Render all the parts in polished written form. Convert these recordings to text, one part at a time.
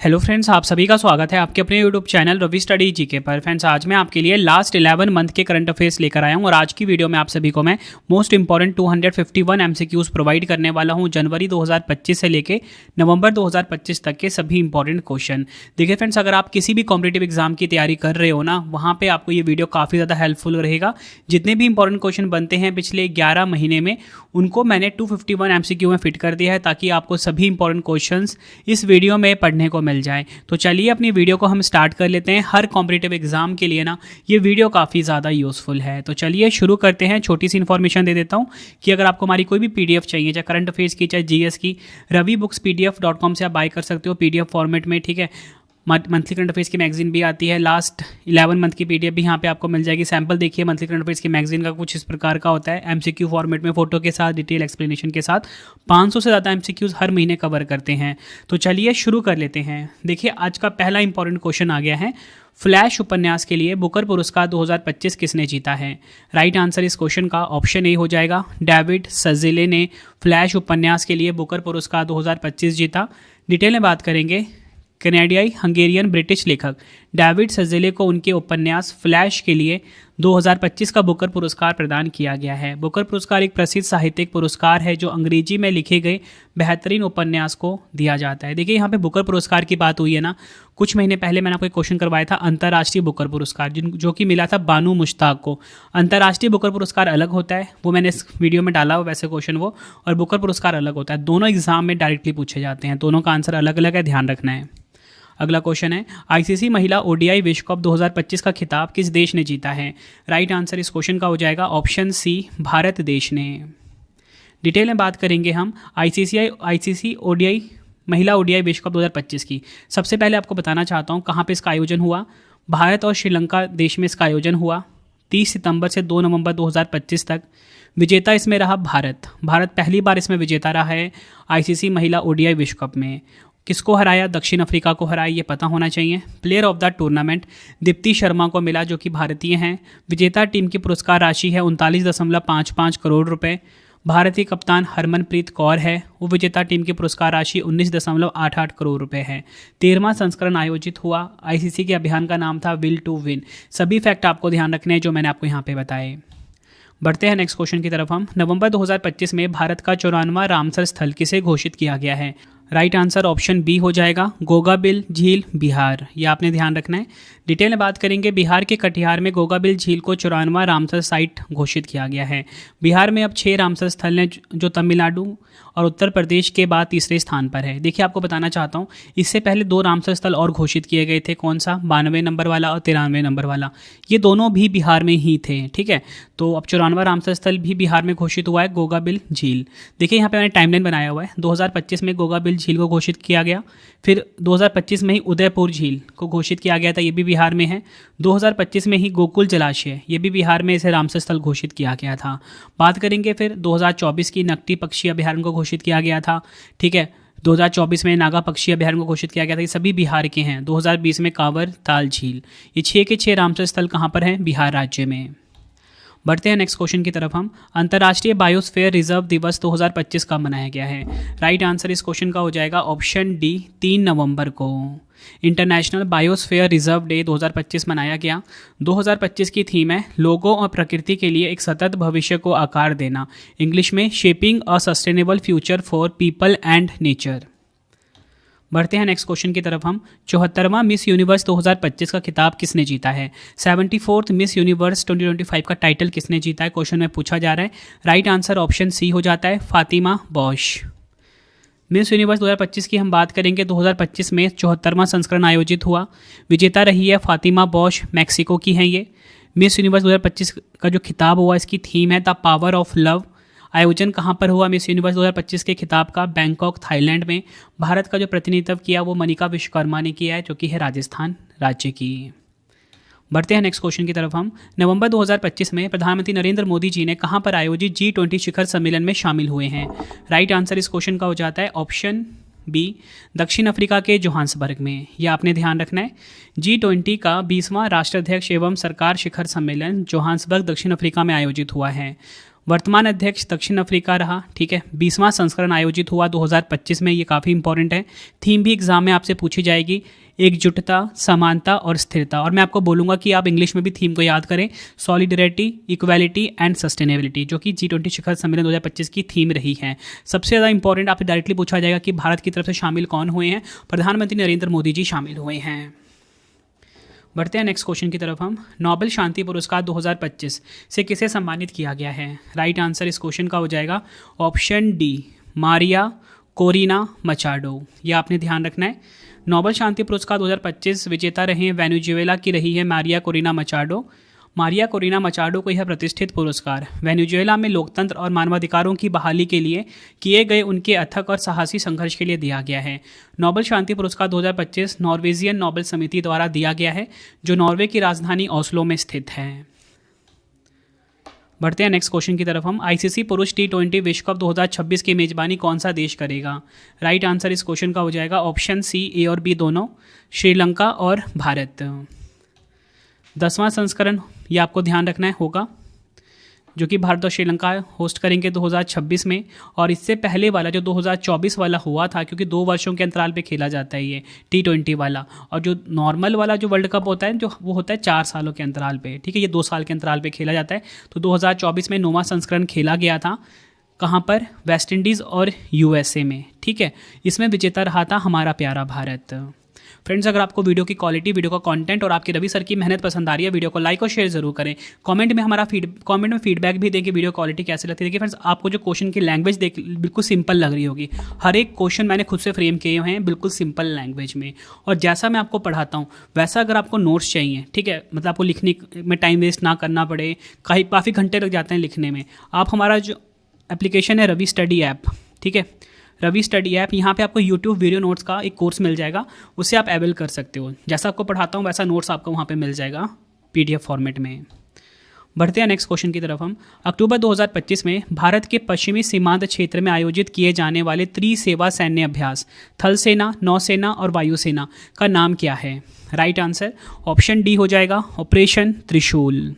Hello friends, आप सभी का स्वागत है आपके अपने YouTube channel Ravi study GK पर। फ्रेंड्स, आज मैं आपके लिए लास्ट 11 मंथ के करंट अफेयर्स लेकर आया हूं और आज की वीडियो में आप सभी को मैं मोस्ट इंपॉर्टेंट 251 एमसीक्यूज प्रोवाइड करने वाला हूं जनवरी 2025 से लेके नवंबर 2025 तक के सभी इंपॉर्टेंट क्वेश्चन। देखिए फ्रेंड्स, अगर आप किसी भी कॉम्पिटिटिव एग्जाम की तैयारी कर रहे हो ना, वहाँ पर आपको ये वीडियो काफ़ी ज़्यादा हेल्पफुल रहेगा। जितने भी इंपॉर्टेंट क्वेश्चन बनते हैं पिछले 11 महीने में, उनको मैंने 251 एमसीक्यू में फिट कर दिया है ताकि आपको सभी इंपॉर्टेंट क्वेश्चन इस वीडियो में पढ़ने को मिल जाए। तो चलिए अपनी वीडियो को हम स्टार्ट कर लेते हैं। हर कॉम्पिटिटिव एग्जाम के लिए ना ये वीडियो काफ़ी ज़्यादा यूजफुल है। तो चलिए शुरू करते हैं। छोटी सी इन्फॉर्मेशन दे देता हूँ कि अगर आपको हमारी कोई भी पीडीएफ चाहिए, चाहे करंट अफेयर्स की चाहे जीएस की, ravibookspdf.com से आप बाय कर सकते हो पीडीएफ फॉर्मेट में। ठीक है, मंथली करंट अफेयर्स की मैगजीन भी आती है। लास्ट 11 मंथ की पीडीएफ भी यहाँ पे आपको मिल जाएगी। सैंपल देखिए मंथली करंट अफेयर्स की मैगजीन का कुछ इस प्रकार का होता है, एमसीक्यू फॉर्मेट में फोटो के साथ, डिटेल एक्सप्लेनेशन के साथ। 500 से ज़्यादा एमसीक्यूज हर महीने कवर करते हैं। तो चलिए शुरू कर लेते हैं। देखिए आज का पहला इंपॉर्टेंट क्वेश्चन आ गया है। फ्लैश उपन्यास के लिए बुकर पुरस्कार 2025 किसने जीता है? राइट आंसर इस क्वेश्चन का ऑप्शन ए हो जाएगा। डेविड सजेले ने फ्लैश उपन्यास के लिए बुकर पुरस्कार 2025 जीता। डिटेल में बात करेंगे, कनाडियाई हंगेरियन ब्रिटिश लेखक डेविड सजेले को उनके उपन्यास फ्लैश के लिए 2025 का बुकर पुरस्कार प्रदान किया गया है। बुकर पुरस्कार एक प्रसिद्ध साहित्यिक पुरस्कार है जो अंग्रेजी में लिखे गए बेहतरीन उपन्यास को दिया जाता है। देखिए यहाँ पे बुकर पुरस्कार की बात हुई है ना, कुछ महीने पहले मैंने आपको एक क्वेश्चन करवाया था अंतर्राष्ट्रीय बुकर पुरस्कार जो कि मिला था बानू मुश्ताक को। अंतर्राष्ट्रीय बुकर पुरस्कार अलग होता है, वो मैंने इस वीडियो में डाला हुआ वैसे क्वेश्चन वो, और बुकर पुरस्कार अलग होता है। दोनों एग्जाम में डायरेक्टली पूछे जाते हैं, दोनों का आंसर अलग अलग है, ध्यान रखना है। अगला क्वेश्चन है, आईसीसी महिला ओडीआई विश्व कप 2025 का खिताब किस देश ने जीता है? राइट आंसर इस क्वेश्चन का हो जाएगा ऑप्शन सी, भारत देश ने। डिटेल में बात करेंगे हम आईसीसी ओडीआई महिला ओडीआई विश्व कप 2025 की। सबसे पहले आपको बताना चाहता हूँ कहाँ पे इसका आयोजन हुआ। भारत और श्रीलंका देश में इसका आयोजन हुआ 30 सितंबर से 2 नवंबर 2025 तक। विजेता इसमें रहा भारत पहली बार इसमें विजेता रहा है आईसीसी महिला ओडीआई विश्व कप में। किसको हराया? दक्षिण अफ्रीका को हराया, ये पता होना चाहिए। Player of the tournament Deepti Sharma को मिला जो कि भारतीय हैं। विजेता टीम की पुरस्कार राशि है 39.55 करोड़ रुपए। भारतीय कप्तान हरमनप्रीत कौर है, वो विजेता टीम की पुरस्कार राशि 19.88 करोड़ रुपए है। 13वां संस्करण आयोजित हुआ। आईसीसी के अभियान का नाम था विल टू विन। सभी फैक्ट आपको ध्यान रखने हैं जो मैंने आपको यहाँ पे बताए। बढ़ते हैं नेक्स्ट क्वेश्चन की तरफ हम। नवंबर 2025 में भारत का 94वां रामसर स्थल किसे घोषित किया गया है? राइट आंसर ऑप्शन बी हो जाएगा, गोगाबिल झील, बिहार। ये आपने ध्यान रखना है। डिटेल में बात करेंगे, बिहार के कटिहार में गोगाबिल झील को 94वां रामसर साइट घोषित किया गया है। बिहार में अब 6 रामसर स्थल हैं जो तमिलनाडु और उत्तर प्रदेश के बाद तीसरे स्थान पर है। देखिए आपको बताना चाहता हूँ, इससे पहले 2 रामसर स्थल और घोषित किए गए थे। कौन सा? 92 नंबर वाला और 93 नंबर वाला। ये दोनों भी बिहार में ही थे। ठीक है, तो अब 94वां रामसर स्थल भी बिहार में घोषित हुआ है, गोगाबिल झील। देखिए यहाँ पे मैंने टाइमलाइन बनाया हुआ है। 2025 में गोगाबिल झील को घोषित किया गया, फिर 2025 में ही उदयपुर झील को घोषित किया गया था, ये भी बिहार में है। 2025 में ही गोकुल जलाशय, ये भी बिहार में इसे रामसर स्थल घोषित किया गया था। बात करेंगे फिर 2024 की नकटी पक्षी अभयारण्य को घोषित किया गया था। ठीक है, 2024 में नागा पक्षी अभयारण्य को घोषित किया गया था। ये सभी बिहार के हैं। 2020 में कांवर ताल झील। ये 6 के 6 रामसर स्थल कहाँ पर हैं? बिहार राज्य में। बढ़ते हैं नेक्स्ट क्वेश्चन की तरफ हम। अंतर्राष्ट्रीय बायोस्फीयर रिजर्व दिवस 2025 का मनाया गया है? राइट आंसर इस क्वेश्चन का हो जाएगा ऑप्शन डी, 3 नवंबर को। इंटरनेशनल बायोस्फीयर रिजर्व डे 2025 मनाया गया। 2025 की थीम है लोगों और प्रकृति के लिए एक सतत भविष्य को आकार देना। इंग्लिश में shaping a sustainable future for people and nature. बढ़ते हैं नेक्स्ट क्वेश्चन की तरफ हम। 74वां मिस यूनिवर्स 2025 का खिताब किसने जीता है? 74th मिस यूनिवर्स 2025 का टाइटल किसने जीता है? क्वेश्चन में पूछा जा रहा है। राइट आंसर ऑप्शन सी हो जाता है, फातिमा बॉश। मिस यूनिवर्स 2025 की हम बात करेंगे। 2025 में 74वां संस्करण आयोजित हुआ। विजेता रही है फातिमा बॉश, मैक्सिको की हैं ये। मिस यूनिवर्स 2025 का जो खिताब हुआ, इसकी थीम है द पावर ऑफ लव। आयोजन कहाँ पर हुआ मिस यूनिवर्स 2025 के खिताब का? बैंकॉक, थाईलैंड में। भारत का जो प्रतिनिधित्व किया वो मनिका विश्वकर्मा ने किया है, जो कि है राजस्थान राज्य की। बढ़ते हैं नेक्स्ट क्वेश्चन की तरफ हम। नवंबर 2025 में प्रधानमंत्री नरेंद्र मोदी जी ने कहाँ पर आयोजित G20 शिखर सम्मेलन में शामिल हुए हैं? राइट आंसर इस क्वेश्चन का हो जाता है ऑप्शन बी, दक्षिण अफ्रीका के जोहान्सबर्ग में। यह आपने ध्यान रखना है। G20 का 20वां राष्ट्राध्यक्ष एवं सरकार शिखर सम्मेलन जोहान्सबर्ग, दक्षिण अफ्रीका में आयोजित हुआ है। वर्तमान अध्यक्ष दक्षिण अफ्रीका रहा। ठीक है, 20वां संस्करण आयोजित हुआ 2025 में, ये काफ़ी इंपॉर्टेंट है। थीम भी एग्जाम में आपसे पूछी जाएगी, एकजुटता, समानता और स्थिरता। और मैं आपको बोलूँगा कि आप इंग्लिश में भी थीम को याद करें, सॉलिडरिटी, इक्वालिटी एंड सस्टेनेबिलिटी, जो कि G20 शिखर सम्मेलन 2025 की थीम रही है। सबसे ज़्यादा इंपॉर्टेंट आपसे डायरेक्टली पूछा जाएगा कि भारत की तरफ से शामिल कौन हुए हैं। प्रधानमंत्री नरेंद्र मोदी जी शामिल हुए हैं। बढ़ते हैं नेक्स्ट क्वेश्चन की तरफ हम। नोबेल शांति पुरस्कार 2025 से किसे सम्मानित किया गया है? राइट आंसर इस क्वेश्चन का हो जाएगा option D, Maria Corina Machado. ये आपने ध्यान रखना है। नोबेल शांति पुरस्कार 2025 विजेता रहे वेनेजुएला की रही है Maria Corina Machado. Maria Corina Machado को यह प्रतिष्ठित पुरस्कार वेनेजुएला में लोकतंत्र और मानवाधिकारों की बहाली के लिए किए गए उनके अथक और साहसी संघर्ष के लिए दिया गया है। नोबेल शांति पुरस्कार 2025 नॉर्वेजियन नोबेल समिति द्वारा दिया गया है, जो नॉर्वे की राजधानी ओस्लो में स्थित है। बढ़ते हैं नेक्स्ट क्वेश्चन की तरफ हम। आईसीसी पुरुष T20 विश्व कप 2026 की मेजबानी कौन सा देश करेगा? राइट आंसर इस क्वेश्चन का हो जाएगा ऑप्शन सी, ए और बी दोनों, श्रीलंका और भारत। 10वां संस्करण ये आपको ध्यान रखना है होगा, जो कि भारत और श्रीलंका होस्ट करेंगे 2026 में। और इससे पहले वाला जो 2024 वाला हुआ था, क्योंकि 2 वर्षों के अंतराल पे खेला जाता है ये T20 वाला, और जो नॉर्मल वाला जो वर्ल्ड कप होता है जो वो होता है 4 सालों के अंतराल पे। ठीक है, ये 2 साल के अंतराल पे खेला जाता है। तो 2024 में 9वां संस्करण खेला गया था। कहाँ पर? वेस्ट इंडीज़ और USA में। ठीक है, इसमें विजेता रहा था हमारा प्यारा भारत। फ्रेंड्स, अगर आपको वीडियो की क्वालिटी, वीडियो का कंटेंट और आपकी रवि सर की मेहनत पसंद आ रही है, वीडियो को लाइक और शेयर जरूर करें। कमेंट में फीडबैक भी दें कि वीडियो क्वालिटी कैसे लगती है। देखिए फ्रेंड्स, आपको जो क्वेश्चन की लैंग्वेज देख बिल्कुल सिंपल लग रही होगी। हर एक क्वेश्चन मैंने खुद से फ्रेम किए हुए हैं बिल्कुल सिंपल लैंग्वेज में, और जैसा मैं आपको पढ़ाता हूँ वैसा अगर आपको नोट्स चाहिए, ठीक है, मतलब आपको लिखने में टाइम वेस्ट ना करना पड़े, काफ़ी घंटे लग जाते हैं लिखने में, आप हमारा जो एप्लीकेशन है रवि स्टडी ऐप, ठीक है, रवि स्टडी ऐप, यहाँ पे आपको यूट्यूब वीडियो नोट्स का एक कोर्स मिल जाएगा, उससे आप अवेल कर सकते हो। जैसा आपको पढ़ाता हूँ वैसा नोट्स आपको वहाँ पे मिल जाएगा PDF फॉर्मेट में। बढ़ते हैं नेक्स्ट क्वेश्चन की तरफ हम। अक्टूबर 2025 में भारत के पश्चिमी सीमांत क्षेत्र में आयोजित किए जाने वाले त्रिसेवा सैन्य अभ्यास थल सेना, नौसेना और वायुसेना का नाम क्या है? राइट आंसर ऑप्शन डी हो जाएगा ऑपरेशन त्रिशूल।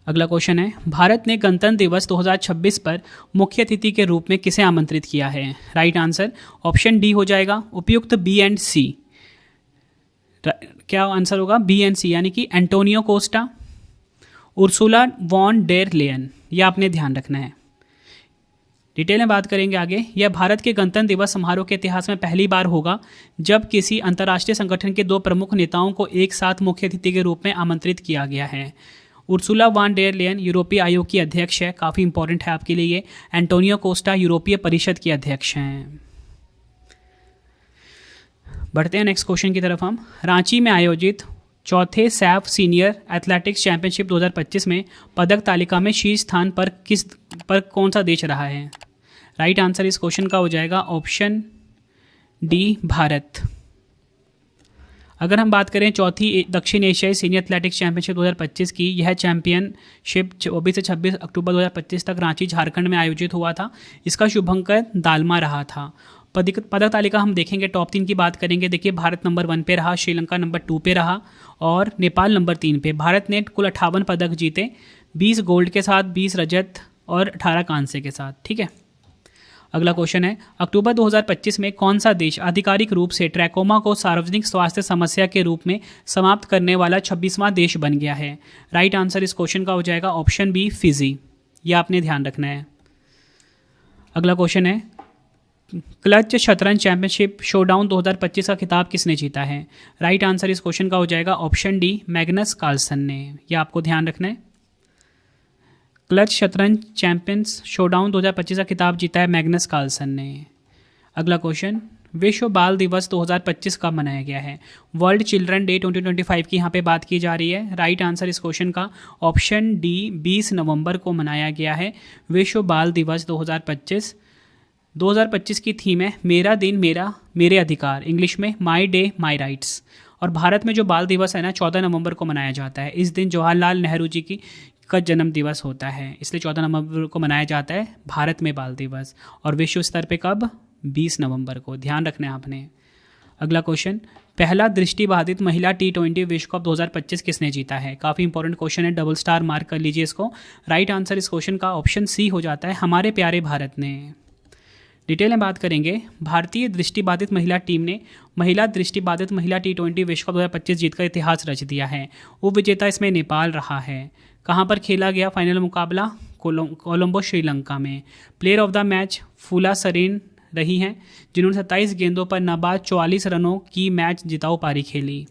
अगला क्वेश्चन है, भारत ने गणतंत्र दिवस 2026 पर मुख्य अतिथि के रूप में किसे आमंत्रित किया है? राइट आंसर ऑप्शन डी हो जाएगा उपयुक्त बी एंड सी। क्या आंसर होगा? बी एंड सी, यानी कि Antonio Costa, Ursula von der Leyen. यह आपने ध्यान रखना है। डिटेल में बात करेंगे आगे। यह भारत के गणतंत्र दिवस समारोह के इतिहास में पहली बार होगा जब किसी अंतर्राष्ट्रीय संगठन के 2 प्रमुख नेताओं को एक साथ मुख्य अतिथि के रूप में आमंत्रित किया गया है। उर्सुला वॉन डेर लेयन यूरोपीय आयोग की अध्यक्ष है, काफ़ी इंपॉर्टेंट है आपके लिए ये। एंटोनियो कोस्टा यूरोपीय परिषद के अध्यक्ष हैं। बढ़ते हैं नेक्स्ट क्वेश्चन की तरफ हम। रांची में आयोजित चौथे सैफ सीनियर एथलेटिक्स चैंपियनशिप 2025 में पदक तालिका में शीर्ष स्थान पर कौन सा देश रहा है? राइट आंसर इस क्वेश्चन का हो जाएगा ऑप्शन डी, भारत। अगर हम बात करें चौथी दक्षिण एशियाई सीनियर एथलेटिक्स चैंपियनशिप 2025 की, यह चैंपियनशिप 24 से 26 अक्टूबर 2025 तक रांची झारखंड में आयोजित हुआ था। इसका शुभंकर दालमा रहा था। पदक तालिका हम देखेंगे, टॉप 3 की बात करेंगे। देखिए, भारत नंबर 1 पे रहा, श्रीलंका नंबर 2 पे रहा और नेपाल नंबर 3 पे। भारत ने कुल 58 पदक जीते, 20 गोल्ड के साथ, 20 रजत और 18 कांस्य के साथ। ठीक है, अगला क्वेश्चन है, अक्टूबर 2025 में कौन सा देश आधिकारिक रूप से ट्रैकोमा को सार्वजनिक स्वास्थ्य समस्या के रूप में समाप्त करने वाला 26वां देश बन गया है? राइट आंसर इस क्वेश्चन का हो जाएगा ऑप्शन बी, फिजी। यह आपने ध्यान रखना है। अगला क्वेश्चन है, क्लच शतरंज चैंपियनशिप शोडाउन 2025 का खिताब किसने जीता है? राइट आंसर इस क्वेश्चन का हो जाएगा ऑप्शन डी, मैग्नस कार्लसन ने। यह आपको ध्यान रखना है। क्लच शतरंज चैंपियंस शोडाउन 2025 का खिताब जीता है मैग्नस कार्लसन ने। अगला क्वेश्चन, विश्व बाल दिवस 2025 कब मनाया गया है? वर्ल्ड चिल्ड्रन डे 2025 की यहाँ पे बात की जा रही है। राइट आंसर इस क्वेश्चन का ऑप्शन डी, 20 नवंबर को मनाया गया है विश्व बाल दिवस 2025। 2025 की थीम है मेरा दिन मेरे अधिकार, इंग्लिश में माई डे माई राइट्स। और भारत में जो बाल दिवस है ना, 14 नवंबर को मनाया जाता है। इस दिन जवाहरलाल नेहरू जी का जन्म दिवस होता है, इसलिए 14 नवंबर को मनाया जाता है भारत में बाल दिवस। और विश्व स्तर पे कब? 20 नवंबर को। ध्यान रखना है आपने। अगला क्वेश्चन, पहला दृष्टिबाधित महिला T20 विश्व कप 2025 किसने जीता है? काफ़ी इंपॉर्टेंट क्वेश्चन है, डबल स्टार मार्क कर लीजिए इसको। राइट आंसर इस क्वेश्चन का ऑप्शन सी हो जाता है, हमारे प्यारे भारत ने। डिटेल में बात करेंगे, भारतीय दृष्टिबाधित महिला टीम ने महिला दृष्टिबाधित महिला T20 विश्व कप 2025 जीतकर इतिहास रच दिया है। उपविजेता इसमें नेपाल रहा है। कहाँ पर खेला गया फाइनल मुकाबला? कोलंबो श्रीलंका में। प्लेयर ऑफ द मैच फूला सरीन रही हैं, जिन्होंने 27 गेंदों पर नाबाद 44 रनों की मैच जिताऊ पारी खेली।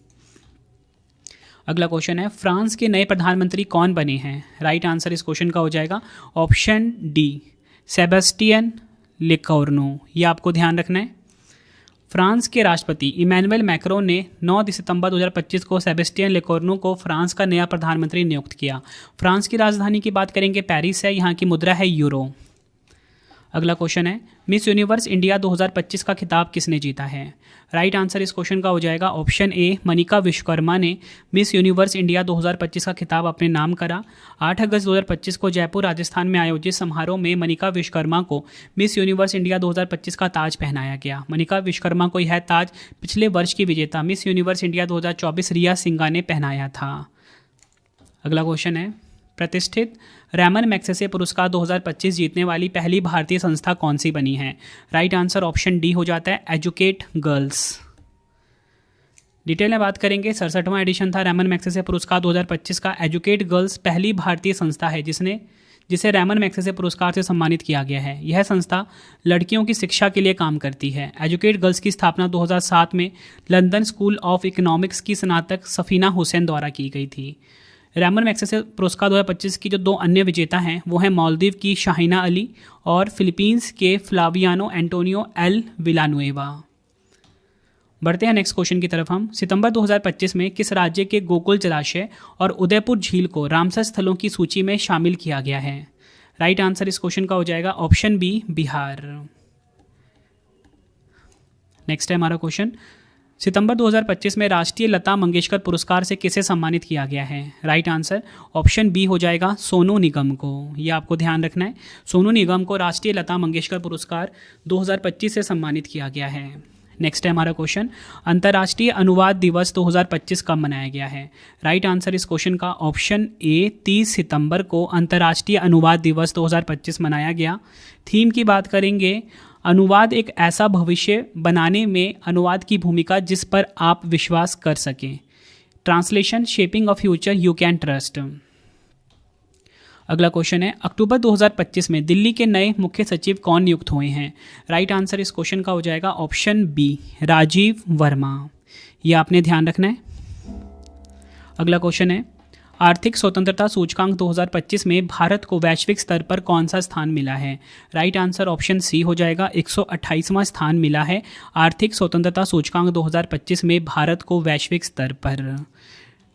अगला क्वेश्चन है, फ्रांस के नए प्रधानमंत्री कौन बने हैं? राइट आंसर इस क्वेश्चन का हो जाएगा ऑप्शन डी, सेबेस्टियन लेकॉर्नो। ये आपको ध्यान रखना है। फ्रांस के राष्ट्रपति इमैनुअल मैक्रोन ने 9 सितंबर 2025 को सेबेस्टियन लेकॉर्नो को फ्रांस का नया प्रधानमंत्री नियुक्त किया। फ्रांस की राजधानी की बात करेंगे, पेरिस है, यहाँ की मुद्रा है यूरो। अगला क्वेश्चन है, मिस यूनिवर्स इंडिया 2025 का खिताब किसने जीता है? राइट आंसर इस क्वेश्चन का हो जाएगा ऑप्शन ए, मनिका विश्वकर्मा ने मिस यूनिवर्स इंडिया 2025 का खिताब अपने नाम करा। 8 अगस्त 2025 को जयपुर राजस्थान में आयोजित समारोह में मनिका विश्वकर्मा को मिस यूनिवर्स इंडिया 2025 का ताज पहनाया गया। मनिका विश्वकर्मा को यह ताज पिछले वर्ष की विजेता मिस यूनिवर्स इंडिया 2024 रिया सिंघा ने पहनाया था। अगला क्वेश्चन है, प्रतिष्ठित रैमन मैग्सेसे पुरस्कार 2025 जीतने वाली पहली भारतीय संस्था कौन सी बनी है? राइट आंसर ऑप्शन डी हो जाता है, एजुकेट गर्ल्स। डिटेल में बात करेंगे, 67वां एडिशन था रैमन मैग्सेसे पुरस्कार 2025 का। एजुकेट गर्ल्स पहली भारतीय संस्था है जिसे रैमन मैग्सेसे पुरस्कार से सम्मानित किया गया है। यह संस्था लड़कियों की शिक्षा के लिए काम करती है। एजुकेट गर्ल्स की स्थापना 2007 में लंदन स्कूल ऑफ इकोनॉमिक्स की स्नातक सफीना हुसैन द्वारा की गई थी। रैमन मैग्सेसे पुरस्कार 2025 की जो 2 अन्य विजेता हैं वो हैं मालदीव की शाहिना अली और फिलीपींस के फ्लावियानो एंटोनियो एल विलानुएवा। बढ़ते हैं नेक्स्ट क्वेश्चन की तरफ हम। सितंबर 2025 में किस राज्य के गोकुल जलाशय और उदयपुर झील को रामसर स्थलों की सूची में शामिल किया गया है? राइट आंसर इस क्वेश्चन का हो जाएगा ऑप्शन बी, बिहार। नेक्स्ट है हमारा क्वेश्चन, सितंबर 2025 में राष्ट्रीय लता मंगेशकर पुरस्कार से किसे सम्मानित किया गया है? राइट आंसर ऑप्शन बी हो जाएगा, सोनू निगम को। ये आपको ध्यान रखना है, सोनू निगम को राष्ट्रीय लता मंगेशकर पुरस्कार 2025 से सम्मानित किया गया है। नेक्स्ट है हमारा क्वेश्चन, अंतर्राष्ट्रीय अनुवाद दिवस 2025 कब मनाया गया है? राइट आंसर इस क्वेश्चन का ऑप्शन ए, 30 सितंबर को अंतर्राष्ट्रीय अनुवाद दिवस 2025 मनाया गया। थीम की बात करेंगे, अनुवाद एक ऐसा भविष्य बनाने में अनुवाद की भूमिका जिस पर आप विश्वास कर सकें। Translation shaping a future you can trust. अगला क्वेश्चन है, अक्टूबर 2025 में दिल्ली के नए मुख्य सचिव कौन नियुक्त हुए हैं? राइट आंसर इस क्वेश्चन का हो जाएगा ऑप्शन बी, राजीव वर्मा। ये आपने ध्यान रखना है। अगला क्वेश्चन है, आर्थिक स्वतंत्रता सूचकांक 2025 में भारत को वैश्विक स्तर पर कौन सा स्थान मिला है? राइट आंसर ऑप्शन सी हो जाएगा, 128वां स्थान मिला है आर्थिक स्वतंत्रता सूचकांक 2025 में भारत को वैश्विक स्तर पर।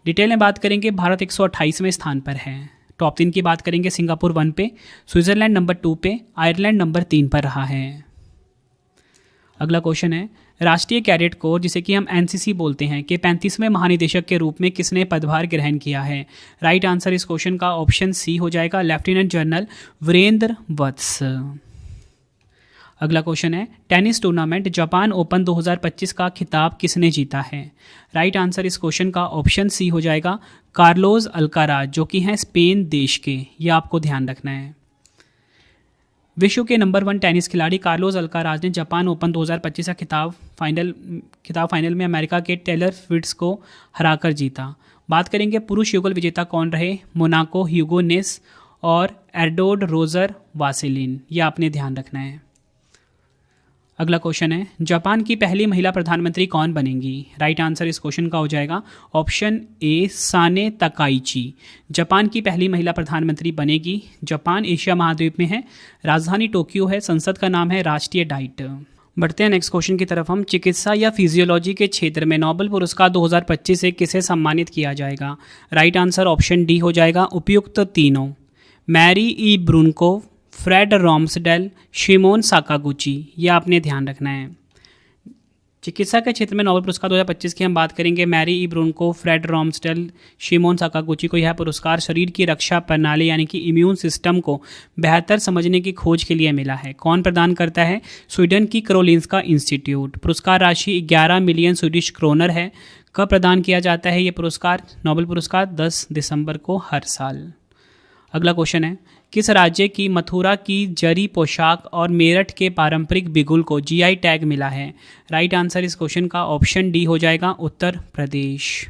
डिटेल में बात करेंगे, भारत 128वें स्थान पर है। टॉप 3 की बात करेंगे, सिंगापुर 1 पे, स्विट्जरलैंड नंबर 2 पे, आयरलैंड नंबर 3 पर रहा है। अगला क्वेश्चन है, राष्ट्रीय कैडेट कोर जिसे कि हम एनसीसी बोलते हैं के 35वें महानिदेशक के रूप में किसने पदभार ग्रहण किया है? राइट आंसर इस क्वेश्चन का ऑप्शन सी हो जाएगा, लेफ्टिनेंट जनरल वीरेंद्र वत्स। अगला क्वेश्चन है, टेनिस टूर्नामेंट जापान ओपन 2025 का खिताब किसने जीता है? राइट आंसर इस क्वेश्चन का ऑप्शन सी हो जाएगा, कार्लोस अल्काराज, जो कि हैं स्पेन देश के। ये आपको ध्यान रखना है। विश्व के नंबर 1 टेनिस खिलाड़ी कार्लोस अल्काराज ने जापान ओपन 2025 का खिताब फाइनल में अमेरिका के टेलर फ्रिट्ज को हराकर जीता। बात करेंगे पुरुष युगल विजेता कौन रहे? मोनाको ह्यूगो नेस और एडोर्ड रोजर वासेलिन। ये आपने ध्यान रखना है। अगला क्वेश्चन है, जापान की पहली महिला प्रधानमंत्री कौन बनेंगी? राइट आंसर इस क्वेश्चन का हो जाएगा option A, Sanae Takaichi. Japan की पहली महिला प्रधानमंत्री बनेगी। जापान एशिया महाद्वीप में है, राजधानी टोक्यो है, संसद का नाम है राष्ट्रीय डाइट। बढ़ते हैं नेक्स्ट क्वेश्चन की तरफ हम। चिकित्सा या फिजियोलॉजी के क्षेत्र में नोबेल पुरस्कार 2025 से किसे सम्मानित किया जाएगा? राइट आंसर ऑप्शन डी हो जाएगा, उपयुक्त तीनों, मैरी ई ब्रूनकोव, फ्रेड रॉम्सडेल, शिमोन साकागुची। ये आपने ध्यान रखना है। चिकित्सा के क्षेत्र में नोबेल पुरस्कार 2025 की हम बात करेंगे। मैरी ई ब्रूनको, फ्रेड रोम्सडेल, शिमोन साकागुची को यह पुरस्कार शरीर की रक्षा प्रणाली यानी कि इम्यून सिस्टम को बेहतर समझने की खोज के लिए मिला है। कौन प्रदान करता है? स्वीडन की कारोलिंस्का इंस्टीट्यूट। पुरस्कार राशि 11 मिलियन स्वीडिश क्रोनर है। कब प्रदान किया जाता है ये पुरस्कार? नोबेल पुरस्कार 10 दिसंबर को हर साल। अगला क्वेश्चन है, किस राज्य की मथुरा की जरी पोशाक और मेरठ के पारंपरिक बिगुल को जीआई टैग मिला है? राइट आंसर इस क्वेश्चन का ऑप्शन डी हो जाएगा, उत्तर प्रदेश।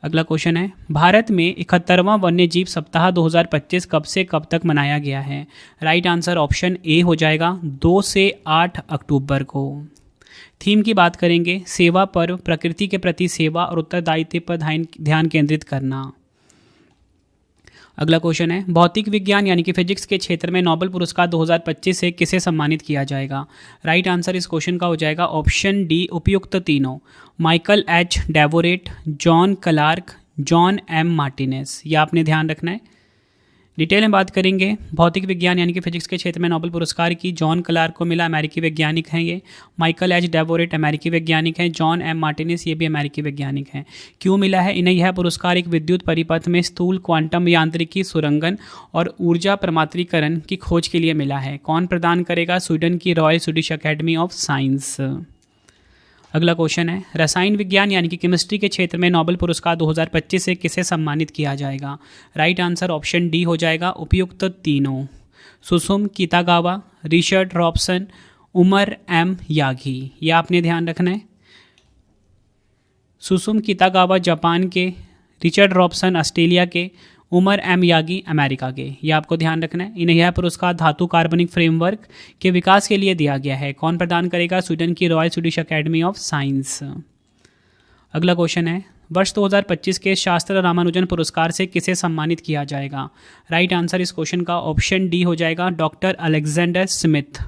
अगला क्वेश्चन है, भारत में 71वां वन्यजीव सप्ताह 2025 कब से कब तक मनाया गया है? राइट आंसर ऑप्शन ए हो जाएगा, 2 से 8 अक्टूबर को। थीम की बात करेंगे, सेवा पर्व, प्रकृति के प्रति सेवा और उत्तरदायित्व पर ध्यान केंद्रित करना। अगला क्वेश्चन है, भौतिक विज्ञान यानी कि फिजिक्स के क्षेत्र में नोबेल पुरस्कार 2025 से किसे सम्मानित किया जाएगा? राइट आंसर इस क्वेश्चन का हो जाएगा ऑप्शन डी, उपयुक्त तीनों। Michael H Devoret, John Clarke, John M Martinis. ये आपने ध्यान रखना है। डिटेल में बात करेंगे, भौतिक विज्ञान यानी कि फिजिक्स के क्षेत्र में नोबेल पुरस्कार की जॉन क्लार्क को मिला, अमेरिकी वैज्ञानिक हैं ये। माइकल एच डेवोरेट अमेरिकी वैज्ञानिक हैं। जॉन एम मार्टिनेस ये भी अमेरिकी वैज्ञानिक हैं। क्यों मिला है इन्हें? यह पुरस्कार एक विद्युत परिपथ में स्थूल क्वांटम यांत्रिकी, सुरंगन और ऊर्जा प्रमात्रीकरण की खोज के लिए मिला है। कौन प्रदान करेगा? स्वीडन की royal Swedish academy of science. अगला क्वेश्चन है, रसायन विज्ञान यानी कि केमिस्ट्री के क्षेत्र में नोबेल पुरस्कार 2025 से किसे सम्मानित किया जाएगा? राइट आंसर ऑप्शन डी हो जाएगा, उपयुक्त तीनों। Susumu Kitagawa, Richard Robson, Omar M Yaghi. ये आपने ध्यान रखना है। सुसुम कितागावा जापान के, रिचर्ड रॉबसन ऑस्ट्रेलिया के, उमर एम यागी अमेरिका के। ये आपको ध्यान रखना है। इन्हें यह पुरस्कार धातु कार्बनिक फ्रेमवर्क के विकास के लिए दिया गया है। कौन प्रदान करेगा? स्वीडन की royal Swedish academy of science. अगला क्वेश्चन है, वर्ष 2025 के शास्त्र रामानुजन पुरस्कार से किसे सम्मानित किया जाएगा? राइट आंसर इस क्वेश्चन का ऑप्शन डी हो जाएगा, डॉक्टर अलेक्जेंडर स्मिथ।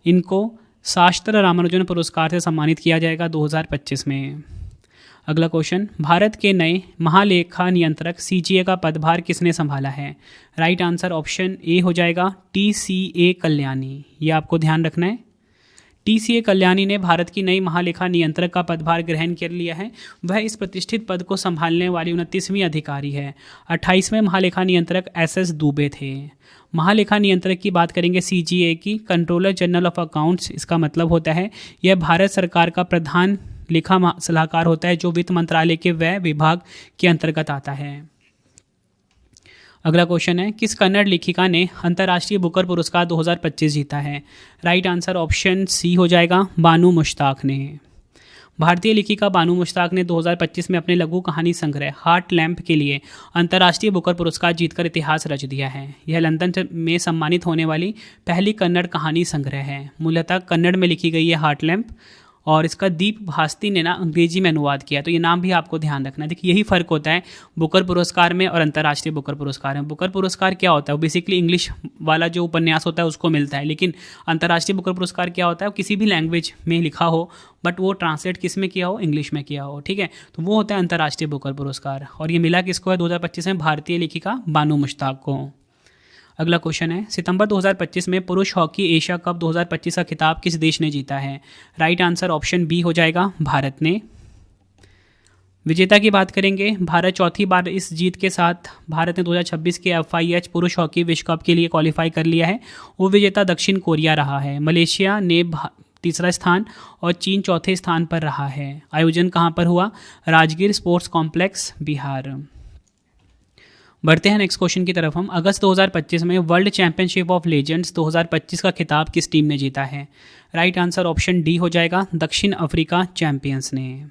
इनको शास्त्र रामानुजन पुरस्कार से सम्मानित किया जाएगा 2025 में। अगला क्वेश्चन, भारत के नए महालेखा नियंत्रक सीजीए का पदभार किसने संभाला है? राइट आंसर ऑप्शन ए हो जाएगा, टीसीए कल्याणी। ये आपको ध्यान रखना है। टीसीए कल्याणी ने भारत की नई महालेखा नियंत्रक का पदभार ग्रहण कर लिया है। वह इस प्रतिष्ठित पद को संभालने वाली 29वीं अधिकारी है। 28वें महालेखा नियंत्रक एसएस दुबे थे। महालेखा नियंत्रक की बात करेंगे सीजीए की, कंट्रोलर जनरल ऑफ अकाउंट्स इसका मतलब होता है। यह भारत सरकार का प्रधान लेखा सलाहकार होता है जो वित्त मंत्रालय के व्यय विभाग के अंतर्गत आता है। अगला क्वेश्चन है, किस कन्नड़ लेखिका ने अंतर्राष्ट्रीय बुकर पुरस्कार 2025 जीता है? राइट आंसर ऑप्शन सी हो जाएगा, बानू मुश्ताक ने। भारतीय लेखिका बानू मुश्ताक ने 2025 में अपने लघु कहानी संग्रह हार्ट लैम्प के लिए अंतर्राष्ट्रीय बुकर पुरस्कार जीतकर इतिहास रच दिया है। यह लंदन में सम्मानित होने वाली पहली कन्नड़ कहानी संग्रह है। मूलतः कन्नड़ में लिखी गई है हार्ट लैम्प, और इसका दीप भास्ती ने ना अंग्रेजी में अनुवाद किया। तो ये नाम भी आपको ध्यान रखना है। देखिए यही फ़र्क होता है बुकर पुरस्कार में और अंतर्राष्ट्रीय बुकर पुरस्कार में। बुकर पुरस्कार क्या होता है? वो बेसिकली इंग्लिश वाला जो उपन्यास होता है उसको मिलता है, लेकिन अंतर्राष्ट्रीय बुकर पुरस्कार क्या होता है? वो किसी भी लैंग्वेज में लिखा हो बट वो ट्रांसलेट किस में किया हो? इंग्लिश में किया हो। ठीक है, तो वो होता है अंतर्राष्ट्रीय बुकर पुरस्कार। और ये मिला किसको है 2025 में? भारतीय लेखिका बानू मुश्ताक को। अगला क्वेश्चन है, सितंबर 2025 में पुरुष हॉकी एशिया कप 2025 का खिताब किस देश ने जीता है? राइट आंसर ऑप्शन बी हो जाएगा, भारत ने। विजेता की बात करेंगे, भारत चौथी बार इस जीत के साथ भारत ने 2026 के FIH पुरुष हॉकी विश्व कप के लिए क्वालिफाई कर लिया है। वो विजेता दक्षिण कोरिया रहा है। मलेशिया ने तीसरा स्थान और चीन चौथे स्थान पर रहा है। आयोजन कहाँ पर हुआ? Rajgir sports complex, Bihar. बढ़ते हैं नेक्स्ट क्वेश्चन की तरफ हम। अगस्त 2025 में वर्ल्ड चैंपियनशिप ऑफ लेजेंड्स 2025 का खिताब किस टीम ने जीता है? राइट आंसर ऑप्शन डी हो जाएगा, दक्षिण अफ्रीका चैंपियंस ने।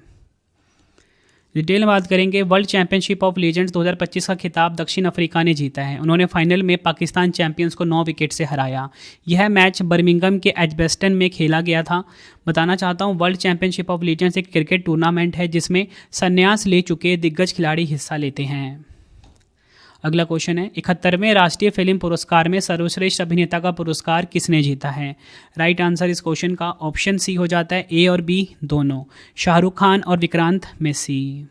डिटेल में बात करेंगे, वर्ल्ड चैंपियनशिप ऑफ लेजेंड्स 2025 का खिताब दक्षिण अफ्रीका ने जीता है। उन्होंने फाइनल में पाकिस्तान चैंपियंस को 9 विकेट से हराया। यह मैच बर्मिंघम के एजबेस्टन में खेला गया था। बताना चाहता हूँ, वर्ल्ड चैंपियनशिप ऑफ लेजेंड्स एक क्रिकेट टूर्नामेंट है जिसमें संन्यास ले चुके दिग्गज खिलाड़ी हिस्सा लेते हैं। अगला क्वेश्चन है, 71वें राष्ट्रीय फिल्म पुरस्कार में सर्वश्रेष्ठ अभिनेता का पुरस्कार किसने जीता है? राइट आंसर इस क्वेश्चन का ऑप्शन सी हो जाता है, ए और बी दोनों, शाहरुख खान और विक्रांत मेसी।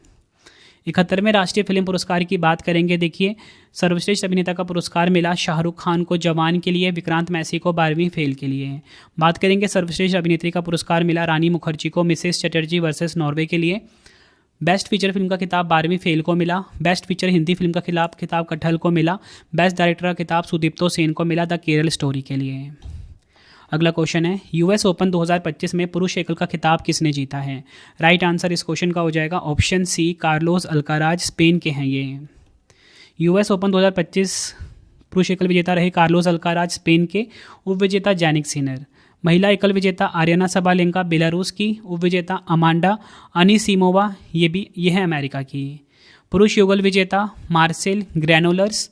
71वें राष्ट्रीय फिल्म पुरस्कार की बात करेंगे। देखिए, सर्वश्रेष्ठ अभिनेता का पुरस्कार मिला शाहरुख खान को जवान के लिए, विक्रांत मैसी को 12वीं फेल के लिए। बात करेंगे सर्वश्रेष्ठ अभिनेत्री का पुरस्कार मिला रानी मुखर्जी को मिसेस चटर्जी वर्सेस नॉर्वे के लिए। बेस्ट फीचर फिल्म का खिताब 12वीं फेल को मिला। बेस्ट फीचर हिंदी फिल्म का खिताब कटहल को मिला। बेस्ट डायरेक्टर का खिताब सुदीप्तो सेन को मिला द केरल स्टोरी के लिए। अगला क्वेश्चन है, यूएस ओपन 2025 में पुरुष एकल का खिताब किसने जीता है? राइट आंसर इस क्वेश्चन का हो जाएगा option C, Carlos Alcaraz, Spain के हैं ये। यूएस ओपन 2025 पुरुष एकल विजेता रहे कार्लोस अल्काराज, स्पेन के। उपविजेता जैनिक सिनर। महिला एकल विजेता आर्याना सबालेंका, बेलारूस की। उपविजेता अमांडा अनिसीमोवा, ये है अमेरिका की। पुरुष युगल विजेता मार्सेल ग्रैनोलर्स,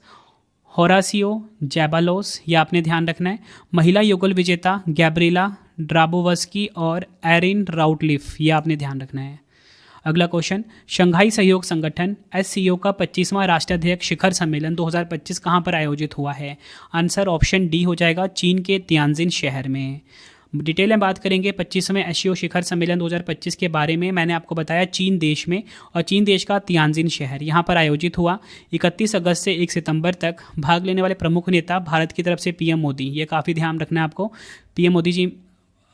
होरासियो जैबालोस, ये आपने ध्यान रखना है। महिला युगल विजेता गैब्रिला ड्राबोवस्की और एरिन राउटलिफ, ये आपने ध्यान रखना है। अगला क्वेश्चन, शंघाई सहयोग संगठन SCO का 25वां राष्ट्राध्यक्ष शिखर सम्मेलन 2025 कहाँ पर आयोजित हुआ है? आंसर ऑप्शन डी हो जाएगा, चीन के तियानजिन शहर में। डिटेल में बात करेंगे 25वें SCO शिखर सम्मेलन 2025 के बारे में। मैंने आपको बताया चीन देश में, और चीन देश का तियानजिन शहर यहाँ पर आयोजित हुआ। 31 अगस्त से 1 सितंबर तक। भाग लेने वाले प्रमुख नेता भारत की तरफ से PM मोदी, ये काफ़ी ध्यान रखना है आपको। PM मोदी जी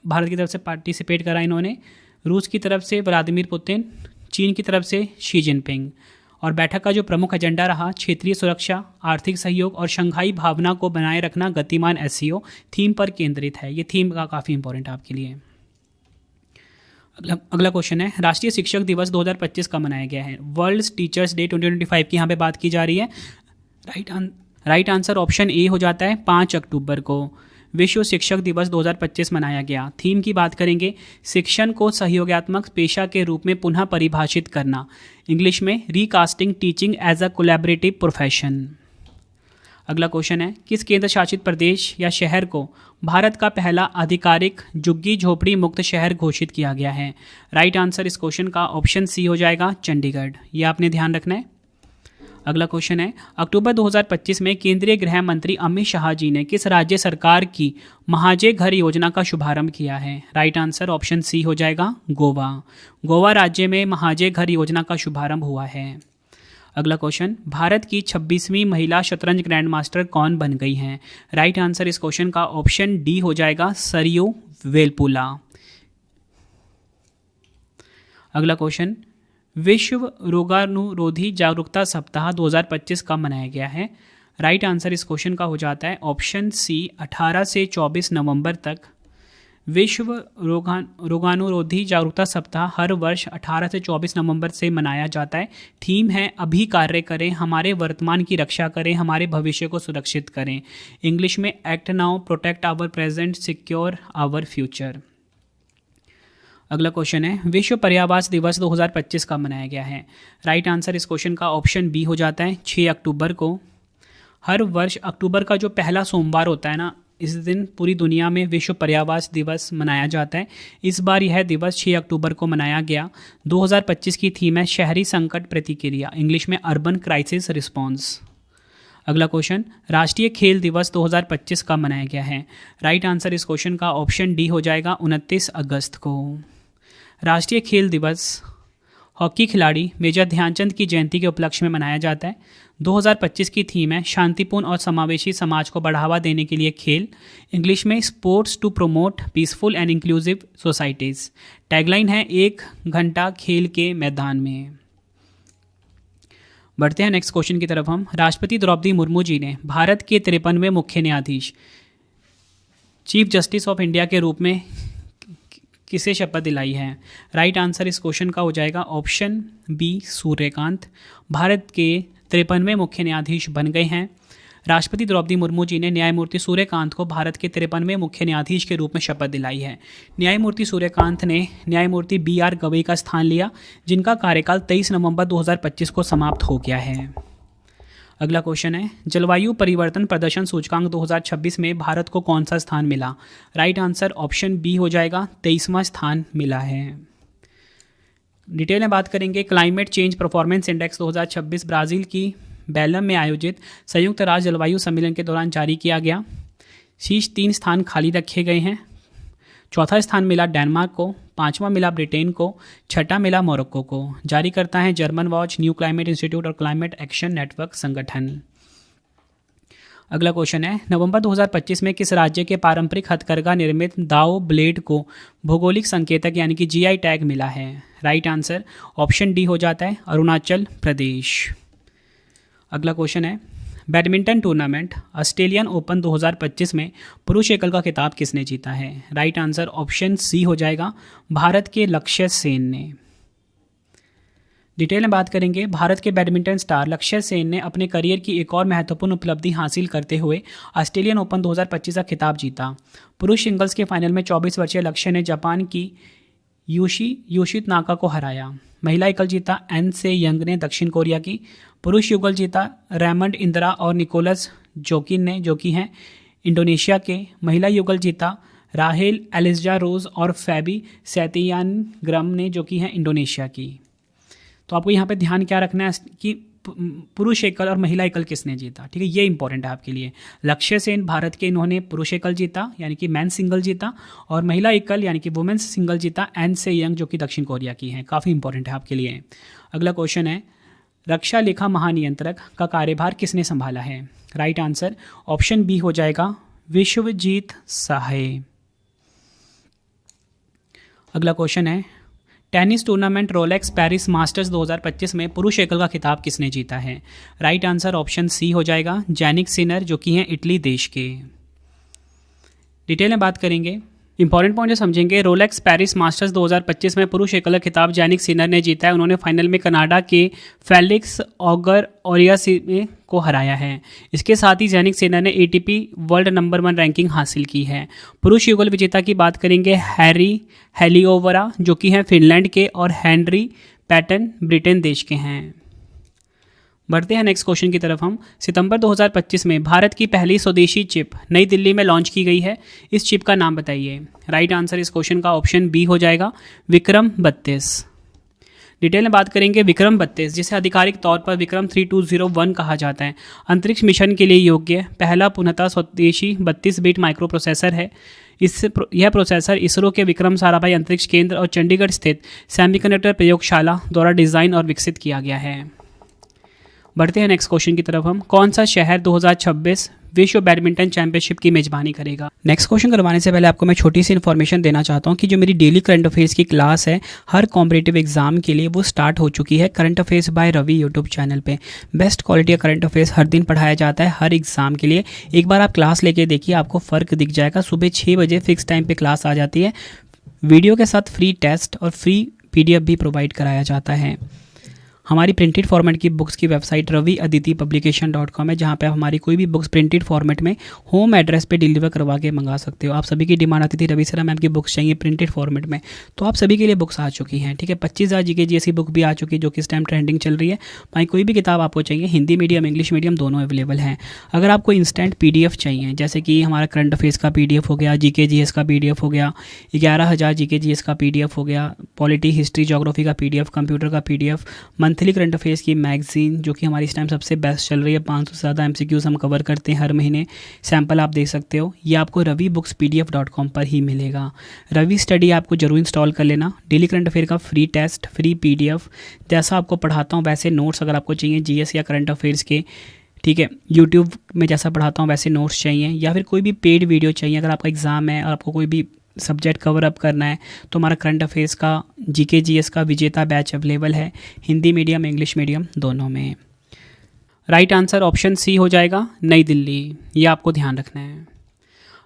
भारत की तरफ से पार्टिसिपेट करा इन्होंने। रूस की तरफ से व्लादिमीर पुतिन, चीन की तरफ से शी जिनपिंग। और बैठक का जो प्रमुख एजेंडा रहा, क्षेत्रीय सुरक्षा, आर्थिक सहयोग और शंघाई भावना को बनाए रखना गतिमान SCO थीम पर केंद्रित है। ये थीम का काफ़ी इंपॉर्टेंट है आपके लिए। अगला क्वेश्चन है, राष्ट्रीय शिक्षक दिवस 2025 का मनाया गया है? वर्ल्ड टीचर्स डे 2025 की यहाँ पे बात की जा रही है। राइट आंसर ऑप्शन ए हो जाता है, 5 अक्टूबर को विश्व शिक्षक दिवस 2025 मनाया गया। थीम की बात करेंगे, शिक्षण को सहयोगात्मक पेशा के रूप में पुनः परिभाषित करना। इंग्लिश में recasting teaching as a collaborative profession. अगला क्वेश्चन है, किस केंद्र शासित प्रदेश या शहर को भारत का पहला आधिकारिक झुग्गी झोपड़ी मुक्त शहर घोषित किया गया है? राइट आंसर इस क्वेश्चन का ऑप्शन सी हो जाएगा, चंडीगढ़। ये आपने ध्यान रखना है। अगला क्वेश्चन है, अक्टूबर 2025 में केंद्रीय गृह मंत्री अमित शाह जी ने किस राज्य सरकार की महाजय घर योजना का शुभारंभ किया है? राइट आंसर ऑप्शन सी हो जाएगा, गोवा। गोवा राज्य में महाजय घर योजना का शुभारंभ हुआ है। अगला क्वेश्चन, भारत की 26वीं महिला शतरंज ग्रैंड मास्टर कौन बन गई हैं? राइट आंसर इस क्वेश्चन का ऑप्शन डी हो जाएगा, सरयू वेलपुला। अगला क्वेश्चन, विश्व रोगाणुरोधी जागरूकता सप्ताह 2025 का मनाया गया है? राइट आंसर इस क्वेश्चन का हो जाता है ऑप्शन सी, 18 से 24 नवंबर तक। विश्व रोगाणुरोधी जागरूकता सप्ताह हर वर्ष 18 से 24 नवंबर से मनाया जाता है। थीम है, अभी कार्य करें, हमारे वर्तमान की रक्षा करें, हमारे भविष्य को सुरक्षित करें। इंग्लिश में act now, protect our present, secure our future. अगला क्वेश्चन है, विश्व पर्यावरण दिवस 2025 का मनाया गया है? राइट आंसर इस क्वेश्चन का ऑप्शन बी हो जाता है, 6 अक्टूबर को। हर वर्ष अक्टूबर का जो पहला सोमवार होता है ना, इस दिन पूरी दुनिया में विश्व पर्यावरण दिवस मनाया जाता है। इस बार यह दिवस 6 अक्टूबर को मनाया गया। 2025 की थीम है शहरी संकट प्रतिक्रिया, इंग्लिश में अर्बन क्राइसिस रिस्पॉन्स। अगला क्वेश्चन, राष्ट्रीय खेल दिवस 2025 का मनाया गया है? राइट आंसर इस क्वेश्चन का ऑप्शन डी हो जाएगा, 29 अगस्त को। राष्ट्रीय खेल दिवस हॉकी खिलाड़ी मेजर ध्यानचंद की जयंती के उपलक्ष्य में मनाया जाता है। 2025 की थीम है शांतिपूर्ण और समावेशी समाज को बढ़ावा देने के लिए खेल, इंग्लिश में sports to promote peaceful and inclusive societies. Tagline है, 1 घंटा खेल के मैदान में। बढ़ते हैं नेक्स्ट क्वेश्चन की तरफ हम। राष्ट्रपति द्रौपदी मुर्मू जी ने भारत के 53वें मुख्य न्यायाधीश, चीफ जस्टिस ऑफ इंडिया के रूप में किसे शपथ दिलाई है? राइट आंसर इस क्वेश्चन का हो जाएगा ऑप्शन बी, सूर्यकांत। भारत के 53वें मुख्य न्यायाधीश बन गए हैं। राष्ट्रपति द्रौपदी मुर्मू जी ने न्यायमूर्ति सूर्यकांत को भारत के 53वें मुख्य न्यायाधीश के रूप में शपथ दिलाई है। न्यायमूर्ति सूर्यकांत ने न्यायमूर्ति BR गवई का स्थान लिया, जिनका कार्यकाल 23 नवंबर 2025 को समाप्त हो गया है। अगला क्वेश्चन है, जलवायु परिवर्तन प्रदर्शन सूचकांक 2026 में भारत को कौन सा स्थान मिला? राइट आंसर ऑप्शन बी हो जाएगा, 23वां स्थान मिला है। डिटेल में बात करेंगे, climate change performance index 2026 Brazil की बेलम में आयोजित संयुक्त राष्ट्र जलवायु सम्मेलन के दौरान जारी किया गया। शीर्ष 3 स्थान खाली रखे गए हैं। चौथा स्थान मिला डेनमार्क को, 5वां मिला ब्रिटेन को, 6ठा मिला मोरक्को को। जारी करता है German watch, new climate institute और क्लाइमेट एक्शन नेटवर्क संगठन। अगला क्वेश्चन है, नवंबर 2025 में किस राज्य के पारंपरिक हथकरघा निर्मित दाव ब्लेड को भौगोलिक संकेतक यानी कि जीआई टैग मिला है? राइट आंसर ऑप्शन डी हो जाता है अरुणाचल प्रदेश। अगला क्वेश्चन है, बैडमिंटन टूर्नामेंट ऑस्ट्रेलियन ओपन 2025 में पुरुष एकल का खिताब किसने जीता है? राइट आंसर ऑप्शन सी हो जाएगा भारत के लक्ष्य सेन ने। डिटेल में बात करेंगे, भारत के बैडमिंटन स्टार लक्ष्य सेन ने अपने करियर की एक और महत्वपूर्ण उपलब्धि हासिल करते हुए ऑस्ट्रेलियन ओपन 2025 का खिताब जीता। पुरुष सिंगल्स के फाइनल में 24 वर्षीय लक्ष्य ने जापान की योशित नाका को हराया। महिला एकल जीता एन से यंग ने दक्षिण कोरिया की। पुरुष युगल जीता रेमंड इंदिरा और निकोलस जोकिन ने, जो कि हैं इंडोनेशिया के। महिला युगल जीता राहेल एलिजा रोज और फैबी सैतियानग्रम ने, जो कि हैं इंडोनेशिया की। तो आपको यहाँ पे ध्यान क्या रखना है कि पुरुष एकल और महिला एकल किसने जीता, ठीक है, ये इंपॉर्टेंट है आपके लिए। लक्ष्य सेन भारत के, इन्होंने पुरुष एकल जीता यानी कि मैन सिंगल जीता, और महिला एकल यानी कि वुमेन्स सिंगल जीता एन से यंग, जो कि दक्षिण कोरिया की हैं। काफ़ी इंपॉर्टेंट है आपके लिए। अगला क्वेश्चन है, रक्षा लेखा महानियंत्रक का कार्यभार किसने संभाला है? राइट आंसर ऑप्शन बी हो जाएगा विश्वजीत साहे। अगला क्वेश्चन है, tennis tournament Rolex Paris masters 2025 में पुरुष एकल का खिताब किसने जीता है? राइट आंसर ऑप्शन सी हो जाएगा जैनिक सिनर, जो कि हैं इटली देश के। डिटेल में बात करेंगे, इंपॉर्टेंट पॉइंट जो समझेंगे, रोलेक्स पेरिस मास्टर्स 2025 में पुरुष एकल का खिताब जैनिक सिनर ने जीता है। उन्होंने फाइनल में कनाडा के फेलिक्स ऑगर ओरियासिमे को हराया है। इसके साथ ही जैनिक सिनर ने एटीपी वर्ल्ड नंबर 1 रैंकिंग हासिल की है। पुरुष युगल विजेता की बात करेंगे, हैरी हेलियोवरा, जो कि हैं फिनलैंड के, और हेनरी पैटन ब्रिटेन देश के हैं। बढ़ते हैं नेक्स्ट क्वेश्चन की तरफ हम। सितंबर 2025 में भारत की पहली स्वदेशी चिप नई दिल्ली में लॉन्च की गई है। इस चिप का नाम बताइए। राइट आंसर इस क्वेश्चन का ऑप्शन बी हो जाएगा विक्रम 32। डिटेल में बात करेंगे, विक्रम 32 जिसे आधिकारिक तौर पर विक्रम 3201 कहा जाता है, अंतरिक्ष मिशन के लिए योग्य पहला पुनः स्वदेशी 32 बिट माइक्रो प्रोसेसर है। यह प्रोसेसर इसरो के विक्रम साराभाई अंतरिक्ष केंद्र और चंडीगढ़ स्थित सेमीकंडक्टर प्रयोगशाला द्वारा डिजाइन और विकसित किया गया है। बढ़ते हैं नेक्स्ट क्वेश्चन की तरफ हम। कौन सा शहर 2026 विश्व बैडमिंटन चैंपियनशिप की मेजबानी करेगा? नेक्स्ट क्वेश्चन करवाने से पहले आपको मैं छोटी सी इन्फॉर्मेशन देना चाहता हूं कि जो मेरी डेली करंट अफेयर्स की क्लास है हर कॉम्पिटिटिव एग्जाम के लिए, वो स्टार्ट हो चुकी है। Current affairs by Ravi YouTube channel पे बेस्ट क्वालिटी का करंट अफेयर्स हर दिन पढ़ाया जाता है हर एग्जाम के लिए। एक बार आप क्लास लेके देखिए, आपको फ़र्क दिख जाएगा। सुबह 6 बजे फिक्स टाइम पर क्लास आ जाती है। वीडियो के साथ फ्री टेस्ट और फ्री PDF भी प्रोवाइड कराया जाता है। हमारी प्रिंटेड फॉर्मेट की बुक्स की वेबसाइट raviaditipublication.com है, जहाँ पे आप हमारी कोई भी बुक्स प्रिंटेड फॉर्मेट में होम एड्रेस पे डिलीवर करवा के मंगा सकते हो। आप सभी की डिमांड आती थी रवि सर मैम की बुक्स चाहिए प्रिंटेड फॉर्मेट में, तो आप सभी के लिए बुक्स आ चुकी हैं, ठीक है। 25,000 GK GS की बुक भी आ चुकी है, जो कि इस टाइम ट्रेंडिंग चल रही है। भाई कोई भी किताब आपको चाहिए, हिंदी मीडियम इंग्लिश मीडियम दोनों अवेलेबल हैं। अगर आपको इंस्टेंट PDF चाहिए, जैसे कि हमारा करंट अफेयर्स का PDF हो गया, GK GS का PDF हो गया, 11,000 GK GS का PDF हो गया, पॉलिटी हिस्ट्री ज्योग्राफी का PDF, कंप्यूटर का PDF, मंथली करंट अफेयर्स की मैगजीन जो कि हमारी इस टाइम सबसे बेस्ट चल रही है, 500 से ज़्यादा MCQs हम कवर करते हैं हर महीने, सैंपल आप देख सकते हो। ये आपको ravibookspdf.com पर ही मिलेगा। रवि स्टडी आपको जरूर इंस्टॉल कर लेना। डेली करंट अफेयर का फ्री टेस्ट, फ्री PDF, जैसा आपको पढ़ाता हूँ वैसे नोट्स अगर आपको चाहिए GS या करंट अफेयर्स के, ठीक है, यूट्यूब में जैसा पढ़ाता हूँ वैसे नोट्स चाहिए, या फिर कोई भी पेड वीडियो चाहिए, अगर आपका एग्ज़ाम है और आपको कोई भी सब्जेक्ट कवर अप करना है, तो हमारा करंट अफेयर्स का GK GS का विजेता बैच अवेलेबल है, हिंदी मीडियम इंग्लिश मीडियम दोनों में। राइट आंसर ऑप्शन सी हो जाएगा नई दिल्ली, ये आपको ध्यान रखना है।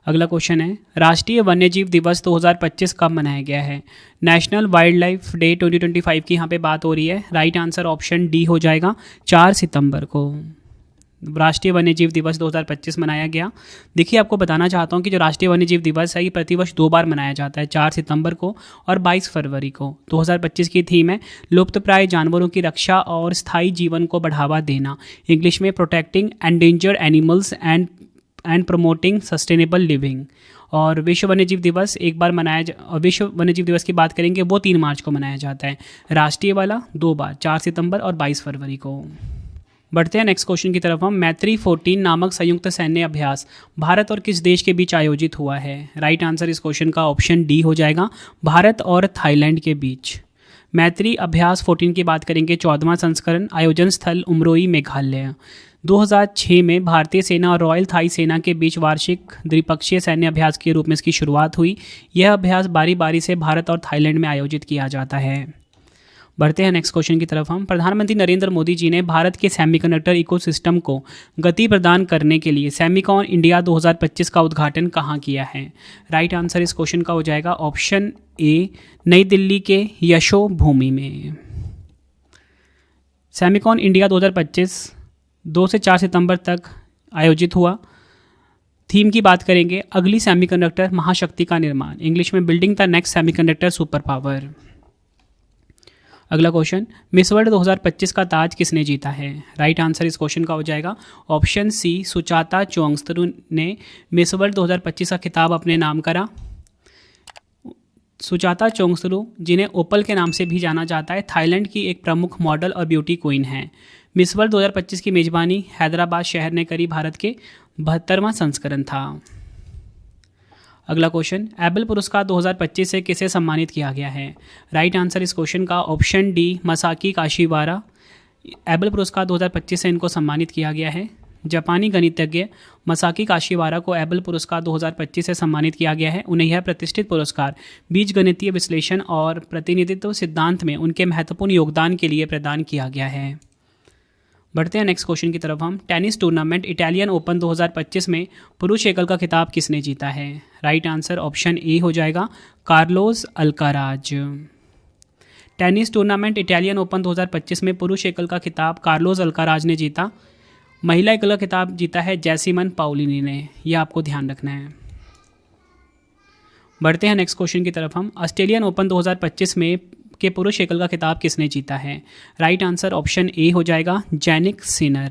अगला क्वेश्चन है, राष्ट्रीय वन्यजीव दिवस 2025 कब मनाया गया है? नेशनल वाइल्ड लाइफ डे 2025 की यहाँ पे बात हो रही है। राइट आंसर ऑप्शन डी हो जाएगा 4 सितंबर को राष्ट्रीय वन्यजीव दिवस 2025 मनाया गया। देखिए आपको बताना चाहता हूँ कि जो राष्ट्रीय वन्यजीव दिवस है ये प्रतिवर्ष 2 बार मनाया जाता है, 4 सितंबर को और 22 फरवरी को। 2025 की थीम है लुप्तप्राय जानवरों की रक्षा और स्थायी जीवन को बढ़ावा देना, इंग्लिश में protecting endangered animals and promoting sustainable living. और विश्व वन्यजीव दिवस एक बार और विश्व वन्यजीव दिवस की बात करेंगे वो 3 मार्च को मनाया जाता है। राष्ट्रीय वाला 2 बार, 4 सितंबर और 22 फरवरी को। बढ़ते हैं नेक्स्ट क्वेश्चन की तरफ हम। मैत्री 14 नामक संयुक्त सैन्य अभ्यास भारत और किस देश के बीच आयोजित हुआ है? राइट आंसर इस क्वेश्चन का ऑप्शन डी हो जाएगा, भारत और थाईलैंड के बीच। मैत्री अभ्यास 14 की बात करेंगे, 14वां संस्करण, आयोजन स्थल उमरोई मेघालय। 2006 में भारतीय सेना और रॉयल थाई सेना के बीच वार्षिक द्विपक्षीय सैन्य अभ्यास के रूप में इसकी शुरुआत हुई। यह अभ्यास बारी बारी से भारत और थाईलैंड में आयोजित किया जाता है। बढ़ते हैं नेक्स्ट क्वेश्चन की तरफ हम। प्रधानमंत्री नरेंद्र मोदी जी ने भारत के सेमीकंडक्टर इकोसिस्टम को गति प्रदान करने के लिए सेमिकॉन इंडिया 2025 का उद्घाटन कहाँ किया है? राइट आंसर इस क्वेश्चन का हो जाएगा ऑप्शन ए, नई दिल्ली के यशो भूमि में। सेमिकॉन इंडिया 2025 2 से 4 सितंबर तक आयोजित हुआ। थीम की बात करेंगे, अगली सेमीकंडक्टर महाशक्ति का निर्माण, इंग्लिश में building the next semiconductor super power. अगला क्वेश्चन, मिस वर्ल्ड 2025 का ताज किसने जीता है? राइट आंसर इस क्वेश्चन का हो जाएगा ऑप्शन सी, सुचाता चोंगस्तरू ने मिस वर्ल्ड 2025 का खिताब अपने नाम करा। सुचाता चोंगस्तरू, जिन्हें ओपल के नाम से भी जाना जाता है, थाईलैंड की एक प्रमुख मॉडल और ब्यूटी क्वीन हैं। मिस वर्ल्ड 2025 की मेजबानी हैदराबाद शहर ने करी, भारत के 72वां संस्करण था। अगला क्वेश्चन, एबल पुरस्कार 2025 से किसे सम्मानित किया गया है? राइट आंसर इस क्वेश्चन का ऑप्शन डी, मसाकी काशीवारा। एबल पुरस्कार 2025 से इनको सम्मानित किया गया है। जापानी गणितज्ञ मसाकी काशीवारा को एबल पुरस्कार 2025 से सम्मानित किया गया है। उन्हें यह प्रतिष्ठित पुरस्कार बीजगणितीय विश्लेषण और प्रतिनिधित्व सिद्धांत में उनके महत्वपूर्ण योगदान के लिए प्रदान किया गया है। बढ़ते हैं नेक्स्ट क्वेश्चन की तरफ हम। टेनिस टूर्नामेंट इटालियन ओपन 2025 में पुरुष एकल का खिताब किसने जीता है? राइट आंसर ऑप्शन ए हो जाएगा, Carlos Alcaraz. Tennis tournament Italian open 2025 में पुरुष एकल का खिताब कार्लोस अल्काराज ने जीता। महिला एकल का खिताब जीता है जैसिमन पाउलिनी ने, यह आपको ध्यान रखना है। बढ़ते हैं नेक्स्ट क्वेश्चन की तरफ हम। ऑस्ट्रेलियन ओपन 2025 में के पुरुष एकल का खिताब किसने जीता है? राइट आंसर ऑप्शन ए हो जाएगा, जैनिक सिनर।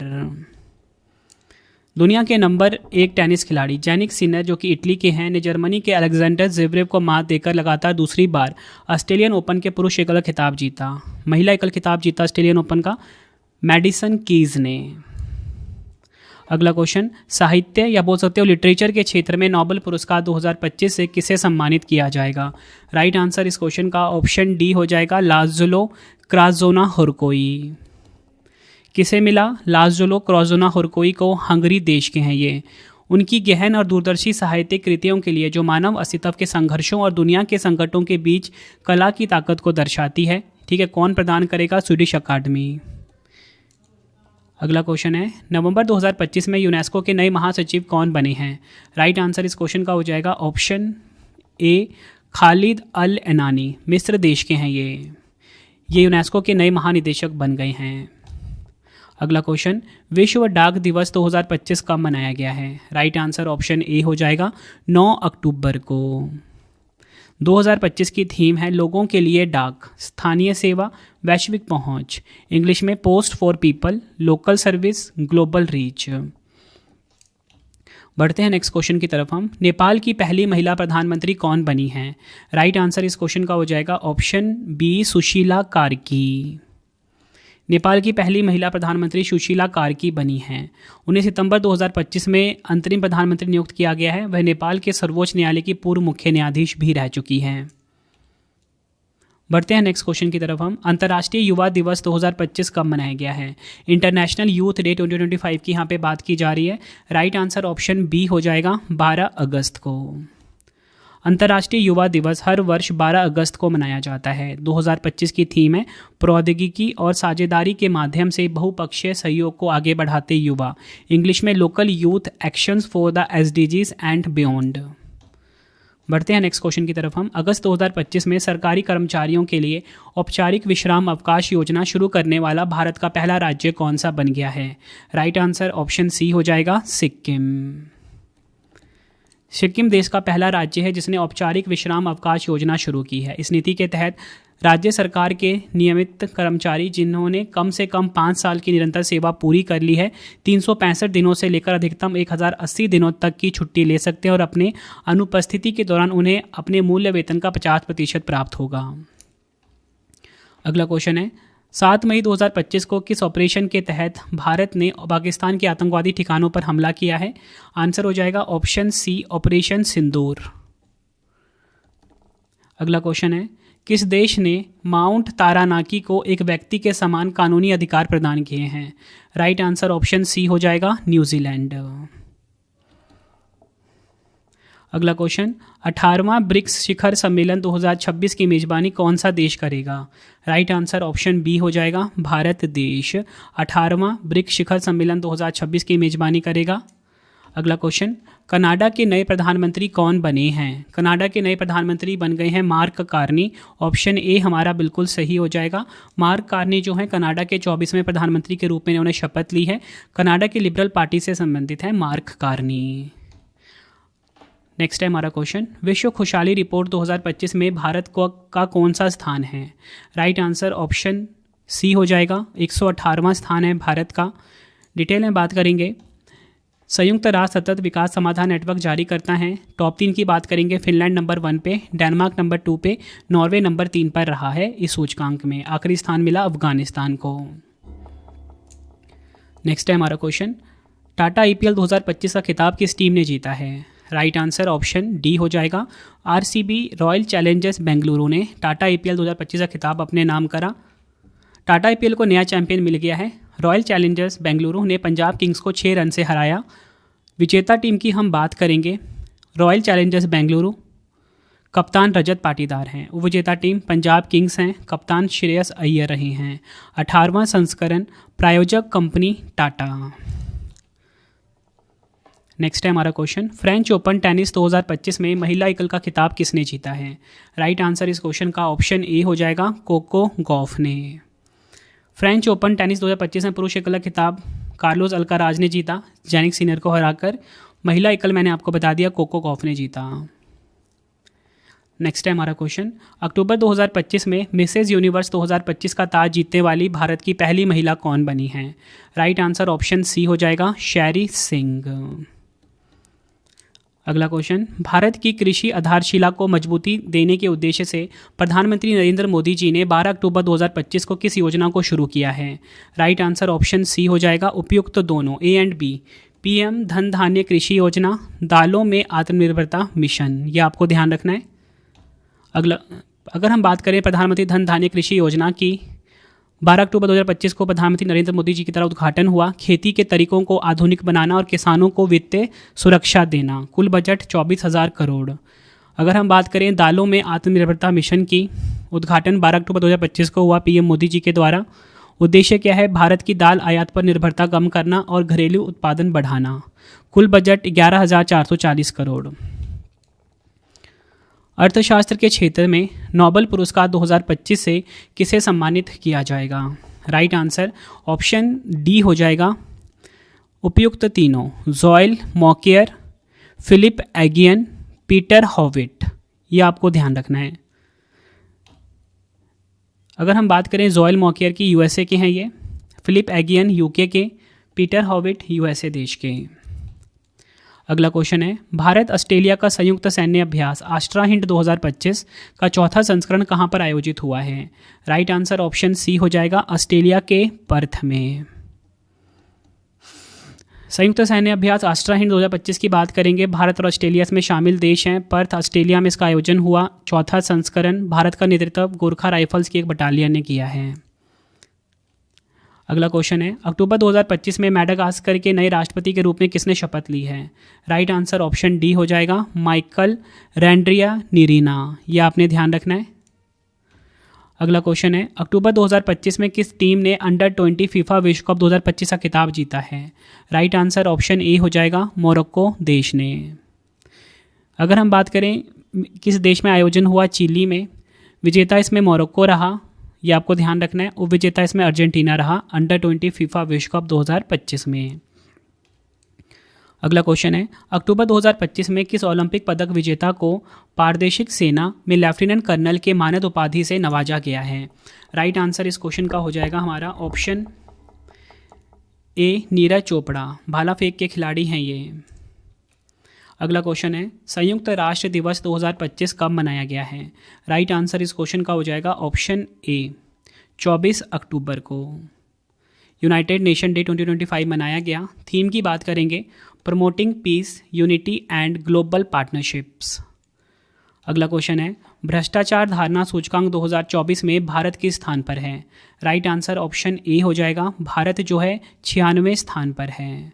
दुनिया के नंबर 1 टेनिस खिलाड़ी जैनिक सिनर, जो कि इटली के हैं, ने जर्मनी के अलेक्जेंडर ज़वेरेव को मात देकर लगातार दूसरी बार ऑस्ट्रेलियन ओपन के पुरुष एकल का खिताब जीता। महिला एकल खिताब जीता ऑस्ट्रेलियन ओपन का मैडिसन कीज ने। अगला क्वेश्चन, साहित्य या बोल सकते हो लिटरेचर के क्षेत्र में नोबेल पुरस्कार 2025 से किसे सम्मानित किया जाएगा? राइट आंसर इस क्वेश्चन का ऑप्शन डी हो जाएगा, लाज़लो क्राज़ोना हुरकोई। किसे मिला? लाज़लो क्राज़ोना हुरकोई को, हंगरी देश के हैं ये। उनकी गहन और दूरदर्शी साहित्यिक कृतियों के लिए, जो मानव अस्तित्व के संघर्षों और दुनिया के संकटों के बीच कला की ताकत को दर्शाती है। ठीक है, कौन प्रदान करेगा? स्वीडिश अकादमी। अगला क्वेश्चन है, नवंबर 2025 में यूनेस्को के नए महासचिव कौन बने हैं? राइट आंसर इस क्वेश्चन का हो जाएगा ऑप्शन ए, खालिद अल एनानी। मिस्र देश के हैं ये यूनेस्को के नए महानिदेशक बन गए हैं। अगला क्वेश्चन, विश्व डाक दिवस 2025 कब मनाया गया है? राइट आंसर ऑप्शन ए हो जाएगा, 9 अक्टूबर को। 2025 की थीम है लोगों के लिए डाक, स्थानीय सेवा, वैश्विक पहुंच, इंग्लिश में post for people, local service, global reach. बढ़ते हैं नेक्स्ट क्वेश्चन की तरफ हम। नेपाल की पहली महिला प्रधानमंत्री कौन बनी हैं? राइट आंसर इस क्वेश्चन का हो जाएगा ऑप्शन बी, सुशीला कार्की। नेपाल की पहली महिला प्रधानमंत्री सुशीला कार्की बनी हैं। उन्हें सितंबर 2025 में अंतरिम प्रधानमंत्री नियुक्त किया गया है। वह नेपाल के सर्वोच्च न्यायालय की पूर्व मुख्य न्यायाधीश भी रह चुकी हैं। बढ़ते हैं नेक्स्ट क्वेश्चन की तरफ हम। अंतर्राष्ट्रीय युवा दिवस 2025 कब मनाया गया है? इंटरनेशनल यूथ डे 2025 की यहाँ पे बात की जा रही है। राइट आंसर ऑप्शन बी हो जाएगा, 12 अगस्त को। अंतर्राष्ट्रीय युवा दिवस हर वर्ष 12 अगस्त को मनाया जाता है। 2025 की थीम है प्रौद्योगिकी और साझेदारी के माध्यम से बहुपक्षीय सहयोग को आगे बढ़ाते युवा, इंग्लिश में local youth actions for the SDGs and beyond. बढ़ते हैं नेक्स्ट क्वेश्चन की तरफ हम। अगस्त 2025 में सरकारी कर्मचारियों के लिए औपचारिक विश्राम अवकाश योजना शुरू करने वाला भारत का पहला राज्य कौन सा बन गया है? राइट आंसर ऑप्शन सी हो जाएगा, सिक्किम। सिक्किम देश का पहला राज्य है जिसने औपचारिक विश्राम अवकाश योजना शुरू की है। इस नीति के तहत राज्य सरकार के नियमित कर्मचारी जिन्होंने कम से कम 5 साल की निरंतर सेवा पूरी कर ली है 365 दिनों से लेकर अधिकतम 1080 दिनों तक की छुट्टी ले सकते हैं और अपने अनुपस्थिति के दौरान उन्हें अपने मूल्य वेतन का 50% प्राप्त होगा। अगला क्वेश्चन है, 7 मई 2025 को किस ऑपरेशन के तहत भारत ने पाकिस्तान के आतंकवादी ठिकानों पर हमला किया है? आंसर हो जाएगा ऑप्शन सी, ऑपरेशन सिंदूर। अगला क्वेश्चन है, किस देश ने माउंट तारानाकी को एक व्यक्ति के समान कानूनी अधिकार प्रदान किए हैं? राइट आंसर ऑप्शन सी हो जाएगा न्यूजीलैंड। अगला क्वेश्चन, 18वां ब्रिक्स शिखर सम्मेलन 2026 की मेजबानी कौन सा देश करेगा? राइट आंसर ऑप्शन बी हो जाएगा भारत देश 18वां ब्रिक्स शिखर सम्मेलन 2026 की मेजबानी करेगा। अगला क्वेश्चन, कनाडा के नए प्रधानमंत्री कौन बने हैं? कनाडा के नए प्रधानमंत्री बन गए हैं मार्क कार्नी। ऑप्शन ए हमारा बिल्कुल सही हो जाएगा। मार्क कार्नी जो है कनाडा के 24वें प्रधानमंत्री के रूप में उन्होंने शपथ ली है। कनाडा की लिबरल पार्टी से संबंधित है मार्क कार्नी। नेक्स्ट है हमारा क्वेश्चन, विश्व खुशहाली रिपोर्ट 2025 में भारत का कौन सा स्थान है? राइट आंसर ऑप्शन सी हो जाएगा 118वां स्थान है भारत का। डिटेल में बात करेंगे, संयुक्त राष्ट्र सतत विकास समाधान नेटवर्क जारी करता है। टॉप 3 की बात करेंगे, फिनलैंड नंबर 1 पे, डेनमार्क नंबर 2 पे, नॉर्वे नंबर 3 पर रहा है इस सूचकांक में। आखिरी स्थान मिला अफगानिस्तान को। नेक्स्ट है हमारा क्वेश्चन, टाटा IPL 2025 का खिताब किस टीम ने जीता है? राइट आंसर ऑप्शन डी हो जाएगा RCB रॉयल चैलेंजर्स बेंगलुरु ने टाटा IPL 2025 का खिताब अपने नाम करा। टाटा IPL को नया चैंपियन मिल गया है। रॉयल चैलेंजर्स बेंगलुरु ने पंजाब किंग्स को 6 रन से हराया। विजेता टीम की हम बात करेंगे, रॉयल चैलेंजर्स बेंगलुरु, कप्तान रजत पाटीदार हैं। उपविजेता टीम पंजाब किंग्स हैं, कप्तान श्रेयस अय्यर रहे हैं। 18वां संस्करण, प्रायोजक कंपनी टाटा। नेक्स्ट है हमारा क्वेश्चन, फ्रेंच ओपन टेनिस 2025 में महिला एकल का खिताब किसने जीता है? राइट आंसर इस क्वेश्चन का ऑप्शन ए हो जाएगा कोको गॉफ ने। फ्रेंच ओपन टेनिस 2025 में पुरुष एकल का खिताब कार्लोस अल्काराज ने जीता, जैनिक सिनर को हराकर। महिला एकल मैंने आपको बता दिया कोको गॉफ ने जीता। नेक्स्ट है हमारा क्वेश्चन, अक्टूबर 2025 में मिसेज यूनिवर्स 2025 का ताज जीतने वाली भारत की पहली महिला कौन बनी है? राइट आंसर ऑप्शन सी हो जाएगा शैरी सिंह। अगला क्वेश्चन, भारत की कृषि आधारशिला को मजबूती देने के उद्देश्य से प्रधानमंत्री नरेंद्र मोदी जी ने 12 अक्टूबर 2025 को किस योजना को शुरू किया है? राइट आंसर ऑप्शन सी हो जाएगा उपयुक्त दोनों, ए एंड बी। PM धन धान्य कृषि योजना, दालों में आत्मनिर्भरता मिशन, ये आपको ध्यान रखना है। अगर हम बात करें प्रधानमंत्री धन धान्य कृषि योजना की, 12 अक्टूबर 2025 को प्रधानमंत्री नरेंद्र मोदी जी की तरह उद्घाटन हुआ। खेती के तरीकों को आधुनिक बनाना और किसानों को वित्तीय सुरक्षा देना। कुल बजट 24,000 करोड़। अगर हम बात करें दालों में आत्मनिर्भरता मिशन की, उद्घाटन 12 अक्टूबर 2025 को हुआ PM मोदी जी के द्वारा। उद्देश्य क्या है? भारत की दाल आयात पर निर्भरता कम करना और घरेलू उत्पादन बढ़ाना। कुल बजट 11,440 करोड़। अर्थशास्त्र के क्षेत्र में नोबेल पुरस्कार 2025 से किसे सम्मानित किया जाएगा? राइट आंसर ऑप्शन डी हो जाएगा उपयुक्त तीनों, जोएल मॉकियर, फिलिप एगियन, पीटर हॉविट, ये आपको ध्यान रखना है। अगर हम बात करें जोएल मॉकियर की, USA के हैं ये, फिलिप एगियन UK के, पीटर हॉविट USA देश के। अगला क्वेश्चन है, भारत ऑस्ट्रेलिया का संयुक्त सैन्य अभ्यास आस्ट्रा हिंड 2025 का चौथा संस्करण कहाँ पर आयोजित हुआ है? राइट आंसर ऑप्शन सी हो जाएगा ऑस्ट्रेलिया के पर्थ में। संयुक्त सैन्य अभ्यास आस्ट्रा हिंड 2025 की बात करेंगे, भारत और ऑस्ट्रेलिया इसमें शामिल देश हैं। पर्थ ऑस्ट्रेलिया में इसका आयोजन हुआ। चौथा संस्करण, भारत का नेतृत्व गोरखा राइफल्स की एक बटालियन ने किया है। अगला क्वेश्चन है, अक्टूबर 2025 में मैडागास्कर के नए राष्ट्रपति के रूप में किसने शपथ ली है? राइट आंसर ऑप्शन डी हो जाएगा माइकल रैंड्रियानिरीना, यह आपने ध्यान रखना है। अगला क्वेश्चन है, अक्टूबर 2025 में किस टीम ने अंडर-20 फीफा विश्व कप 2025 का खिताब जीता है? राइट आंसर ऑप्शन ए हो जाएगा मोरक्को देश ने। अगर हम बात करें किस देश में आयोजन हुआ, चिली में। विजेता इसमें मोरक्को रहा, ये आपको ध्यान रखना है। उपविजेता इसमें अर्जेंटीना रहा अंडर-20 फीफा विश्व कप 2025 में। अगला क्वेश्चन है, अक्टूबर 2025 में किस ओलंपिक पदक विजेता को पारदेशिक सेना में लेफ्टिनेंट कर्नल के मानद उपाधि से नवाजा गया है? राइट आंसर इस क्वेश्चन का हो जाएगा हमारा ऑप्शन ए नीरज चोपड़ा, भाला फेंक के खिलाड़ी हैं ये। अगला क्वेश्चन है, संयुक्त राष्ट्र दिवस 2025 कब मनाया गया है? राइट आंसर इस क्वेश्चन का हो जाएगा ऑप्शन ए 24 अक्टूबर को यूनाइटेड नेशन डे 2025 मनाया गया। थीम की बात करेंगे promoting peace, unity and global partnerships. अगला क्वेश्चन है भ्रष्टाचार धारणा सूचकांक 2024 में भारत किस स्थान पर है? राइट आंसर ऑप्शन ए हो जाएगा, भारत जो है 96वें स्थान पर है।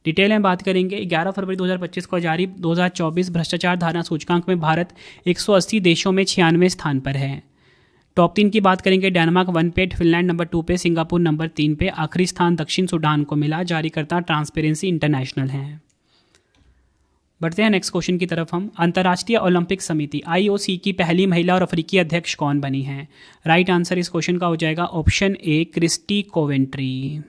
डिटेल में बात करेंगे 11 फरवरी 2025 को जारी 2024 भ्रष्टाचार धारणा सूचकांक में भारत 180 देशों में 96वें स्थान पर है। टॉप 3 की बात करेंगे डेनमार्क 1 पे, फिनलैंड नंबर 2 पे, सिंगापुर नंबर 3 पे, आखिरी स्थान दक्षिण सूडान को मिला। जारीकर्ता ट्रांसपेरेंसी इंटरनेशनल है। बढ़ते हैं नेक्स्ट क्वेश्चन की तरफ हम। अंतर्राष्ट्रीय ओलंपिक समिति IOC की पहली महिला और अफ्रीकी अध्यक्ष कौन बनी है? राइट आंसर इस क्वेश्चन का हो जाएगा option A, Christie Coventry.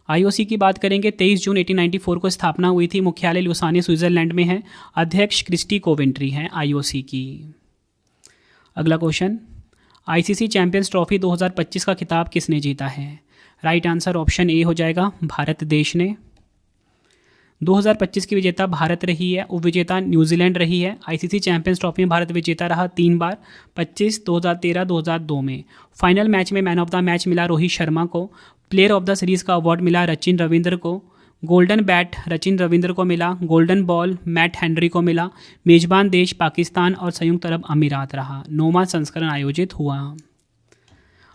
IOC की बात करेंगे 23 जून 1894 को स्थापना हुई थी। मुख्यालय लुसाने स्विट्जरलैंड में है। अध्यक्ष क्रिस्टी कोवेंट्री हैं IOC की। अगला क्वेश्चन ICC चैंपियंस ट्रॉफी 2025 का खिताब किसने जीता है? राइट आंसर ऑप्शन ए हो जाएगा, भारत देश ने। 2025 की विजेता भारत रही है, उपविजेता न्यूजीलैंड रही है। ICC चैंपियंस ट्रॉफी में भारत विजेता रहा 3 बार, 25, 2013, 2002 में। फाइनल मैच में मैन ऑफ द मैच मिला रोहित शर्मा को। प्लेयर ऑफ द सीरीज़ का अवार्ड मिला सचिन रविंद्र को। गोल्डन बैट सचिन रविंद्र को मिला। गोल्डन बॉल मैट हेनरी को मिला। मेजबान देश पाकिस्तान और संयुक्त अरब अमीरात रहा। 9वां संस्करण आयोजित हुआ।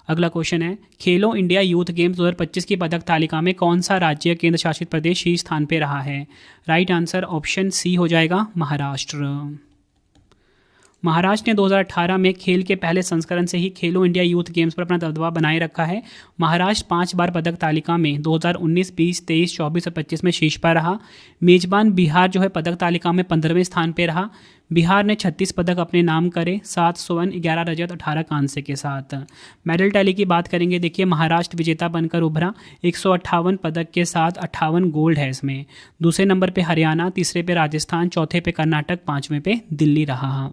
अगला क्वेश्चन है खेलो इंडिया यूथ गेम्स 2025 की पदक तालिका में कौन सा राज्य केंद्र शासित प्रदेश शीर्ष स्थान पर रहा है? राइट आंसर ऑप्शन सी हो जाएगा, महाराष्ट्र। महाराष्ट्र ने 2018 में खेल के पहले संस्करण से ही खेलो इंडिया यूथ गेम्स पर अपना दबदबा बनाए रखा है। महाराष्ट्र 5 बार पदक तालिका में 2019, 20, 23, 24 और 25 में शीर्ष पर रहा। मेजबान बिहार जो है पदक तालिका में 15वें स्थान पर रहा। बिहार ने 36 पदक अपने नाम करे, 7 स्वर्ण, 11 रजत, 18 कांस्य के साथ। मेडल टैली की बात करेंगे, देखिए महाराष्ट्र विजेता बनकर उभरा 158 पदक के साथ, 58 गोल्ड है इसमें। दूसरे नंबर पे हरियाणा, तीसरे पे राजस्थान, चौथे पे कर्नाटक, 5वें पे दिल्ली रहा।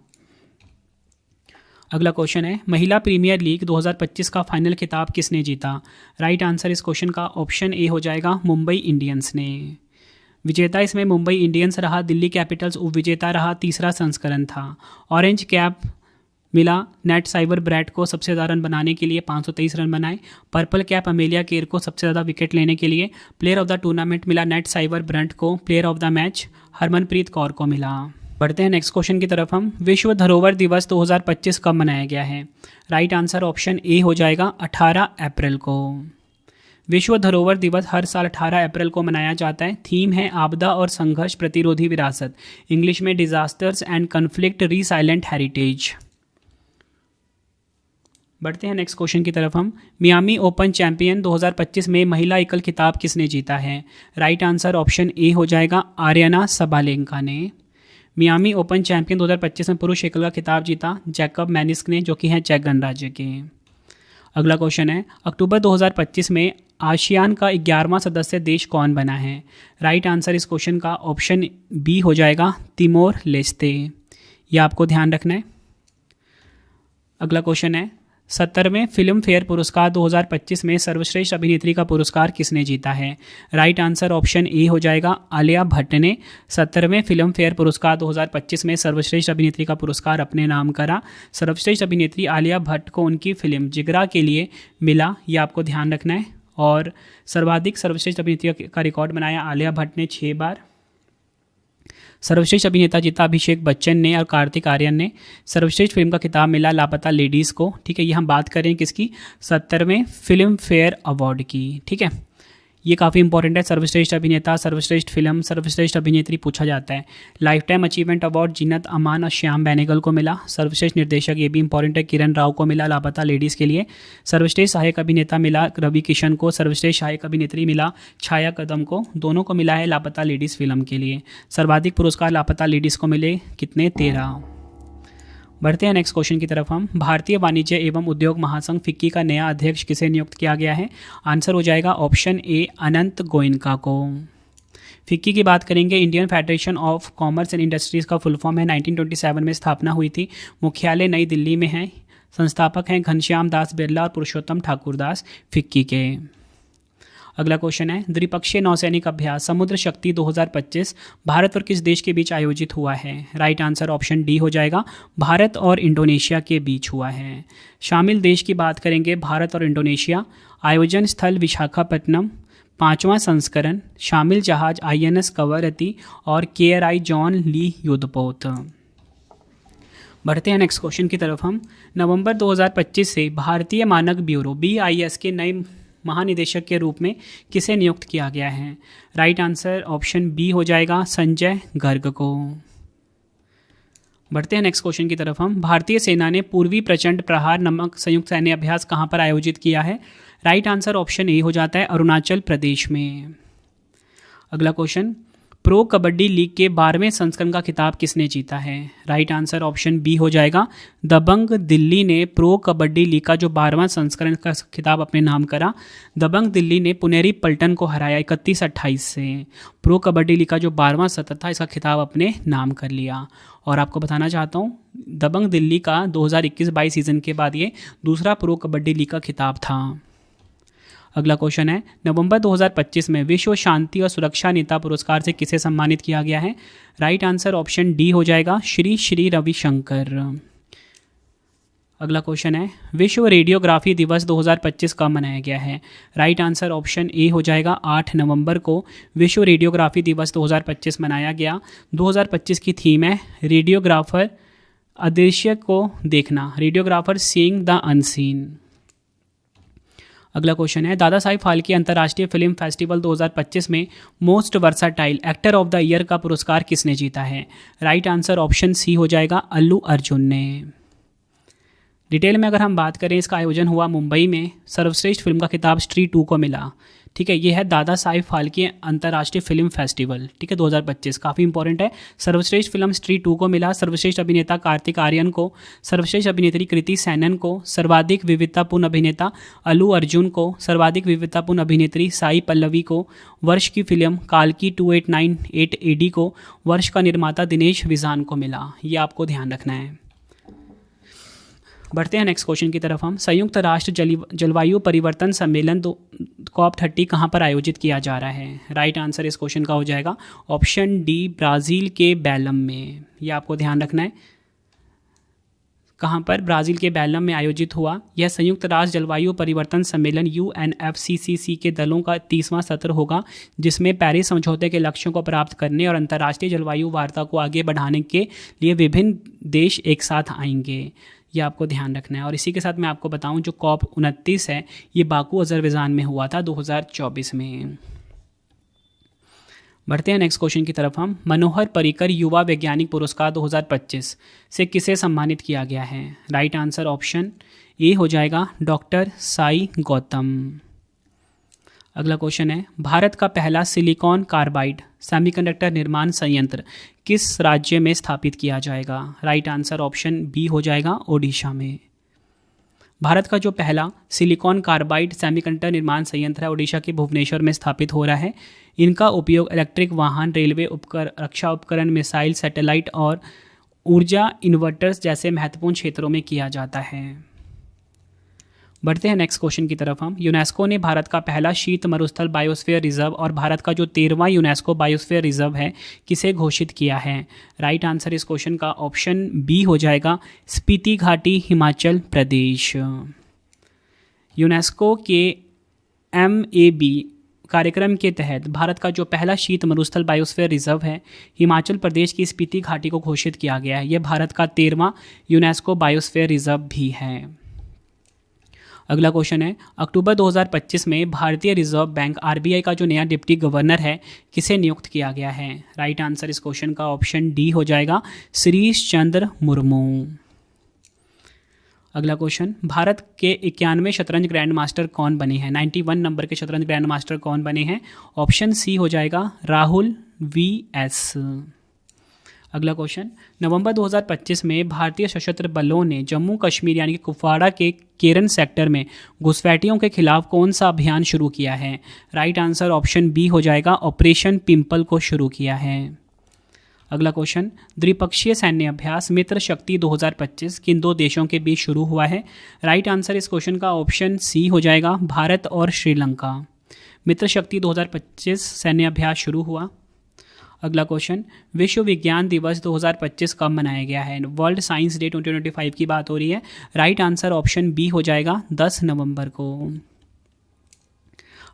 अगला क्वेश्चन है महिला प्रीमियर लीग 2025 का फाइनल खिताब किसने जीता? राइट आंसर इस क्वेश्चन का ऑप्शन ए हो जाएगा, मुंबई इंडियंस ने। विजेता इसमें मुंबई इंडियंस रहा। दिल्ली कैपिटल्स उपविजेता रहा। तीसरा संस्करण था। ऑरेंज कैप मिला नेट साइबर ब्रैड को सबसे ज़्यादा रन बनाने के लिए, 523 रन बनाए। पर्पल कैप अमेलिया केर को सबसे ज़्यादा विकेट लेने के लिए। प्लेयर ऑफ द टूर्नामेंट मिला नेट साइबर ब्रंट को। Player of the match Harmanpreet Kaur को मिला। बढ़ते हैं नेक्स्ट क्वेश्चन की तरफ हम। विश्व धरोहर दिवस 2025 कब मनाया गया है? राइट आंसर ऑप्शन ए हो जाएगा, 18 अप्रैल को। विश्व धरोहर दिवस हर साल 18 अप्रैल को मनाया जाता है। थीम है आपदा और संघर्ष प्रतिरोधी विरासत, इंग्लिश में disasters and conflict resilient heritage. बढ़ते हैं नेक्स्ट क्वेश्चन की तरफ हम। मियामी ओपन चैंपियन 2025 में महिला एकल खिताब किसने जीता है? राइट आंसर ऑप्शन ए हो जाएगा, आर्यना सबालेंका ने। मियामी ओपन चैंपियन 2025 में पुरुष एकल का खिताब जीता जैकब मैनिस्क ने, जो कि हैं चेक गणराज्य के। अगला क्वेश्चन है अक्टूबर 2025 में आसियान का 11वां सदस्य देश कौन बना है? राइट आंसर इस क्वेश्चन का ऑप्शन बी हो जाएगा, तिमोर लेस्ते। यह आपको ध्यान रखना है। अगला क्वेश्चन है 70वें फिल्म फेयर पुरस्कार 2025 में सर्वश्रेष्ठ अभिनेत्री का पुरस्कार किसने जीता है? राइट आंसर ऑप्शन ए हो जाएगा, आलिया भट्ट ने 70वें फिल्म फेयर पुरस्कार 2025 में सर्वश्रेष्ठ अभिनेत्री का पुरस्कार अपने नाम करा। सर्वश्रेष्ठ अभिनेत्री आलिया भट्ट को उनकी फिल्म जिगरा के लिए मिला, ये आपको ध्यान रखना है। और सर्वाधिक सर्वश्रेष्ठ अभिनेत्री का रिकॉर्ड बनाया आलिया भट्ट ने 6 बार। सर्वश्रेष्ठ अभिनेता जीता अभिषेक बच्चन ने और कार्तिक आर्यन ने। सर्वश्रेष्ठ फिल्म का खिताब मिला लापता लेडीज़ को। ठीक है, ये हम बात करें किसकी? 70वें फिल्म फेयर अवार्ड की। ठीक है, ये काफ़ी इंपॉर्टेंट है। सर्वश्रेष्ठ अभिनेता, सर्वश्रेष्ठ फिल्म, सर्वश्रेष्ठ अभिनेत्री पूछा जाता है। Life time achievement award Zeenat Aman और श्याम बेनेगल को मिला। सर्वश्रेष्ठ निर्देशक, ये भी इंपॉर्टेंट है, किरण राव को मिला लापता लेडीज़ के लिए। सर्वश्रेष्ठ सहायक अभिनेता मिला रवि किशन को। सर्वश्रेष्ठ सहायक अभिनेत्री मिला छाया कदम को। दोनों को मिला है लापता लेडीज़ फिल्म के लिए। सर्वाधिक पुरस्कार लापता लेडीज़ को मिले कितने? 13। बढ़ते हैं नेक्स्ट क्वेश्चन की तरफ हम। भारतीय वाणिज्य एवं उद्योग महासंघ फिक्की का नया अध्यक्ष किसे नियुक्त किया गया है? आंसर हो जाएगा ऑप्शन ए, अनंत गोयनका को। फिक्की की बात करेंगे, Indian federation of commerce and industries का फुल फॉर्म है। 1927 में स्थापना हुई थी। मुख्यालय नई दिल्ली में है। संस्थापक हैं घनश्याम दास बिरला और पुरुषोत्तम ठाकुर दास फिक्की के। अगला क्वेश्चन है, द्विपक्षीय नौसैनिक अभ्यास समुद्र शक्ति 2025 भारत और किस देश के बीच आयोजित हुआ है? राइट आंसर ऑप्शन डी हो जाएगा, भारत और इंडोनेशिया के बीच हुआ है। शामिल देश की बात करेंगे, भारत और इंडोनेशिया। आयोजन स्थल विशाखापट्टनम। 5वां संस्करण। शामिल जहाज INS कवरत्ती और KRI जॉन ली युद्धपोत। बढ़ते हैं नेक्स्ट क्वेश्चन की तरफ हम। नवंबर 2025 से भारतीय मानक ब्यूरो BIS के नए महानिदेशक के रूप में किसे नियुक्त किया गया है? राइट आंसर ऑप्शन बी हो जाएगा, संजय गर्ग को। बढ़ते हैं नेक्स्ट क्वेश्चन की तरफ हम। भारतीय सेना ने पूर्वी प्रचंड प्रहार नामक संयुक्त सैन्य अभ्यास कहां पर आयोजित किया है? राइट आंसर ऑप्शन ए हो जाता है, अरुणाचल प्रदेश में। अगला क्वेश्चन, प्रो कबड्डी लीग के 12वें संस्करण का खिताब किसने जीता है? राइट आंसर ऑप्शन बी हो जाएगा, दबंग दिल्ली ने प्रो कबड्डी लीग का जो 12वां संस्करण का खिताब अपने नाम करा। दबंग दिल्ली ने पुनेरी पल्टन को हराया 31-28 से। प्रो कबड्डी लीग का जो 12वां सत्र था, इसका खिताब अपने नाम कर लिया। और आपको बताना चाहता हूँ, दबंग दिल्ली का 2021-22 सीजन के बाद ये दूसरा प्रो कबड्डी लीग का खिताब था। अगला क्वेश्चन है, नवंबर 2025 में विश्व शांति और सुरक्षा नेता पुरस्कार से किसे सम्मानित किया गया है? राइट आंसर ऑप्शन डी हो जाएगा, श्री श्री रविशंकर। अगला क्वेश्चन है, विश्व रेडियोग्राफी दिवस 2025 कब मनाया गया है? राइट आंसर ऑप्शन ए हो जाएगा, 8 नवंबर को विश्व रेडियोग्राफी दिवस 2025 मनाया गया। 2025 की थीम है रेडियोग्राफर अदृश्य को देखना, रेडियोग्राफर सीइंग द अनसीन। अगला क्वेश्चन है, दादा साहिब फाल्के अंतर्राष्ट्रीय फिल्म फेस्टिवल 2025 में most versatile actor of the year का पुरस्कार किसने जीता है? राइट आंसर ऑप्शन सी हो जाएगा, अल्लू अर्जुन ने। डिटेल में अगर हम बात करें, इसका आयोजन हुआ मुंबई में। सर्वश्रेष्ठ फिल्म का खिताब स्त्री 2 को मिला। ठीक है, ये है दादा साहिब फाल्के अंतर्राष्ट्रीय फिल्म फेस्टिवल, ठीक है, 2025 काफ़ी इंपॉर्टेंट है। सर्वश्रेष्ठ फिल्म स्त्री 2 को मिला। सर्वश्रेष्ठ अभिनेता कार्तिक आर्यन को, सर्वश्रेष्ठ अभिनेत्री कृति सैनन को, सर्वाधिक विविधतापूर्ण अभिनेता अल्लू अर्जुन को, सर्वाधिक विविधतापूर्ण अभिनेत्री साई पल्लवी को, वर्ष की फिल्म काल्की 2898 AD को, वर्ष का निर्माता दिनेश विजान को मिला। ये आपको ध्यान रखना है। बढ़ते हैं नेक्स्ट क्वेश्चन की तरफ हम। संयुक्त राष्ट्र जलवायु परिवर्तन सम्मेलन COP30 कहाँ पर आयोजित किया जा रहा है? राइट आंसर इस क्वेश्चन का हो जाएगा ऑप्शन डी, ब्राज़ील के बेलम में। ये आपको ध्यान रखना है, कहाँ पर? ब्राज़ील के बेलम में आयोजित हुआ। यह संयुक्त राष्ट्र जलवायु परिवर्तन सम्मेलन UNFCCC के दलों का 30वां सत्र होगा, जिसमें पेरिस समझौते के लक्ष्यों को प्राप्त करने और अंतर्राष्ट्रीय जलवायु वार्ता को आगे बढ़ाने के लिए विभिन्न देश एक साथ आएंगे। ये आपको ध्यान रखना है। और इसी के साथ मैं आपको बताऊं, जो COP29 है, ये बाकू अजरबैजान में हुआ था 2024 में। बढ़ते हैं नेक्स्ट क्वेश्चन की तरफ हम। मनोहर पर्रिकर युवा वैज्ञानिक पुरस्कार 2025 से किसे सम्मानित किया गया है? राइट आंसर ऑप्शन ए हो जाएगा, डॉक्टर साई गौतम। अगला क्वेश्चन है, भारत का पहला सिलिकॉन कार्बाइड सेमीकंडक्टर निर्माण संयंत्र किस राज्य में स्थापित किया जाएगा? राइट आंसर ऑप्शन बी हो जाएगा, ओडिशा में। भारत का जो पहला सिलिकॉन कार्बाइड सेमीकंडक्टर निर्माण संयंत्र है, ओडिशा के भुवनेश्वर में स्थापित हो रहा है। इनका उपयोग इलेक्ट्रिक वाहन, रेलवे रक्षा उपकरण, मिसाइल, सैटेलाइट और ऊर्जा इन्वर्टर्स जैसे महत्वपूर्ण क्षेत्रों में किया जाता है। बढ़ते हैं नेक्स्ट क्वेश्चन की तरफ हम। यूनेस्को ने भारत का पहला शीत मरुस्थल बायोस्फीयर रिजर्व और भारत का जो 13वां यूनेस्को बायोस्फीयर रिजर्व है, किसे घोषित किया है? राइट आंसर इस क्वेश्चन का ऑप्शन बी हो जाएगा, स्पीति घाटी, हिमाचल प्रदेश। यूनेस्को के MAB कार्यक्रम के तहत भारत का जो पहला शीत मरुस्थल बायोस्फीयर रिजर्व है, हिमाचल प्रदेश की स्पीति घाटी को घोषित किया गया है। यह भारत का 13वां यूनेस्को बायोस्फीयर रिजर्व भी है। अगला क्वेश्चन है, अक्टूबर 2025 में भारतीय रिजर्व बैंक RBI का जो नया डिप्टी गवर्नर है, किसे नियुक्त किया गया है? राइट आंसर इस क्वेश्चन का ऑप्शन डी हो जाएगा, श्रीश चंद्र मुर्मू। अगला क्वेश्चन, भारत के 91 शतरंज ग्रैंड मास्टर कौन बने हैं? 91 नंबर के शतरंज ग्रैंड मास्टर कौन बने हैं? ऑप्शन सी हो जाएगा, राहुल VS। अगला क्वेश्चन, नवंबर 2025 में भारतीय सशस्त्र बलों ने जम्मू कश्मीर यानी कि कुपवाड़ा के केरन सेक्टर में घुसपैठियों के खिलाफ कौन सा अभियान शुरू किया है? राइट आंसर ऑप्शन बी हो जाएगा, ऑपरेशन पिंपल को शुरू किया है। अगला क्वेश्चन, द्विपक्षीय सैन्य अभ्यास मित्र शक्ति 2025 किन दो देशों के बीच शुरू हुआ है? राइट आंसर इस क्वेश्चन का ऑप्शन सी हो जाएगा, भारत और श्रीलंका। मित्र शक्ति 2025 सैन्य अभ्यास शुरू हुआ। अगला क्वेश्चन, विश्व विज्ञान दिवस 2025 कब मनाया गया है? वर्ल्ड साइंस डे 2025 की बात हो रही है। राइट आंसर ऑप्शन बी हो जाएगा 10 नवंबर को।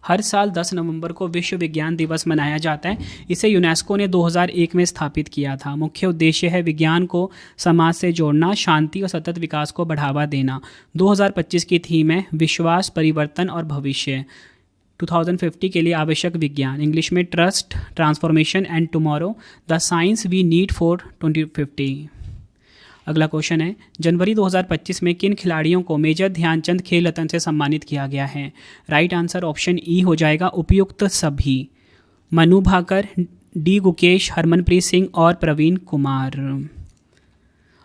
हर साल 10 नवंबर को विश्व विज्ञान दिवस मनाया जाता है। इसे यूनेस्को ने 2001 में स्थापित किया था। मुख्य उद्देश्य है विज्ञान को समाज से जोड़ना, शांति और सतत विकास को बढ़ावा देना। 2025 की थीम है विश्वास, परिवर्तन और भविष्य। 2050 के लिए आवश्यक विज्ञान, इंग्लिश में trust, transformation and tomorrow, the science we need for 2050। अगला क्वेश्चन है, जनवरी 2025 में किन खिलाड़ियों को मेजर ध्यानचंद खेल रत्न से सम्मानित किया गया है? राइट आंसर ऑप्शन ई हो जाएगा उपयुक्त सभी। मनु भाकर, डी गुकेश, हरमनप्रीत सिंह और प्रवीण कुमार।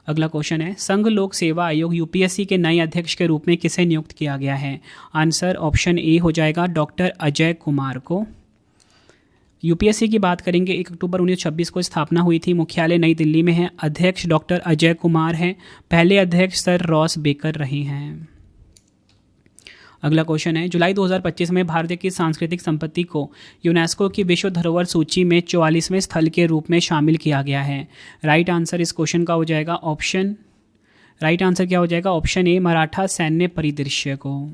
अगला क्वेश्चन है, संघ लोक सेवा आयोग यूपीएससी के नए अध्यक्ष के रूप में किसे नियुक्त किया गया है? आंसर ऑप्शन ए हो जाएगा डॉक्टर अजय कुमार को। यूपीएससी की बात करेंगे, 1 अक्टूबर 1926 को स्थापना हुई थी। मुख्यालय नई दिल्ली में है। अध्यक्ष डॉक्टर अजय कुमार हैं। पहले अध्यक्ष सर रॉस बेकर रहे हैं। अगला क्वेश्चन है, जुलाई 2025 में भारत की सांस्कृतिक संपत्ति को यूनेस्को की विश्व धरोहर सूची में 44वें स्थल के रूप में शामिल किया गया है। राइट आंसर इस क्वेश्चन का हो जाएगा ऑप्शन ए मराठा सैन्य परिदृश्य को।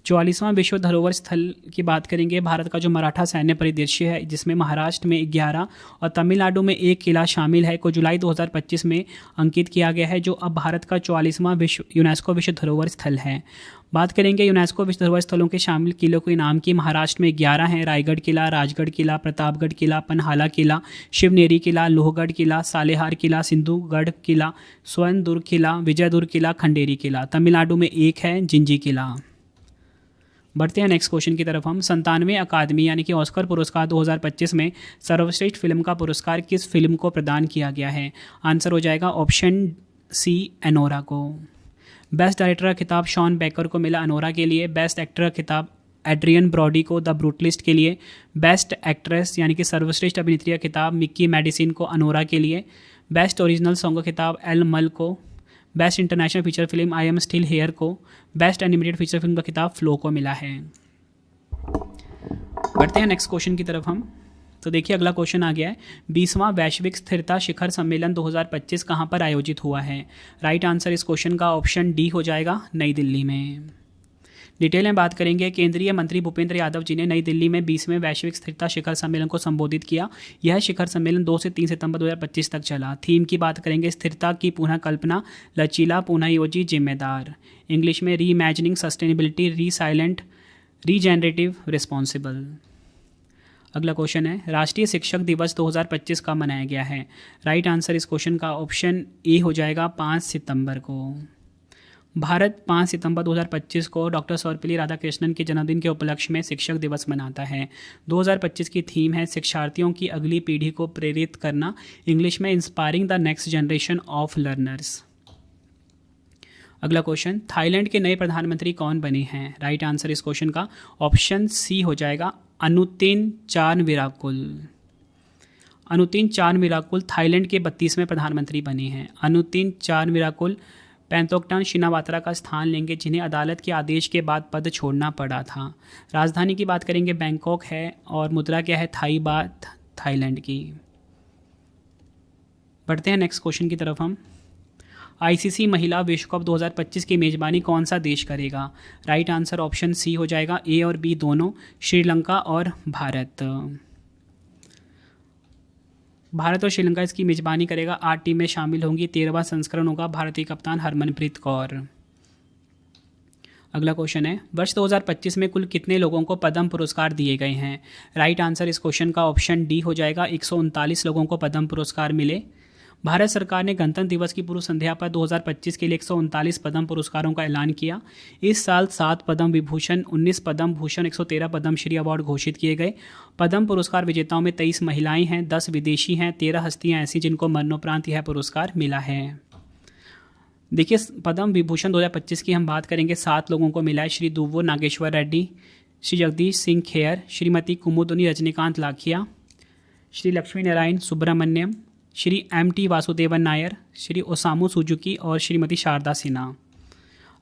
44वां विश्व धरोहर स्थल की बात करेंगे, भारत का जो मराठा सैन्य परिदृश्य है, जिसमें महाराष्ट्र में 11 और तमिलनाडु में 1 किला शामिल है, को जुलाई 2025 में अंकित किया गया है, जो अब भारत का 44वां यूनेस्को विश्व धरोहर स्थल है। बात करेंगे यूनेस्को विश्व धरोहर स्थलों के शामिल किलों के नाम की। महाराष्ट्र में 11 हैं, रायगढ़ किला, राजगढ़ किला, प्रतापगढ़ किला, पनहाला किला, शिवनेरी किला, लोहगढ़ किला, सालेहार किला, सिंधुगढ़ किला, स्वर्णदुर्ग किला, विजयदुर्ग किला, खंडेरी किला। तमिलनाडु में 1 है, जिंजी किला। बढ़ते हैं नेक्स्ट क्वेश्चन की तरफ हम। 97वें अकादमी यानी कि ऑस्कर पुरस्कार 2025 में सर्वश्रेष्ठ फिल्म का पुरस्कार किस फिल्म को प्रदान किया गया है? आंसर हो जाएगा ऑप्शन सी एनोरा को। बेस्ट डायरेक्टर का खिताब शॉन बेकर को मिला अनोरा के लिए। बेस्ट एक्टर का खिताब एड्रियन ब्रॉडी को द ब्रूटलिस्ट के लिए। बेस्ट एक्ट्रेस यानी कि सर्वश्रेष्ठ अभिनेत्री का खिताब मिक्की मेडिसिन को अनोरा के लिए। बेस्ट ओरिजिनल सॉन्ग का खिताब एल मल को। Best international feature film I am still here को। बेस्ट एनिमेटेड फीचर फिल्म का खिताब फ्लो को मिला है। बढ़ते हैं नेक्स्ट क्वेश्चन की तरफ हम। तो देखिए अगला क्वेश्चन आ गया है, 20वां वैश्विक स्थिरता शिखर सम्मेलन 2025 कहाँ पर आयोजित हुआ है? राइट आंसर इस क्वेश्चन का ऑप्शन डी हो जाएगा नई दिल्ली में। डिटेल में बात करेंगे, केंद्रीय मंत्री भूपेंद्र यादव जी ने नई दिल्ली में 20वें वैश्विक स्थिरता शिखर सम्मेलन को संबोधित किया। यह शिखर सम्मेलन 2 से 3 सितंबर 2025 तक चला। थीम की बात करेंगे, स्थिरता की पुनः कल्पना, लचीला, पुनःयोजी, जिम्मेदार। इंग्लिश में री imagining sustainability, resilient, regenerative, responsible. अगला क्वेश्चन है, राष्ट्रीय शिक्षक दिवस 2025 का मनाया गया है? राइट आंसर इस क्वेश्चन का ऑप्शन ए हो जाएगा 5 सितंबर को। भारत 5 सितंबर 2025 को डॉक्टर सर्वपल्ली राधाकृष्णन के जन्मदिन के उपलक्ष्य में शिक्षक दिवस मनाता है। 2025 की थीम है शिक्षार्थियों की अगली पीढ़ी को प्रेरित करना, इंग्लिश में inspiring the next generation of learners. अगला क्वेश्चन, थाईलैंड के नए प्रधानमंत्री कौन बने हैं? राइट आंसर इस क्वेश्चन का ऑप्शन सी हो जाएगा अनुतिन चानविराकुल। अनुतिन चानविराकुल थाईलैंड के 32वें प्रधानमंत्री बने हैं। अनुतिन चानविराकुल पैंतोकटान शिनावात्रा का स्थान लेंगे, जिन्हें अदालत के आदेश के बाद पद छोड़ना पड़ा था। राजधानी की बात करेंगे बैंकॉक है और मुद्रा क्या है? थाई बात, थाईलैंड की। बढ़ते हैं नेक्स्ट क्वेश्चन की तरफ हम। आईसीसी महिला विश्व कप 2025 की मेजबानी कौन सा देश करेगा? राइट आंसर ऑप्शन सी हो जाएगा ए और बी दोनों, श्रीलंका और भारत। भारत और श्रीलंका इसकी मेजबानी करेगा। 8 टीमें शामिल होंगी। 13वां संस्करण होगा। भारतीय कप्तान हरमनप्रीत कौर। अगला क्वेश्चन है, वर्ष 2025 में कुल कितने लोगों को पद्म पुरस्कार दिए गए हैं? राइट आंसर इस क्वेश्चन का ऑप्शन डी हो जाएगा 139 लोगों को पद्म पुरस्कार मिले। भारत सरकार ने गणतंत्र दिवस की पूर्व संध्या पर 2025 के लिए 139 पद्म पुरस्कारों का ऐलान किया। इस साल 7 पद्म विभूषण, 19 पद्म भूषण, 113 पद्मश्री अवार्ड घोषित किए गए। पद्म पुरस्कार विजेताओं में 23 महिलाएं हैं, 10 विदेशी हैं, 13 हस्तियां ऐसी जिनको मरणोपरांत यह पुरस्कार मिला है। देखिए पद्म विभूषण 2025 की हम बात करेंगे, 7 लोगों को मिला है। Shri Duvvur Nageshwar Reddy, Shri Jagdish Singh Khehar, Shrimati Kumudini Rajnikant Lakhia, Shri Lakshmi Narayan Subramaniam, Shri MT Vasudevan Nair, Shri Osamu Suzuki और श्रीमती शारदा सिन्हा।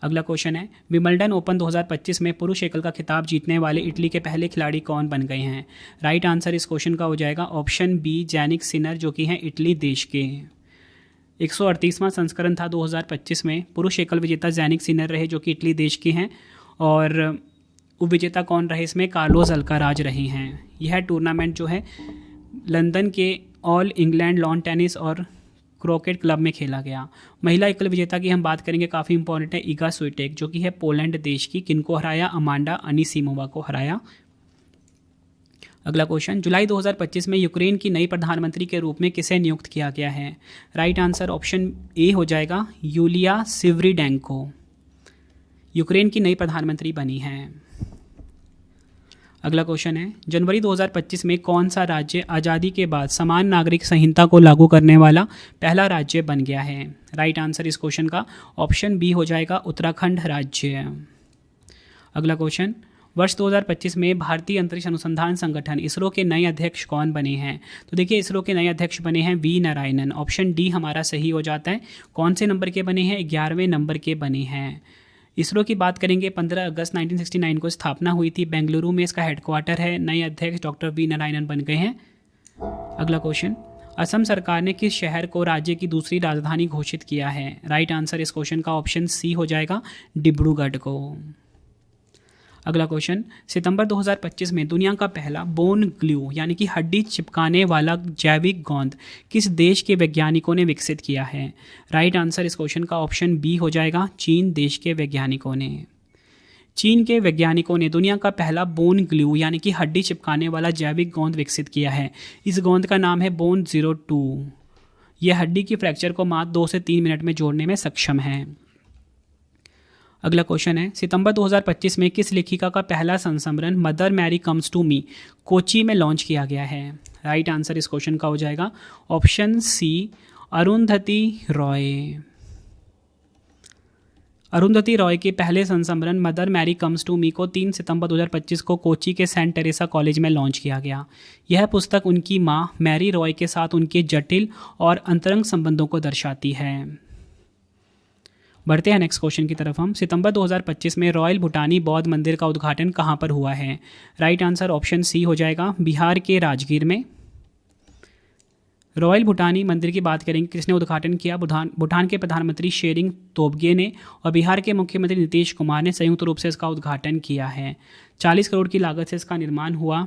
अगला क्वेश्चन है, विंबलडन ओपन 2025 में पुरुष एकल का खिताब जीतने वाले इटली के पहले खिलाड़ी कौन बन गए हैं? राइट आंसर इस क्वेश्चन का हो जाएगा ऑप्शन बी, जैनिक सिनर, जो कि हैं इटली देश के। 138वां संस्करण था 2025 में। पुरुष एकल विजेता जैनिक सिनर रहे, जो कि इटली देश के हैं, और उपविजेता कौन रहे इसमें? कार्लोस अल्काराज रहे हैं। यह टूर्नामेंट जो है लंदन के ऑल इंग्लैंड लॉन टेनिस और क्रिकेट क्लब में खेला गया। महिला एकल विजेता की हम बात करेंगे, काफ़ी इंपॉर्टेंट है, ईगा स्विटेक, जो कि है पोलैंड देश की। किनको हराया? अमांडा अनिसिमोवा को हराया। अगला क्वेश्चन, जुलाई 2025 में यूक्रेन की नई प्रधानमंत्री के रूप में किसे नियुक्त किया गया है? राइट आंसर ऑप्शन ए हो जाएगा, यूलिया सिवरीडेंको यूक्रेन की नई प्रधानमंत्री बनी हैं। अगला क्वेश्चन है, जनवरी 2025 में कौन सा राज्य आज़ादी के बाद समान नागरिक संहिता को लागू करने वाला पहला राज्य बन गया है? राइट आंसर इस क्वेश्चन का ऑप्शन बी हो जाएगा, उत्तराखंड राज्य। अगला क्वेश्चन, वर्ष 2025 में भारतीय अंतरिक्ष अनुसंधान संगठन इसरो के नए अध्यक्ष कौन बने हैं? तो देखिए, इसरो के नए अध्यक्ष बने हैं वी नारायणन। ऑप्शन डी हमारा सही हो जाता है। कौन से नंबर के बने हैं? 11वें नंबर के बने हैं। इसरो की बात करेंगे, 15 अगस्त 1969 को स्थापना हुई थी, बेंगलुरु में इसका हेडक्वार्टर है। नए अध्यक्ष डॉक्टर वी नारायणन बन गए हैं। अगला क्वेश्चन, असम सरकार ने किस शहर को राज्य की दूसरी राजधानी घोषित किया है? राइट आंसर इस क्वेश्चन का ऑप्शन सी हो जाएगा, डिब्रूगढ़ को। अगला क्वेश्चन, सितंबर 2025 में दुनिया का पहला बोन ग्लू यानी कि हड्डी चिपकाने वाला जैविक गोंद किस देश के वैज्ञानिकों ने विकसित किया है? राइट आंसर इस क्वेश्चन का ऑप्शन बी हो जाएगा, चीन देश के वैज्ञानिकों ने। चीन के वैज्ञानिकों ने दुनिया का पहला बोन ग्लू यानी कि हड्डी चिपकाने वाला जैविक गोंद विकसित किया है। इस गोंद का नाम है बोन 02। यह हड्डी की फ्रैक्चर को मात्र 2 से 3 मिनट में जोड़ने में सक्षम है। अगला क्वेश्चन है, सितंबर 2025 में किस लेखिका का पहला संस्मरण Mother Mary comes to me Kochi में लॉन्च किया गया है? राइट आंसर इस क्वेश्चन का हो जाएगा ऑप्शन सी, अरुंधति रॉय। अरुंधति रॉय के पहले संस्मरण Mother Mary comes to me को 3 सितंबर 2025 को कोची के सेंट टेरेसा कॉलेज में लॉन्च किया गया। यह पुस्तक उनकी मां मैरी रॉय के साथ उनके जटिल और अंतरंग संबंधों को दर्शाती है। बढ़ते हैं नेक्स्ट क्वेश्चन की तरफ हम। सितंबर 2025 में रॉयल भूटानी बौद्ध मंदिर का उद्घाटन कहाँ पर हुआ है? राइट आंसर ऑप्शन सी हो जाएगा, बिहार के राजगीर में। रॉयल भूटानी मंदिर की बात करेंगे, किसने उद्घाटन किया? भूटान के प्रधानमंत्री शेरिंग तोब्गे ने और बिहार के मुख्यमंत्री नीतीश कुमार ने संयुक्त रूप से इसका उद्घाटन किया है। 40 करोड़ की लागत से इसका निर्माण हुआ।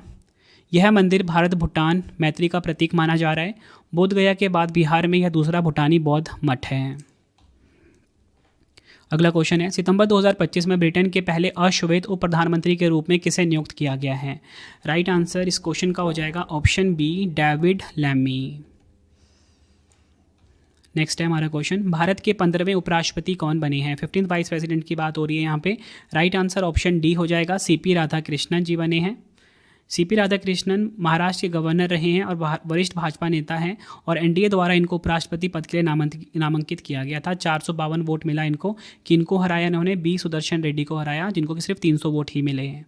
यह मंदिर भारत भूटान मैत्री का प्रतीक माना जा रहा है। बोध गया के बाद बिहार में यह दूसरा भूटानी बौद्ध मठ है। अगला क्वेश्चन है, सितंबर 2025 में ब्रिटेन के पहले अश्वेत उप प्रधानमंत्री के रूप में किसे नियुक्त किया गया है? राइट आंसर इस क्वेश्चन का हो जाएगा option B, David Lammy. Next है हमारा क्वेश्चन, भारत के 15वें उपराष्ट्रपति कौन बने हैं? 15th वाइस प्रेसिडेंट की बात हो रही है यहाँ पे। राइट आंसर ऑप्शन डी हो जाएगा, सीपी राधाकृष्णन जी बने हैं। सीपी राधाकृष्णन महाराष्ट्र के गवर्नर रहे हैं और वरिष्ठ भाजपा नेता हैं, और एनडीए द्वारा इनको उपराष्ट्रपति पद के लिए नामांकित किया गया था। 452 वोट मिला इनको। किनको हराया इन्होंने? बी सुदर्शन रेड्डी को हराया, जिनको कि सिर्फ 300 वोट ही मिले हैं।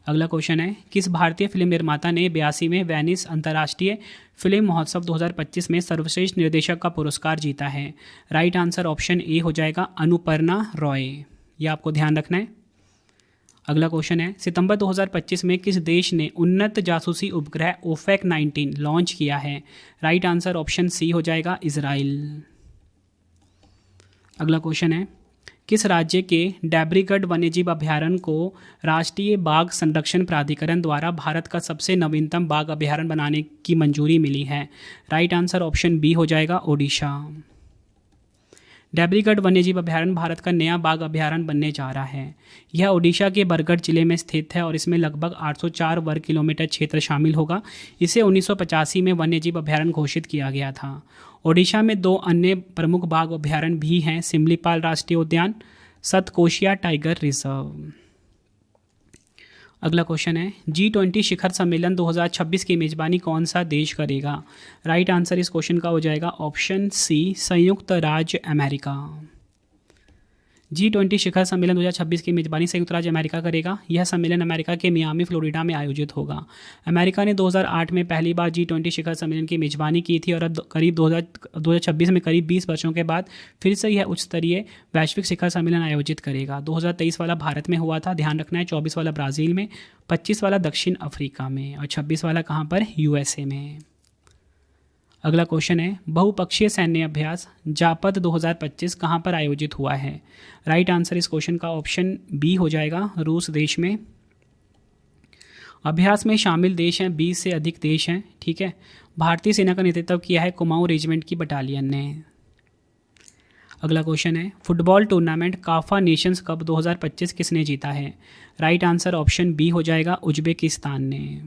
अगला क्वेश्चन है, किस भारतीय फिल्म निर्माता ने 82वें वेनिस अंतर्राष्ट्रीय फिल्म महोत्सव 2025 में सर्वश्रेष्ठ निर्देशक का पुरस्कार जीता है? राइट आंसर ऑप्शन ए हो जाएगा, अनुपर्णा रॉय। यह आपको ध्यान रखना है। अगला क्वेश्चन है, सितंबर 2025 में किस देश ने उन्नत जासूसी उपग्रह ओफेक 19 लॉन्च किया है? राइट आंसर ऑप्शन सी हो जाएगा, इजराइल। अगला क्वेश्चन है, किस राज्य के डैब्रीगढ़ वन्यजीव अभयारण्य को राष्ट्रीय बाघ संरक्षण प्राधिकरण द्वारा भारत का सबसे नवीनतम बाघ अभयारण्य बनाने की मंजूरी मिली है? राइट आंसर ऑप्शन बी हो जाएगा, ओडिशा। डैब्रीगढ़ वन्यजीव अभयारण्य भारत का नया बाघ अभयारण्य बनने जा रहा है। यह ओडिशा के बरगढ़ जिले में स्थित है और इसमें लगभग 804 वर्ग किलोमीटर क्षेत्र शामिल होगा। इसे 1985 में वन्यजीव अभयारण्य घोषित किया गया था। ओडिशा में 2 अन्य प्रमुख बाघ अभयारण्य भी हैं, सिमलीपाल राष्ट्रीय उद्यान, सतकोशिया टाइगर रिजर्व। अगला क्वेश्चन है, G20 शिखर सम्मेलन 2026 की मेजबानी कौन सा देश करेगा? राइट आंसर इस क्वेश्चन का हो जाएगा ऑप्शन सी, संयुक्त राज्य अमेरिका। G20 शिखर सम्मेलन 2026 की मेजबानी संयुक्त राज्य अमेरिका करेगा। यह सम्मेलन अमेरिका के मियामी फ्लोरिडा में आयोजित होगा। अमेरिका ने 2008 में पहली बार G20 शिखर सम्मेलन की मेजबानी की थी और अब करीब 2026 में करीब 20 वर्षों के बाद फिर से यह उच्च स्तरीय वैश्विक शिखर सम्मेलन आयोजित करेगा। 2023 वाला भारत में हुआ था, ध्यान रखना है। 24 वाला ब्राज़ील में, 25 वाला दक्षिण अफ्रीका में और 26 वाला कहाँ पर, USA में। अगला क्वेश्चन है, बहुपक्षीय सैन्य अभ्यास जापद 2025 कहाँ पर आयोजित हुआ है? राइट आंसर इस क्वेश्चन का ऑप्शन बी हो जाएगा, रूस देश में। अभ्यास में शामिल देश हैं 20 से अधिक देश हैं, ठीक है। भारतीय सेना का नेतृत्व किया है कुमाऊं रेजिमेंट की बटालियन ने। अगला क्वेश्चन है, football tournament Kafa nations cup 2025 किसने जीता है? राइट आंसर ऑप्शन बी हो जाएगा, उज्बेकिस्तान ने।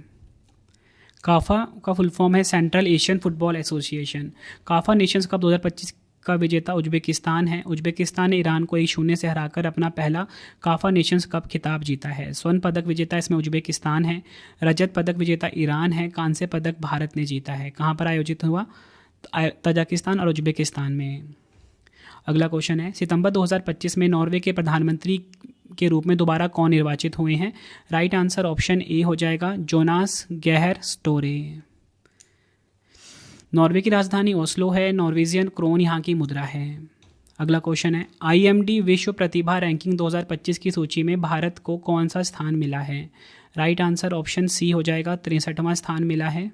काफा का फुल फॉर्म है central Asian football association. CAFA nations cup 2025 का विजेता उज्बेकिस्तान है। उज्बेकिस्तान ने ईरान को 1-0 से हराकर अपना पहला काफा नेशंस कप खिताब जीता है। स्वर्ण पदक विजेता इसमें उज्बेकिस्तान है। रजत पदक विजेता ईरान है। कांस्य पदक भारत ने जीता है। कहाँ पर आयोजित हुआ? तजाकिस्तान और उज्बेकिस्तान में। अगला क्वेश्चन है, सितंबर 2025 में नॉर्वे के प्रधानमंत्री के रूप में दोबारा कौन निर्वाचित हुए हैं? राइट आंसर ऑप्शन ए हो जाएगा, जोनास गेहर स्टोरे। नॉर्वे की राजधानी ओस्लो है। नॉर्वेजियन क्रोन यहाँ की मुद्रा है। अगला क्वेश्चन है, IMD विश्व प्रतिभा रैंकिंग 2025 की सूची में भारत को कौन सा स्थान मिला है? राइट आंसर ऑप्शन सी हो जाएगा, 63वां स्थान मिला है।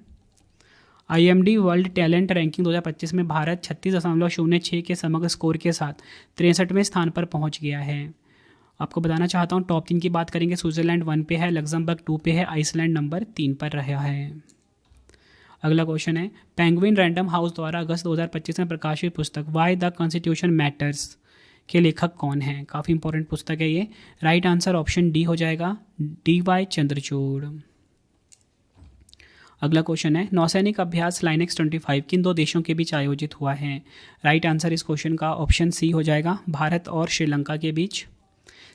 IMD वर्ल्ड टैलेंट रैंकिंग 2025 में भारत 36.06 के समग्र स्कोर के साथ 63वें स्थान पर पहुंच गया है। आपको बताना चाहता हूं, टॉप 3 की बात करेंगे, स्विट्जरलैंड 1 पे है, लग्जमबर्ग 2 पे है, आइसलैंड नंबर 3 पर रहा है। अगला क्वेश्चन है, पेंगुइन रैंडम हाउस द्वारा अगस्त 2025 में प्रकाशित पुस्तक वाई द कॉन्स्टिट्यूशन मैटर्स के लेखक कौन हैं? काफ़ी इंपॉर्टेंट पुस्तक है ये। राइट आंसर ऑप्शन डी हो जाएगा, DY चंद्रचूड़। अगला क्वेश्चन है, नौसैनिक अभ्यास लाइनेक्स 25 किन 2 देशों के बीच आयोजित हुआ है? राइट आंसर इस क्वेश्चन का ऑप्शन सी हो जाएगा, भारत और श्रीलंका के बीच।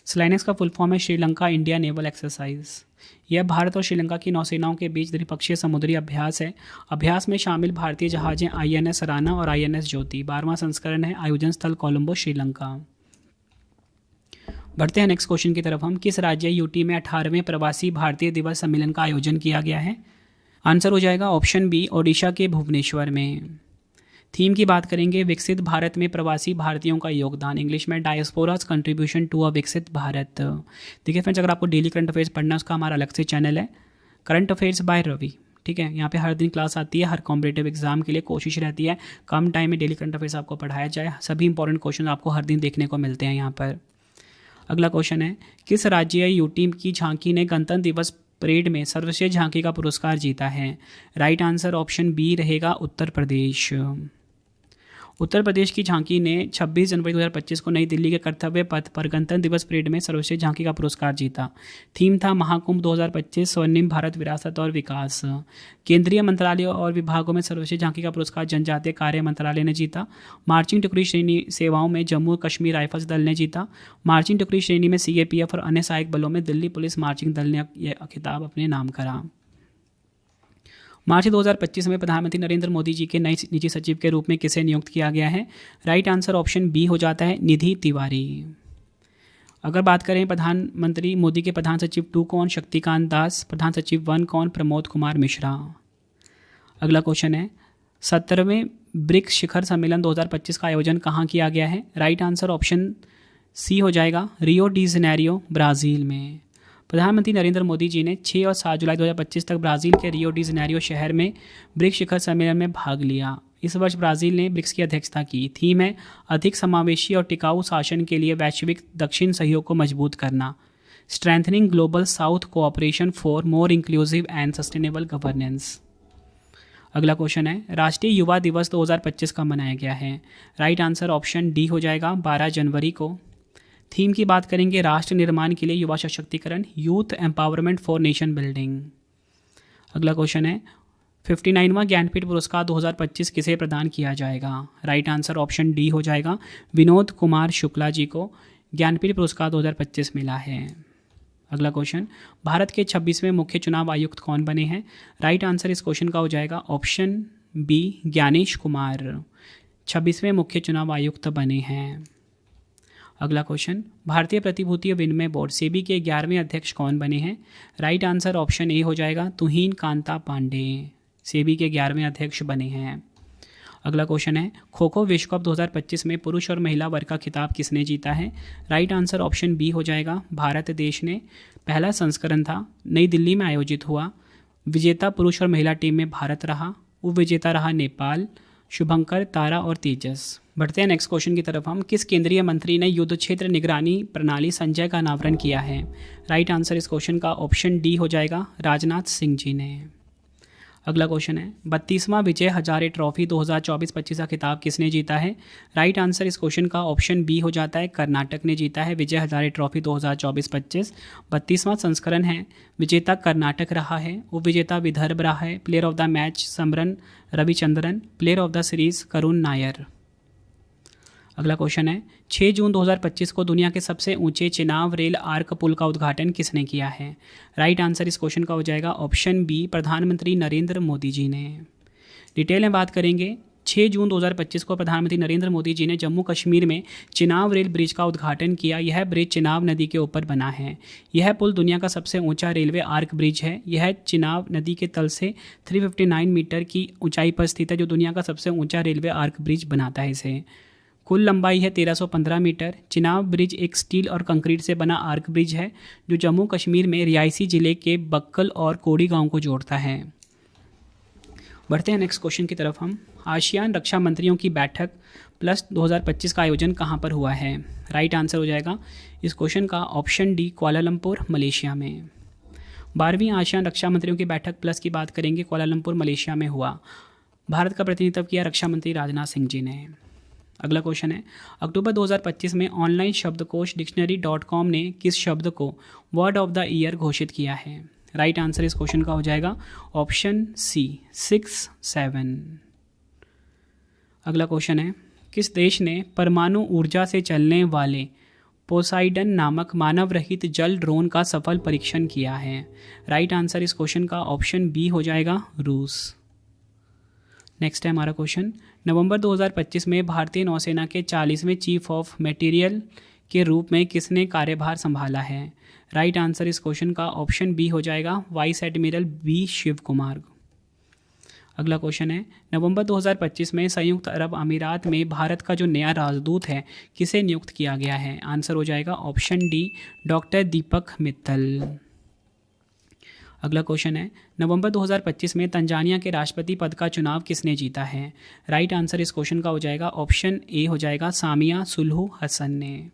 स्लाइनेक्स का फुल फॉर्म है श्रीलंका इंडिया नेवल एक्सरसाइज। यह भारत और श्रीलंका की नौसेनाओं के बीच द्विपक्षीय समुद्री अभ्यास है। अभ्यास में शामिल भारतीय जहाजें INS राना और INS ज्योति। 12वां संस्करण है। आयोजन स्थल कोलंबो श्रीलंका। बढ़ते हैं नेक्स्ट क्वेश्चन की तरफ हम, किस राज्य UT में 18वें प्रवासी भारतीय दिवस सम्मेलन का आयोजन किया गया है? आंसर हो जाएगा ऑप्शन बी, ओडिशा के भुवनेश्वर में। थीम की बात करेंगे, विकसित भारत में प्रवासी भारतीयों का योगदान, इंग्लिश में डायस्पोराज कंट्रीब्यूशन टू अ विकसित भारत। देखिए फ्रेंड्स, अगर आपको डेली करंट अफेयर्स पढ़ना है, उसका हमारा अलग से चैनल है, करंट अफेयर्स बाय रवि, ठीक है। यहाँ पे हर दिन क्लास आती है। हर कॉम्पिटेटिव एग्जाम के लिए कोशिश रहती है कम टाइम में डेली करंट अफेयर्स आपको पढ़ाया जाए। सभी इंपॉर्टेंट क्वेश्चन आपको हर दिन देखने को मिलते हैं यहाँ पर। अगला क्वेश्चन है, किस राज्य UT की झांकी ने गणतंत्र दिवस परेड में सर्वश्रेष्ठ झांकी का पुरस्कार जीता है? राइट आंसर ऑप्शन बी रहेगा, उत्तर प्रदेश। उत्तर प्रदेश की झांकी ने 26 जनवरी 2025 को नई दिल्ली के कर्तव्य पथ पर गणतंत्र दिवस परेड में सर्वश्रेष्ठ झांकी का पुरस्कार जीता। थीम था महाकुंभ 2025 स्वर्णिम भारत विरासत और विकास। केंद्रीय मंत्रालयों और विभागों में सर्वश्रेष्ठ झांकी का पुरस्कार जनजातीय कार्य मंत्रालय ने जीता। मार्चिंग टुकड़ी श्रेणी सेवाओं में जम्मू कश्मीर राइफल्स दल ने जीता। मार्चिंग टुकड़ी श्रेणी में CAPF और अन्य सहायक बलों में दिल्ली पुलिस मार्चिंग दल ने यह खिताब अपने नाम करा। मार्च 2025 में प्रधानमंत्री नरेंद्र मोदी जी के नए निजी सचिव के रूप में किसे नियुक्त किया गया है? राइट आंसर ऑप्शन बी हो जाता है, निधि तिवारी। अगर बात करें प्रधानमंत्री मोदी के प्रधान सचिव 2 कौन? शक्तिकांत दास। प्रधान सचिव 1 कौन? प्रमोद कुमार मिश्रा। अगला क्वेश्चन है, 17वें ब्रिक्स शिखर सम्मेलन 2025 का आयोजन कहाँ किया गया है? राइट आंसर ऑप्शन सी हो जाएगा, रियो डी जेनेरियो ब्राज़ील में। प्रधानमंत्री नरेंद्र मोदी जी ने 6 और 7 जुलाई 2025 तक ब्राज़ील के रियो डी जेनेरियो शहर में ब्रिक्स शिखर सम्मेलन में भाग लिया। इस वर्ष ब्राज़ील ने ब्रिक्स की अध्यक्षता की। थीम है अधिक समावेशी और टिकाऊ शासन के लिए वैश्विक दक्षिण सहयोग को मजबूत करना, strengthening global south cooperation for more inclusive and sustainable governance. अगला क्वेश्चन है, राष्ट्रीय युवा दिवस 2025 का मनाया गया है? राइट आंसर ऑप्शन डी हो जाएगा, 12 जनवरी को। थीम की बात करेंगे, राष्ट्र निर्माण के लिए युवा सशक्तिकरण, youth empowerment for nation building. अगला क्वेश्चन है, 59वां ज्ञानपीठ पुरस्कार 2025 किसे प्रदान किया जाएगा? राइट आंसर ऑप्शन डी हो जाएगा, विनोद कुमार शुक्ला जी को ज्ञानपीठ पुरस्कार 2025 मिला है। अगला क्वेश्चन, भारत के 26वें मुख्य चुनाव आयुक्त कौन बने हैं? राइट आंसर इस क्वेश्चन का हो जाएगा ऑप्शन बी, ज्ञानेश कुमार 26वें मुख्य चुनाव आयुक्त बने हैं। अगला क्वेश्चन, भारतीय प्रतिभूति विनिमय बोर्ड सेबी के 11वें अध्यक्ष कौन बने हैं? राइट आंसर ऑप्शन ए हो जाएगा, तुहिन कांता पांडे सेबी के 11वें अध्यक्ष बने हैं। अगला क्वेश्चन है, खो खो विश्व कप 2025 में पुरुष और महिला वर्ग का खिताब किसने जीता है? राइट आंसर ऑप्शन बी हो जाएगा, भारत देश ने। पहला संस्करण था, नई दिल्ली में आयोजित हुआ। विजेता पुरुष और महिला टीम में भारत रहा, उप विजेता रहा नेपाल। शुभंकर, तारा और तेजस। बढ़ते हैं नेक्स्ट क्वेश्चन की तरफ हम, किस केंद्रीय मंत्री ने युद्ध क्षेत्र निगरानी प्रणाली संजय का अनावरण किया है? राइट आंसर इस क्वेश्चन का ऑप्शन डी हो जाएगा, राजनाथ सिंह जी ने। अगला क्वेश्चन है, 32वां विजय हजारे ट्रॉफी 2024-25 का खिताब किसने जीता है? राइट आंसर इस क्वेश्चन का ऑप्शन बी हो जाता है, कर्नाटक ने जीता है विजय हजारे ट्रॉफी 2024-25। 32वां संस्करण है, विजेता कर्नाटक रहा है, उप विजेता विदर्भ रहा है। Player of the match Samaran Ravichandran, player of the series Karun Nair. अगला क्वेश्चन है, 6 जून 2025 को दुनिया के सबसे ऊंचे चिनाब रेल आर्क पुल का उद्घाटन किसने किया है? राइट आंसर इस क्वेश्चन का हो जाएगा ऑप्शन बी, प्रधानमंत्री नरेंद्र मोदी जी ने। डिटेल में बात करेंगे, 6 जून 2025 को प्रधानमंत्री नरेंद्र मोदी जी ने जम्मू कश्मीर में चिनाब रेल ब्रिज का उद्घाटन किया। यह ब्रिज चिनाब नदी के ऊपर बना है। यह पुल दुनिया का सबसे ऊंचा रेलवे आर्क ब्रिज है। यह चिनाब नदी के तल से 359 मीटर की ऊंचाई पर स्थित है, जो दुनिया का सबसे ऊंचा रेलवे आर्क ब्रिज बनाता है इसे। कुल लंबाई है 1315 मीटर। चिनाब ब्रिज एक स्टील और कंक्रीट से बना आर्क ब्रिज है, जो जम्मू कश्मीर में रियासी जिले के बक्कल और कोड़ी गांव को जोड़ता है। बढ़ते हैं नेक्स्ट क्वेश्चन की तरफ हम, आसियान रक्षा मंत्रियों की बैठक प्लस 2025 का आयोजन कहां पर हुआ है? राइट आंसर हो जाएगा इस क्वेश्चन का ऑप्शन डी, कुआलालंपुर मलेशिया में। 12वीं आसियान रक्षा मंत्रियों की बैठक प्लस की बात करेंगे, कुआलालंपुर मलेशिया में हुआ। भारत का प्रतिनिधित्व किया रक्षा मंत्री राजनाथ सिंह जी ने। अगला क्वेश्चन है, अक्टूबर 2025 में ऑनलाइन शब्दकोश डिक्शनरी.com ने किस शब्द को वर्ड ऑफ द ईयर घोषित किया है? राइट आंसर इस क्वेश्चन का हो जाएगा ऑप्शन सी, 6, 7। अगला क्वेश्चन है, किस देश ने परमाणु ऊर्जा से चलने वाले पोसाइडन नामक मानव रहित जल ड्रोन का सफल परीक्षण किया है? राइट आंसर इस क्वेश्चन का ऑप्शन बी हो जाएगा, रूस। नेक्स्ट है हमारा क्वेश्चन, नवंबर 2025 में भारतीय नौसेना के 40वें चीफ ऑफ मटेरियल के रूप में किसने कार्यभार संभाला है? राइट आंसर इस क्वेश्चन का ऑप्शन बी हो जाएगा, vice admiral B Shiv Kumar. अगला क्वेश्चन है, नवंबर 2025 में संयुक्त अरब अमीरात में भारत का जो नया राजदूत है किसे नियुक्त किया गया है? आंसर हो जाएगा ऑप्शन डी, डॉक्टर दीपक मित्तल। अगला क्वेश्चन है, नवंबर 2025 में तंजानिया के राष्ट्रपति पद का चुनाव किसने जीता है? राइट आंसर इस क्वेश्चन का हो जाएगा ऑप्शन ए हो जाएगा, सामिया सुलहू हसन ने।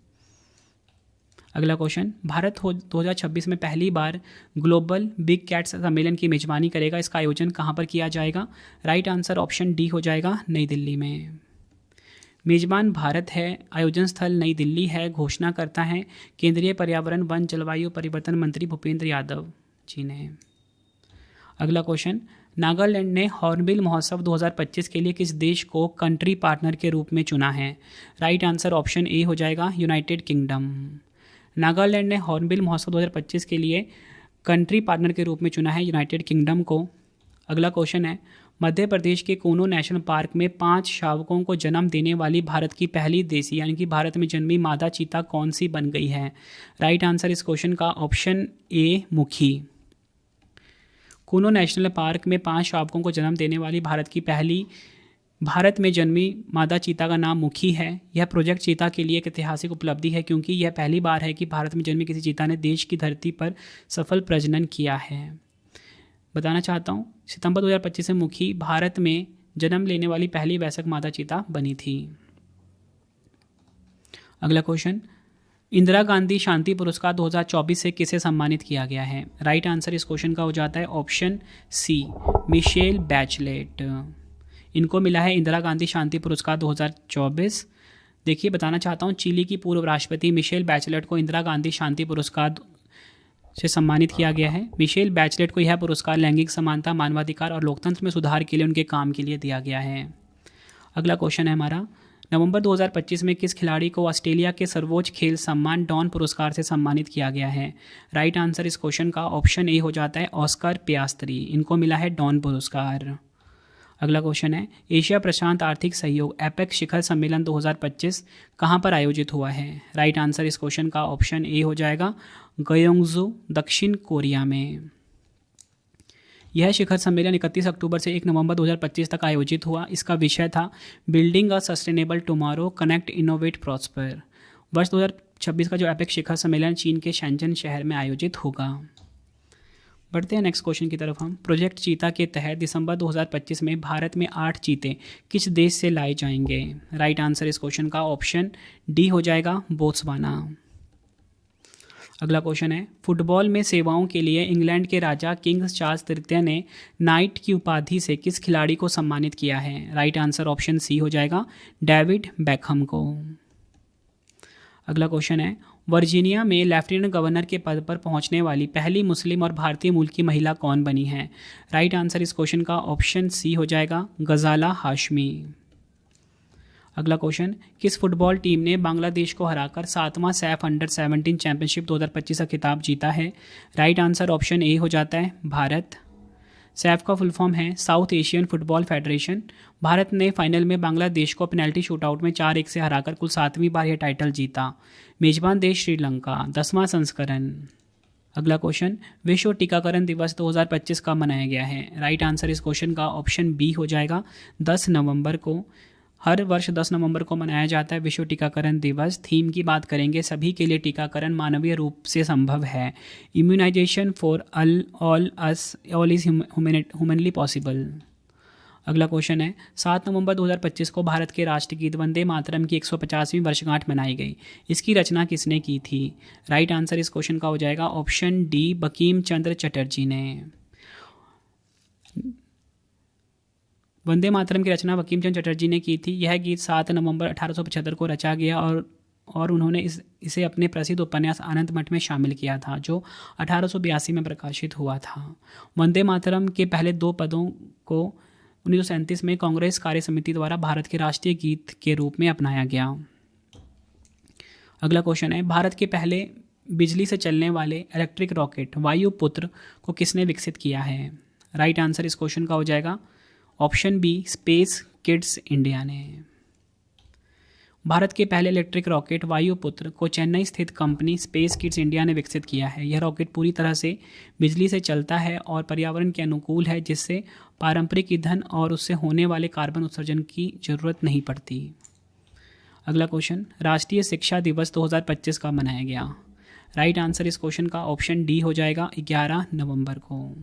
अगला क्वेश्चन, भारत 2026 में पहली बार ग्लोबल बिग कैट्स सम्मेलन की मेजबानी करेगा। इसका आयोजन कहाँ पर किया जाएगा? राइट आंसर ऑप्शन डी हो जाएगा, नई दिल्ली में। मेजबान भारत है, आयोजन स्थल नई दिल्ली है, घोषणा करता है केंद्रीय पर्यावरण वन जलवायु परिवर्तन मंत्री भूपेंद्र यादव जी ने। अगला क्वेश्चन, नागालैंड ने हॉर्नबिल महोत्सव 2025 के लिए किस देश को कंट्री पार्टनर के रूप में चुना है? राइट आंसर ऑप्शन ए हो जाएगा, यूनाइटेड किंगडम। नागालैंड ने हॉर्नबिल महोत्सव 2025 के लिए कंट्री पार्टनर के रूप में चुना है यूनाइटेड किंगडम को। अगला क्वेश्चन है, मध्य प्रदेश के कूनो नेशनल पार्क में 5 शावकों को जन्म देने वाली भारत की पहली देसी यानी कि भारत में जन्मी मादा चीता कौन सी बन गई है? राइट आंसर इस क्वेश्चन का ऑप्शन ए, मुखी। कूनो नेशनल पार्क में 5 शावकों को जन्म देने वाली भारत की पहली भारत में जन्मी मादा चीता का नाम मुखी है। यह प्रोजेक्ट चीता के लिए एक ऐतिहासिक उपलब्धि है, क्योंकि यह पहली बार है कि भारत में जन्मी किसी चीता ने देश की धरती पर सफल प्रजनन किया है। बताना चाहता हूँ, सितंबर 2025 में मुखी भारत में जन्म लेने वाली पहली वयस्क मादा चीता बनी थी। अगला क्वेश्चन, इंदिरा गांधी शांति पुरस्कार 2024 से किसे सम्मानित किया गया है? राइट आंसर इस क्वेश्चन का हो जाता है ऑप्शन सी, मिशेल बैचलेट। इनको मिला है इंदिरा गांधी शांति पुरस्कार 2024। देखिए, बताना चाहता हूँ, चिली की पूर्व राष्ट्रपति मिशेल बैचलेट को इंदिरा गांधी शांति पुरस्कार से सम्मानित किया गया है। मिशेल बैचलेट को यह पुरस्कार लैंगिक समानता, मानवाधिकार और लोकतंत्र में सुधार के लिए उनके काम के लिए दिया गया है। अगला क्वेश्चन है हमारा, नवंबर 2025 में किस खिलाड़ी को ऑस्ट्रेलिया के सर्वोच्च खेल सम्मान डॉन पुरस्कार से सम्मानित किया गया है? राइट आंसर इस क्वेश्चन का ऑप्शन ए हो जाता है, ऑस्कर पियास्त्री। इनको मिला है डॉन पुरस्कार। अगला क्वेश्चन है, एशिया प्रशांत आर्थिक सहयोग एपेक शिखर सम्मेलन 2025 कहाँ पर आयोजित हुआ है? राइट आंसर इस क्वेश्चन का ऑप्शन ए हो जाएगा, गयोंगजू, दक्षिण कोरिया में। यह शिखर सम्मेलन 31 अक्टूबर से 1 नवंबर 2025 तक आयोजित हुआ। इसका विषय था building a sustainable tomorrow, connect, innovate, prosper. वर्ष 2026 का जो एपेक शिखर सम्मेलन चीन के शेंजन शहर में आयोजित होगा। बढ़ते हैं नेक्स्ट क्वेश्चन की तरफ हम। प्रोजेक्ट चीता के तहत दिसंबर 2025 में भारत में 8 चीते किस देश से लाए जाएंगे? राइट आंसर इस क्वेश्चन का ऑप्शन डी हो जाएगा, बोत्सवाना। अगला क्वेश्चन है, फुटबॉल में सेवाओं के लिए इंग्लैंड के राजा किंग चार्ल्स तृतीय ने नाइट की उपाधि से किस खिलाड़ी को सम्मानित किया है? राइट आंसर ऑप्शन सी हो जाएगा, डेविड बेकहम को। अगला क्वेश्चन है, वर्जीनिया में लेफ्टिनेंट गवर्नर के पद पर पहुंचने वाली पहली मुस्लिम और भारतीय मूल की महिला कौन बनी है? राइट आंसर इस क्वेश्चन का ऑप्शन सी हो जाएगा, गजाला हाशमी। अगला क्वेश्चन, किस फुटबॉल टीम ने बांग्लादेश को हराकर 7वां सैफ अंडर 17 चैंपियनशिप 2025 का खिताब जीता है? राइट आंसर ऑप्शन ए हो जाता है, भारत। सैफ का फुल फॉर्म है south Asian football federation. Bharat ने फाइनल में बांग्लादेश को पेनल्टी शूटआउट में 4-1 से हराकर कुल 7वीं बार यह टाइटल जीता। मेजबान देश श्रीलंका, 10वां संस्करण। अगला क्वेश्चन, विश्व टीकाकरण दिवस 2025 का मनाया गया है? राइट आंसर इस क्वेश्चन का ऑप्शन बी हो जाएगा, 10 नवंबर को। हर वर्ष 10 नवंबर को मनाया जाता है विश्व टीकाकरण दिवस। थीम की बात करेंगे, सभी के लिए टीकाकरण मानवीय रूप से संभव है। Immunisation for all us, all is humanly possible. अगला क्वेश्चन है, 7 नवंबर 2025 को भारत के राष्ट्रगीत वंदे मातरम की 150वीं वर्षगांठ मनाई गई। इसकी रचना किसने की थी? राइट आंसर इस क्वेश्चन का हो जाएगा ऑप्शन डी, बंकिम चंद्र चटर्जी ने। वंदे मातरम की रचना बंकिम चंद्र चटर्जी ने की थी। यह गीत 7 नवंबर 1875 को रचा गया और उन्होंने इसे अपने प्रसिद्ध उपन्यास आनंद मठ में शामिल किया था, जो 1882 में प्रकाशित हुआ था। वंदे मातरम के पहले 2 पदों को 1937 में कांग्रेस कार्य समिति द्वारा भारत के राष्ट्रीय गीत के रूप में अपनाया गया। अगला क्वेश्चन है, भारत के पहले बिजली से चलने वाले इलेक्ट्रिक रॉकेट वायुपुत्र को किसने विकसित किया है? राइट आंसर इस क्वेश्चन का हो जाएगा option B, space kids India ने। भारत के पहले इलेक्ट्रिक रॉकेट वायुपुत्र को चेन्नई स्थित कंपनी स्पेस किड्स इंडिया ने विकसित किया है। यह रॉकेट पूरी तरह से बिजली से चलता है और पर्यावरण के अनुकूल है, जिससे पारंपरिक ईंधन और उससे होने वाले कार्बन उत्सर्जन की जरूरत नहीं पड़ती। अगला क्वेश्चन, राष्ट्रीय शिक्षा दिवस 2025 का मनाया गया? राइट आंसर इस क्वेश्चन का ऑप्शन डी हो जाएगा, 11 नवंबर को।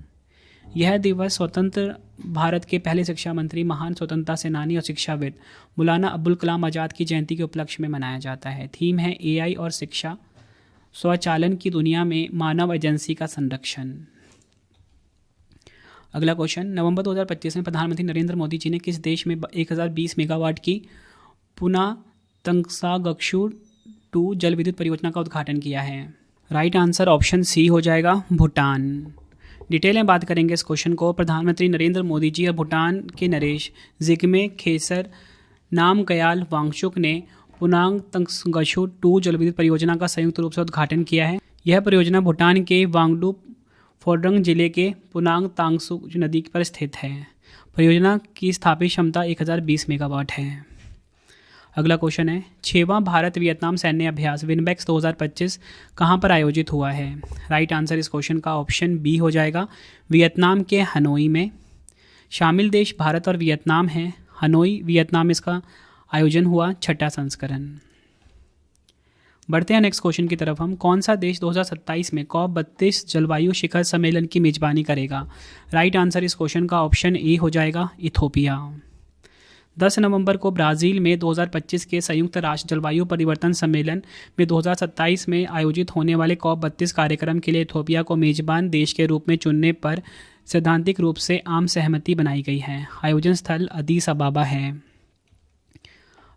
यह दिवस स्वतंत्र भारत के पहले शिक्षा मंत्री, महान स्वतंत्रता सेनानी और शिक्षाविद मौलाना अबुल कलाम आज़ाद की जयंती के उपलक्ष्य में मनाया जाता है। थीम है एआई और शिक्षा, स्वचालन की दुनिया में मानव एजेंसी का संरक्षण। अगला क्वेश्चन, नवंबर 2025 में प्रधानमंत्री नरेंद्र मोदी जी ने किस देश में 1020 मेगावाट की पुना तंगसागक्षु 2 जल विद्युत परियोजना का उद्घाटन किया है? राइट आंसर ऑप्शन सी हो जाएगा, भूटान। डिटेल में बात करेंगे इस क्वेश्चन को। प्रधानमंत्री नरेंद्र मोदी जी और भूटान के नरेश जिग्मे खेसर नामग्याल वांगचुक ने पुनांग तंगसागक्षु 2 जल विद्युत परियोजना का संयुक्त रूप से उद्घाटन किया है। यह परियोजना भूटान के वांगडू फोरडंग जिले के पुनांग तांगसु नदी पर स्थित है। परियोजना की स्थापित क्षमता 1020 मेगावाट है। अगला क्वेश्चन है, 6वां भारत वियतनाम सैन्य अभ्यास विनबैक्स 2025 कहाँ पर आयोजित हुआ है? राइट आंसर इस क्वेश्चन का ऑप्शन बी हो जाएगा, वियतनाम के हनोई में। शामिल देश भारत और वियतनाम हैं। हनोई वियतनाम इसका आयोजन हुआ, 6ठा संस्करण। बढ़ते हैं नेक्स्ट क्वेश्चन की तरफ हम। कौन सा देश 2027 में COP32 जलवायु शिखर सम्मेलन की मेजबानी करेगा? राइट आंसर इस क्वेश्चन का ऑप्शन ए हो जाएगा, इथोपिया। 10 नवंबर को ब्राज़ील में 2025 के संयुक्त राष्ट्र जलवायु परिवर्तन सम्मेलन में 2027 में आयोजित होने वाले COP32 कार्यक्रम के लिए इथोपिया को मेजबान देश के रूप में चुनने पर सैद्धांतिक रूप से आम सहमति बनाई गई है। आयोजन स्थल अदीस अबाबा है।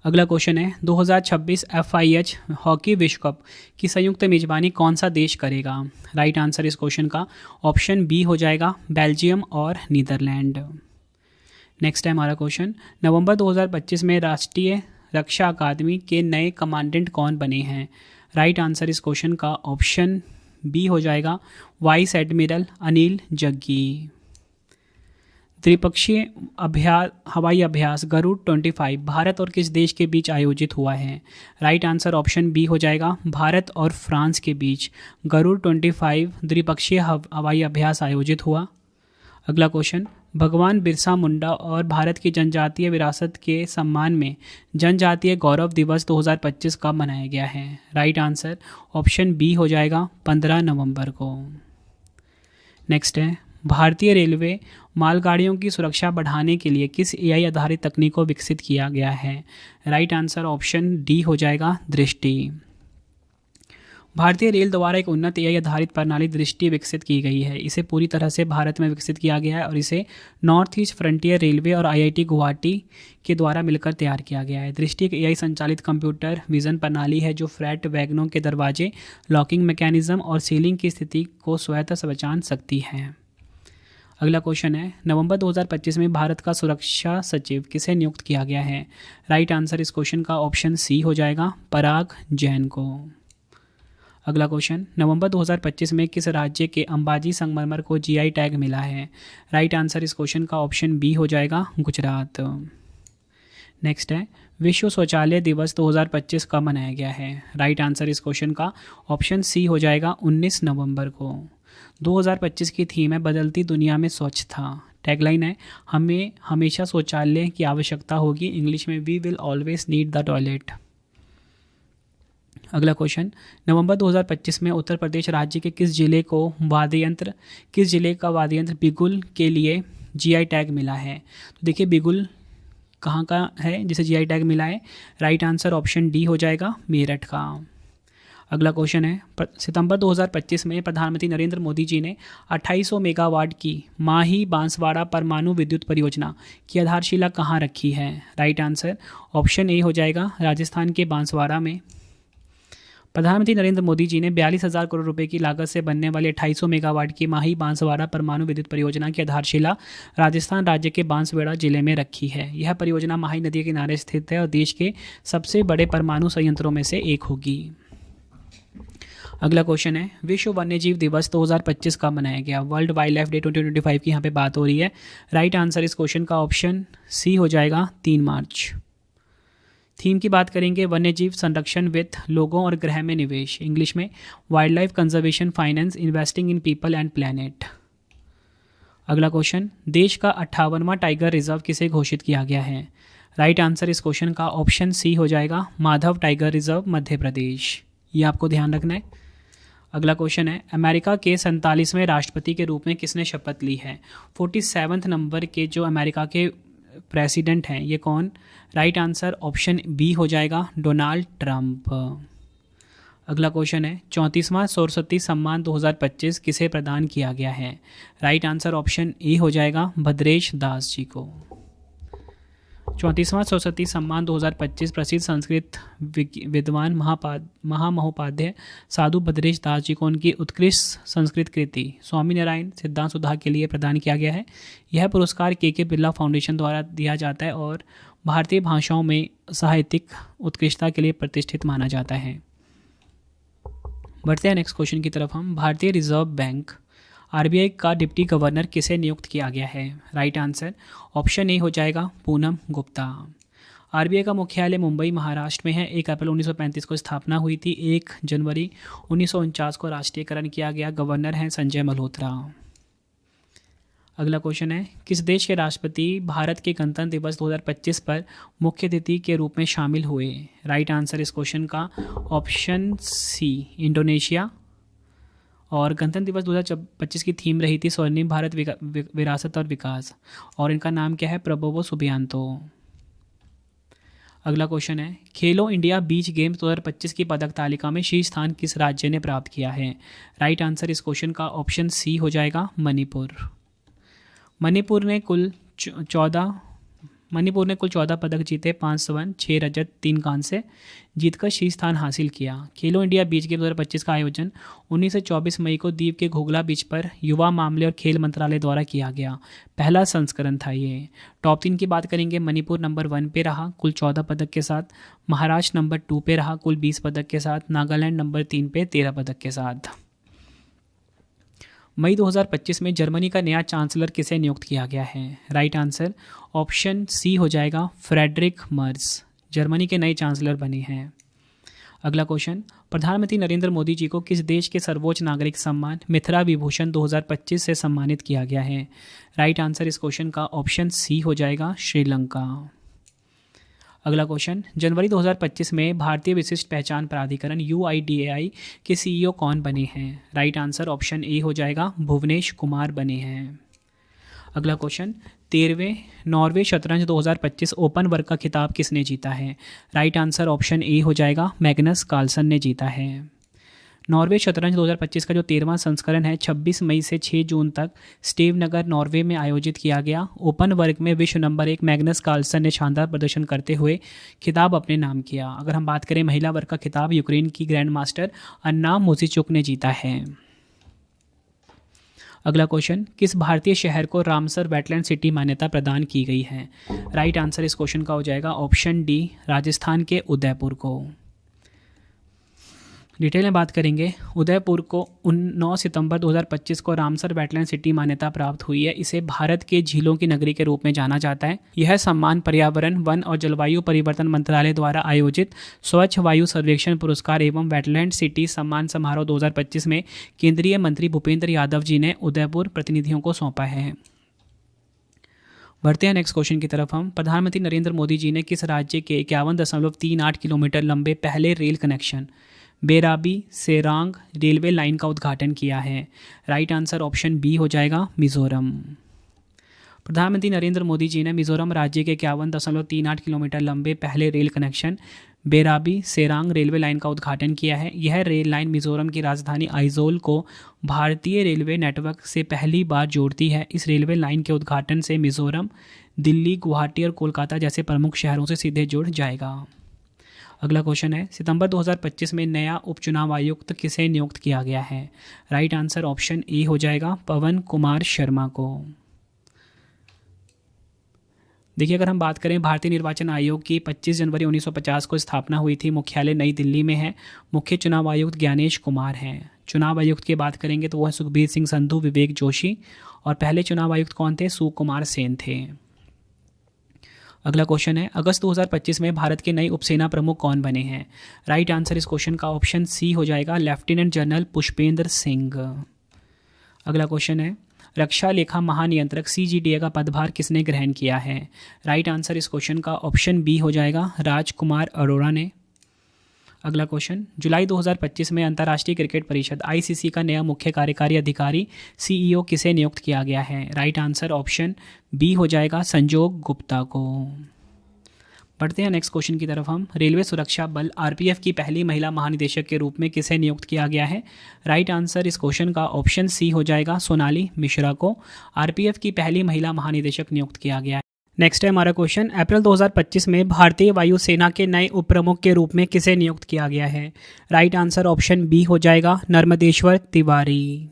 अगला क्वेश्चन है, 2026 FIH हॉकी विश्व कप की संयुक्त मेजबानी कौन सा देश करेगा? राइट आंसर इस क्वेश्चन का ऑप्शन बी हो जाएगा, बेल्जियम और नीदरलैंड। नेक्स्ट है हमारा क्वेश्चन, नवंबर 2025 में राष्ट्रीय रक्षा अकादमी के नए कमांडेंट कौन बने हैं? राइट आंसर इस क्वेश्चन का ऑप्शन बी हो जाएगा, वाइस एडमिरल अनिल जग्गी। त्रिपक्षीय हवाई अभ्यास गरुड़ 25 भारत और किस देश के बीच आयोजित हुआ है? राइट आंसर ऑप्शन बी हो जाएगा, भारत और फ्रांस के बीच गरुड़ 25 द्विपक्षीय हवाई अभ्यास आयोजित हुआ। अगला क्वेश्चन, भगवान बिरसा मुंडा और भारत की जनजातीय विरासत के सम्मान में जनजातीय गौरव दिवस 2025 कब मनाया गया है? राइट आंसर ऑप्शन बी हो जाएगा, 15 नवंबर को। नेक्स्ट है, भारतीय रेलवे मालगाड़ियों की सुरक्षा बढ़ाने के लिए किस एआई आधारित तकनीक को विकसित किया गया है? राइट आंसर ऑप्शन डी हो जाएगा, दृष्टि। भारतीय रेल द्वारा एक उन्नत एआई आधारित प्रणाली दृष्टि विकसित की गई है। इसे पूरी तरह से भारत में विकसित किया गया है और इसे नॉर्थ ईस्ट फ्रंटियर रेलवे और आईआईटी गुवाहाटी के द्वारा मिलकर तैयार किया गया है। दृष्टि एक एआई संचालित कंप्यूटर विजन प्रणाली है जो फ्रैट वैगनों के दरवाजे, लॉकिंग मैकेनिज्म और सीलिंग की स्थिति को स्वतः पहचान सकती है। अगला क्वेश्चन है, नवंबर 2025 में भारत का सुरक्षा सचिव किसे नियुक्त किया गया है? राइट आंसर इस क्वेश्चन का ऑप्शन सी हो जाएगा, पराग जैन को। अगला क्वेश्चन, नवंबर 2025 में किस राज्य के अंबाजी संगमरमर को जीआई टैग मिला है? राइट आंसर इस क्वेश्चन का ऑप्शन बी हो जाएगा, गुजरात। नेक्स्ट है, विश्व शौचालय दिवस 2025 कब मनाया गया है? राइट आंसर इस क्वेश्चन का ऑप्शन सी हो जाएगा, 19 नवंबर को। 2025 की थीम है बदलती दुनिया में स्वच्छता। टैगलाइन है, हमें हमेशा शौचालय की आवश्यकता होगी, इंग्लिश में we will always need the toilet. अगला क्वेश्चन, नवंबर 2025 में उत्तर प्रदेश राज्य के किस जिले का वाद्य यंत्र बिगुल के लिए जीआई टैग मिला है? तो देखिए बिगुल कहाँ का है जिसे जीआई टैग मिला है? राइट आंसर ऑप्शन डी हो जाएगा, मेरठ का। अगला क्वेश्चन है, सितंबर 2025 में प्रधानमंत्री नरेंद्र मोदी जी ने 2800 मेगावाट की माही बांसवाड़ा परमाणु विद्युत परियोजना की आधारशिला कहाँ रखी है? राइट आंसर ऑप्शन ए हो जाएगा, राजस्थान के बांसवाड़ा में। प्रधानमंत्री नरेंद्र मोदी जी ने 42,000 करोड़ रुपए की लागत से बनने वाली 2800 मेगावाट की माही बांसवाड़ा परमाणु विद्युत परियोजना की आधारशिला राजस्थान राज्य के बांसवाड़ा जिले में रखी है। यह परियोजना माही नदी के किनारे स्थित है और देश के सबसे बड़े परमाणु संयंत्रों में से एक होगी। अगला क्वेश्चन है, विश्व वन्यजीव दिवस 2025 कब मनाया गया? वर्ल्ड वाइल्ड लाइफ डे 2025 की यहाँ पे बात हो रही है। राइट आंसर इस क्वेश्चन का ऑप्शन सी हो जाएगा, 3 मार्च। थीम की बात करेंगे, वन्यजीव संरक्षण वित्त, लोगों और ग्रह में निवेश, इंग्लिश में wild life conservation finance, investing in people and planet. अगला क्वेश्चन, देश का 58वां टाइगर रिजर्व किसे घोषित किया गया है? राइट आंसर इस क्वेश्चन का ऑप्शन सी हो जाएगा, माधव टाइगर रिजर्व, मध्य प्रदेश। ये आपको ध्यान रखना है। अगला क्वेश्चन है, अमेरिका के 47वें राष्ट्रपति के रूप में किसने शपथ ली है? 47वें नंबर के जो अमेरिका के प्रेसिडेंट हैं ये कौन? राइट आंसर ऑप्शन बी हो जाएगा, डोनाल्ड ट्रंप। अगला क्वेश्चन है, 34वां सरस्वती सम्मान 2025 किसे प्रदान किया गया है? राइट आंसर ऑप्शन ए हो जाएगा, भद्रेश दास जी को। 34वां सरस्वती सम्मान 2025 प्रसिद्ध संस्कृत विद्वान महामहोपाध्याय साधु भद्रेश दास जी को उनकी उत्कृष्ट संस्कृत कृति स्वामी नारायण सिद्धांत सुधा के लिए प्रदान किया गया है। यह पुरस्कार के बिरला फाउंडेशन द्वारा दिया जाता है और भारतीय भाषाओं में साहित्यिक उत्कृष्टता के लिए प्रतिष्ठित माना जाता है। बढ़ते हैं नेक्स्ट क्वेश्चन की तरफ हम। भारतीय रिजर्व बैंक आरबीआई का डिप्टी गवर्नर किसे नियुक्त किया गया है? राइट आंसर ऑप्शन ए हो जाएगा, पूनम गुप्ता। आरबीआई का मुख्यालय मुंबई महाराष्ट्र में है। 1 अप्रैल 1935 को स्थापना हुई थी। 1 जनवरी 1949 को राष्ट्रीयकरण किया गया। गवर्नर हैं संजय मल्होत्रा। अगला क्वेश्चन है, किस देश के राष्ट्रपति भारत के गणतंत्र दिवस 2025 पर मुख्य अतिथि के रूप में शामिल हुए? राइट आंसर इस क्वेश्चन का ऑप्शन सी, इंडोनेशिया। और गणतंत्र दिवस 2025 की थीम रही थी स्वर्णिम भारत विरासत और विकास, और इनका नाम क्या है? Prabowo Subianto. अगला क्वेश्चन है, खेलो इंडिया बीच गेम्स 2025 की पदक तालिका में शीर्ष स्थान किस राज्य ने प्राप्त किया है? राइट आंसर इस क्वेश्चन का ऑप्शन सी हो जाएगा, मणिपुर। मणिपुर ने कुल 14 पदक जीते, 5 स्वर्ण, 6 रजत, 3 कांस्य जीतकर शीर्ष स्थान हासिल किया। खेलो इंडिया बीच गेम 2025 का आयोजन 19 से 24 मई को द्वीप के घोघला बीच पर युवा मामले और खेल मंत्रालय द्वारा किया गया। पहला संस्करण था ये। टॉप 3 की बात करेंगे, मणिपुर नंबर 1 पे रहा कुल 14 पदक के साथ, महाराष्ट्र नंबर 2 पे रहा कुल 20 पदक के साथ, नागालैंड नंबर 3 पे 13 पदक के साथ। मई 2025 में जर्मनी का नया चांसलर किसे नियुक्त किया गया है? राइट आंसर ऑप्शन सी हो जाएगा, फ्रेडरिक मर्ज जर्मनी के नए चांसलर बने हैं। अगला क्वेश्चन, प्रधानमंत्री नरेंद्र मोदी जी को किस देश के सर्वोच्च नागरिक सम्मान मिथिला विभूषण 2025 से सम्मानित किया गया है? राइट आंसर इस क्वेश्चन का ऑप्शन सी हो जाएगा, श्रीलंका। अगला क्वेश्चन, जनवरी 2025 में भारतीय विशिष्ट पहचान प्राधिकरण UIDAI के CEO कौन बने हैं? राइट आंसर ऑप्शन ए हो जाएगा, भुवनेश कुमार बने हैं। अगला क्वेश्चन, 13वें नॉर्वे शतरंज 2025 ओपन वर्ग का खिताब किसने जीता है? राइट आंसर ऑप्शन ए हो जाएगा, मैग्नस कार्लसन ने जीता है। नॉर्वे शतरंज 2025 का जो 13वां संस्करण है 26 मई से 6 जून तक स्टेवनगर नॉर्वे में आयोजित किया गया। ओपन वर्ग में विश्व नंबर 1 मैग्नस कार्लसन ने शानदार प्रदर्शन करते हुए खिताब अपने नाम किया। अगर हम बात करें महिला वर्ग का खिताब यूक्रेन की ग्रैंड मास्टर अन्ना मोजिचुक ने जीता है। अगला क्वेश्चन, किस भारतीय शहर को रामसर वेटलैंड सिटी मान्यता प्रदान की गई है? राइट आंसर इस क्वेश्चन का हो जाएगा, ऑप्शन डी, राजस्थान के उदयपुर को। डिटेल में बात करेंगे, उदयपुर को 9 सितंबर 2025 को रामसर वेटलैंड सिटी मान्यता प्राप्त हुई है। इसे भारत के झीलों की नगरी के रूप में जाना जाता है। यह सम्मान पर्यावरण, वन और जलवायु परिवर्तन मंत्रालय द्वारा आयोजित स्वच्छ वायु सर्वेक्षण पुरस्कार एवं वेटलैंड सिटी सम्मान समारोह 2025 में केंद्रीय मंत्री भूपेंद्र यादव जी ने उदयपुर प्रतिनिधियों को सौंपा है। बढ़ते हैं नेक्स्ट क्वेश्चन की तरफ हम। प्रधानमंत्री नरेंद्र मोदी जी ने किस राज्य के 51.38 किलोमीटर लंबे पहले rail connection Bairabi Sairang railway line का उद्घाटन किया है? राइट आंसर ऑप्शन बी हो जाएगा, मिजोरम। प्रधानमंत्री नरेंद्र मोदी जी ने मिजोरम राज्य के 51.38 किलोमीटर लंबे पहले rail connection Bairabi Sairang railway line का उद्घाटन किया है। यह रेल लाइन मिजोरम की राजधानी आइजोल को भारतीय रेलवे नेटवर्क से पहली बार जोड़ती है। इस रेलवे लाइन के उद्घाटन से मिजोरम दिल्ली, गुवाहाटी और कोलकाता जैसे प्रमुख शहरों से सीधे जुड़ जाएगा। अगला क्वेश्चन है, सितंबर 2025 में नया उपचुनाव आयुक्त किसे नियुक्त किया गया है? राइट आंसर ऑप्शन ए हो जाएगा, पवन कुमार शर्मा को। देखिए, अगर हम बात करें भारतीय निर्वाचन आयोग की 25 जनवरी 1950 को स्थापना हुई थी। मुख्यालय नई दिल्ली में है। मुख्य चुनाव आयुक्त ज्ञानेश कुमार हैं। चुनाव आयुक्त की बात करेंगे तो वह सुखबीर सिंह संधू, विवेक जोशी, और पहले चुनाव आयुक्त कौन थे? सुकुमार सेन थे। अगला क्वेश्चन है, अगस्त 2025 में भारत के नए उपसेना प्रमुख कौन बने हैं? राइट आंसर इस क्वेश्चन का ऑप्शन सी हो जाएगा, लेफ्टिनेंट जनरल पुष्पेंद्र सिंह। अगला क्वेश्चन है, रक्षा लेखा महानियंत्रक CGDA का पदभार किसने ग्रहण किया है? राइट आंसर इस क्वेश्चन का ऑप्शन बी हो जाएगा, राजकुमार अरोड़ा ने। अगला क्वेश्चन, जुलाई 2025 में अंतर्राष्ट्रीय क्रिकेट परिषद ICC का नया मुख्य कार्यकारी अधिकारी CEO किसे नियुक्त किया गया है? राइट आंसर ऑप्शन बी हो जाएगा, संजोग गुप्ता को। बढ़ते हैं नेक्स्ट क्वेश्चन की तरफ हम। रेलवे सुरक्षा बल RPF की पहली महिला महानिदेशक के रूप में किसे नियुक्त किया गया है? राइट आंसर इस क्वेश्चन का ऑप्शन सी हो जाएगा, सोनाली मिश्रा को RPF की पहली महिला महानिदेशक नियुक्त किया गया है। नेक्स्ट है हमारा क्वेश्चन, अप्रैल 2025 में भारतीय वायुसेना के नए उप प्रमुख के रूप में किसे नियुक्त किया गया है? राइट आंसर ऑप्शन बी हो जाएगा, नर्मदेश्वर तिवारी।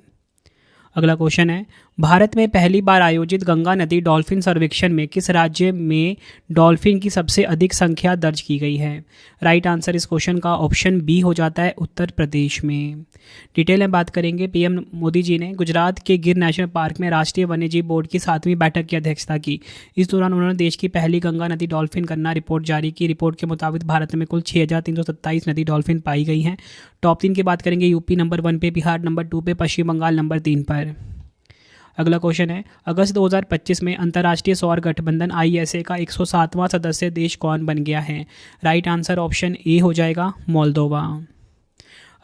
अगला क्वेश्चन है, भारत में पहली बार आयोजित गंगा नदी डॉल्फिन सर्वेक्षण में किस राज्य में डॉल्फिन की सबसे अधिक संख्या दर्ज की गई है? राइट आंसर इस क्वेश्चन का ऑप्शन बी हो जाता है, उत्तर प्रदेश में। डिटेल में बात करेंगे, PM मोदी जी ने गुजरात के गिर नेशनल पार्क में राष्ट्रीय वन्यजीव बोर्ड की 7वीं बैठक की अध्यक्षता की। इस दौरान उन्होंने देश की पहली गंगा नदी डॉल्फिन गणना रिपोर्ट जारी की। रिपोर्ट के मुताबिक भारत में कुल 6327 नदी डॉल्फिन पाई गई हैं। टॉप 3 की बात करेंगे, यूपी नंबर 1 पे, बिहार नंबर 2 पे, पश्चिम बंगाल नंबर 3 पर। अगला क्वेश्चन है, अगस्त 2025 में अंतर्राष्ट्रीय सौर गठबंधन ISA का 107वां सदस्य देश कौन बन गया है? राइट आंसर ऑप्शन ए हो जाएगा, मोल्दोवा।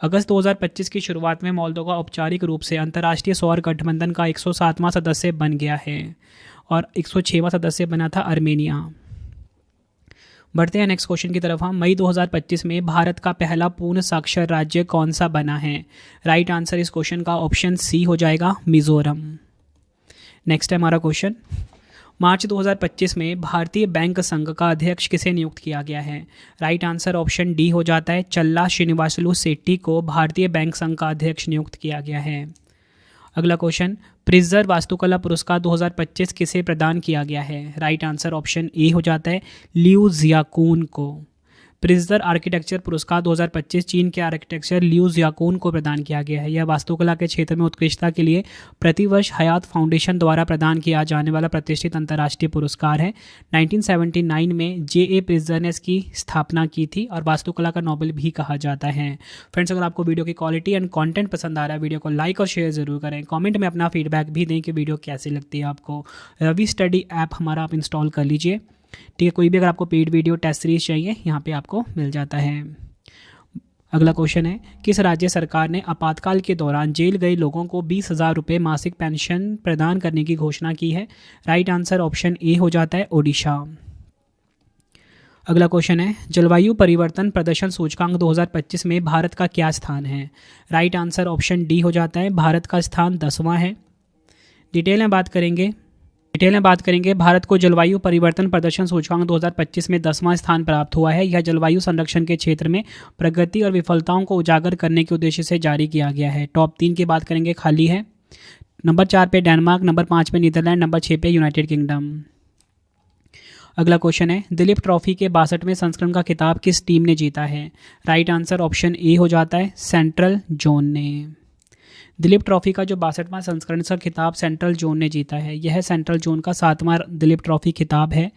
अगस्त 2025 की शुरुआत में मोल्दोवा औपचारिक रूप से अंतर्राष्ट्रीय सौर गठबंधन का 107वां सदस्य बन गया है और 106वां सदस्य बना था अर्मेनिया। बढ़ते हैं नेक्स्ट क्वेश्चन की तरफ हम। मई 2025 में भारत का पहला पूर्ण साक्षर राज्य कौन सा बना है? राइट आंसर इस क्वेश्चन का ऑप्शन सी हो जाएगा, मिजोरम। नेक्स्ट है हमारा क्वेश्चन, मार्च 2025 में भारतीय बैंक संघ का अध्यक्ष किसे नियुक्त किया गया है? राइट आंसर ऑप्शन डी हो जाता है, चल्ला श्रीनिवासलू सेट्टी को भारतीय बैंक संघ का अध्यक्ष नियुक्त किया गया है। अगला क्वेश्चन, प्रिज्जर वास्तुकला पुरस्कार 2025 किसे प्रदान किया गया है? राइट आंसर ऑप्शन ए हो जाता है, लियू जियाकून को। प्रिज्जर आर्किटेक्चर पुरस्कार 2025 चीन के आर्किटेक्चर लिू जियाकून को प्रदान किया गया है। यह वास्तुकला के क्षेत्र में उत्कृष्टता के लिए प्रतिवर्ष हयात फाउंडेशन द्वारा प्रदान किया जाने वाला प्रतिष्ठित अंतर्राष्ट्रीय पुरस्कार है। 1979 में J.A. प्रिज्जर ने इसकी स्थापना की थी और वास्तुकला का नोबेल भी कहा जाता है। फ्रेंड्स, अगर आपको वीडियो की क्वालिटी एंड कंटेंट पसंद आ रहा है, वीडियो को लाइक और शेयर जरूर करें। कमेंट में अपना फीडबैक भी दें कि वीडियो कैसी लगती है आपको। रवि स्टडी ऐप हमारा आप इंस्टॉल कर लीजिए, ठीक है। कोई भी अगर आपको पेड वीडियो टेस्ट सीरीज चाहिए यहाँ पे आपको मिल जाता है। अगला क्वेश्चन है, किस राज्य सरकार ने आपातकाल के दौरान जेल गए लोगों को 20,000 रुपये मासिक पेंशन प्रदान करने की घोषणा की है? राइट आंसर ऑप्शन ए हो जाता है ओडिशा। अगला क्वेश्चन है, जलवायु परिवर्तन प्रदर्शन सूचकांक 2025 में भारत का क्या स्थान है? राइट आंसर ऑप्शन डी हो जाता है, भारत का स्थान 10वां है। डिटेल में बात करेंगे भारत को जलवायु परिवर्तन प्रदर्शन सूचकांक 2025 में 10वां स्थान प्राप्त हुआ है। यह जलवायु संरक्षण के क्षेत्र में प्रगति और विफलताओं को उजागर करने के उद्देश्य से जारी किया गया है। टॉप 3 की बात करेंगे, खाली है। नंबर 4 पे डेनमार्क, नंबर 5 पे नीदरलैंड, नंबर 6 पे यूनाइटेड किंगडम। अगला क्वेश्चन है, दिलीप ट्रॉफी के 62वें संस्करण का खिताब किस टीम ने जीता है? राइट आंसर ऑप्शन ए हो जाता है, सेंट्रल जोन ने। दिलीप ट्रॉफी का जो 62वां संस्करण का खिताब सेंट्रल जोन ने जीता है। यह सेंट्रल जोन का 7वां दिलीप ट्रॉफी खिताब है।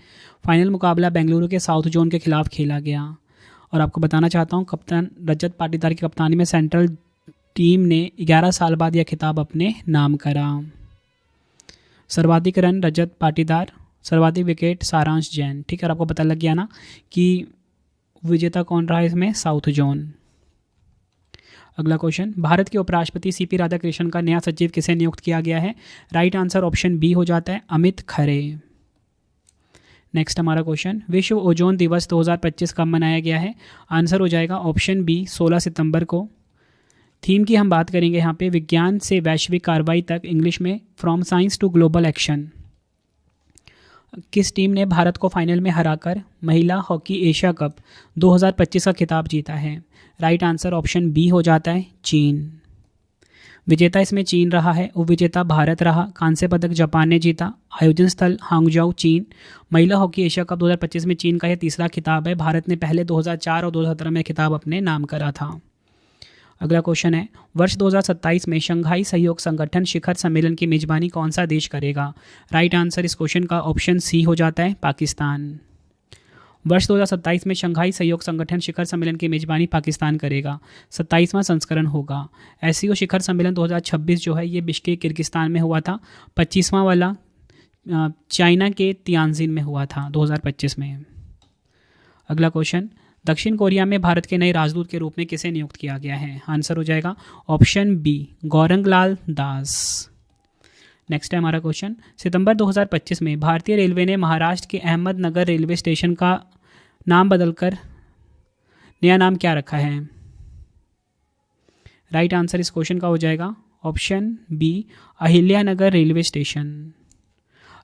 फाइनल मुकाबला बेंगलुरु के साउथ जोन के खिलाफ खेला गया। और आपको बताना चाहता हूँ, कप्तान रजत पाटीदार की कप्तानी में सेंट्रल टीम ने 11 साल बाद यह खिताब अपने नाम करा। सर्वाधिक रन रजत पाटीदार, सर्वाधिक विकेट सारांश जैन, ठीक है। और आपको पता लग गया ना कि विजेता कौन रहा है इसमें, साउथ जोन। अगला क्वेश्चन, भारत के उपराष्ट्रपति सीपी राधाकृष्णन का नया सचिव किसे नियुक्त किया गया है? राइट आंसर ऑप्शन बी हो जाता है, अमित खरे। नेक्स्ट हमारा क्वेश्चन, विश्व ओजोन दिवस 2025 कब मनाया गया है? आंसर हो जाएगा ऑप्शन बी, 16 सितंबर को। थीम की हम बात करेंगे यहाँ पे, विज्ञान से वैश्विक कार्रवाई तक, इंग्लिश में from science to global action. किस टीम ने भारत को फाइनल में हराकर महिला हॉकी एशिया कप 2025 का खिताब जीता है? राइट आंसर ऑप्शन बी हो जाता है, चीन। विजेता इसमें चीन रहा है, उपविजेता भारत रहा। कांस्य पदक जापान ने जीता। आयोजन स्थल हांगझाऊ, चीन। महिला हॉकी एशिया कप 2025 में चीन का यह तीसरा खिताब है। भारत ने पहले 2004 और 2017 में खिताब अपने नाम करा था। अगला क्वेश्चन है, वर्ष 2027 में शंघाई सहयोग संगठन शिखर सम्मेलन की मेजबानी कौन सा देश करेगा? राइट आंसर इस क्वेश्चन का ऑप्शन सी हो जाता है, पाकिस्तान। वर्ष 2027 में शंघाई सहयोग संगठन शिखर सम्मेलन की मेजबानी पाकिस्तान करेगा। 27वां संस्करण होगा। एससीओ शिखर सम्मेलन 2026 जो है ये बिश्केक किर्गिस्तान में हुआ था। 25वां वाला चाइना के तियानजिन में हुआ था 2025 में। अगला क्वेश्चन, दक्षिण कोरिया में भारत के नए राजदूत के रूप में किसे नियुक्त किया गया है? आंसर हो जाएगा option B, Gaurang Lal Das. Next है हमारा क्वेश्चन, सितंबर 2025 में भारतीय रेलवे ने महाराष्ट्र के अहमदनगर रेलवे स्टेशन का नाम बदलकर नया नाम क्या रखा है? राइट आंसर इस क्वेश्चन का हो जाएगा option B, Ahilyanagar railway station.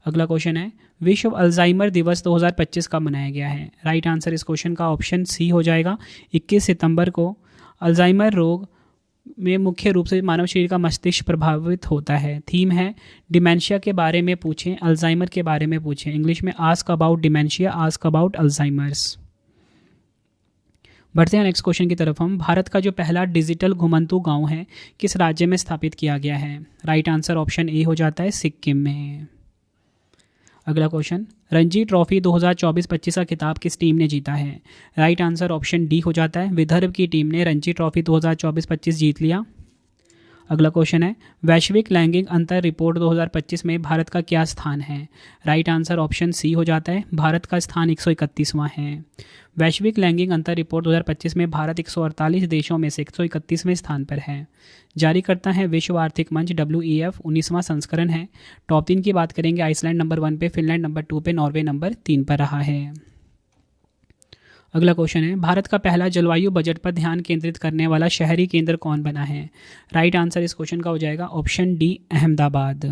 अगला क्वेश्चन है, विश्व अल्जाइमर दिवस 2025 कब मनाया गया है? राइट आंसर इस क्वेश्चन का ऑप्शन सी हो जाएगा, 21 सितंबर को। अल्जाइमर रोग में मुख्य रूप से मानव शरीर का मस्तिष्क प्रभावित होता है। थीम है डिमेंशिया के बारे में पूछें, अल्जाइमर के बारे में पूछें। इंग्लिश में ask about dementia, ask about Alzheimer's. बढ़ते हैं नेक्स्ट क्वेश्चन की तरफ हम। भारत का जो पहला डिजिटल घुमंतू गांव है किस राज्य में स्थापित किया गया है? राइट आंसर ऑप्शन ए हो जाता है, सिक्किम में। अगला क्वेश्चन, रणजी ट्रॉफी 2024-25 का खिताब किस टीम ने जीता है? राइट आंसर ऑप्शन डी हो जाता है, विदर्भ की टीम ने रणजी ट्रॉफी 2024-25 जीत लिया। अगला क्वेश्चन है, वैश्विक लैंगिक अंतर रिपोर्ट 2025 में भारत का क्या स्थान है? राइट आंसर ऑप्शन सी हो जाता है, भारत का स्थान 131वां है। वैश्विक लैंगिक अंतर रिपोर्ट 2025 में भारत 148 देशों में से 131वें स्थान पर है। जारी करता है विश्व आर्थिक मंच WEF, 19वां संस्करण है। टॉप 3 की बात करेंगे, आइसलैंड नंबर 1 पे, फिनलैंड नंबर 2 पे, नॉर्वे नंबर 3 पर रहा है। अगला क्वेश्चन है, भारत का पहला जलवायु बजट पर ध्यान केंद्रित करने वाला शहरी केंद्र कौन बना है? राइट आंसर इस क्वेश्चन का हो जाएगा ऑप्शन डी, अहमदाबाद।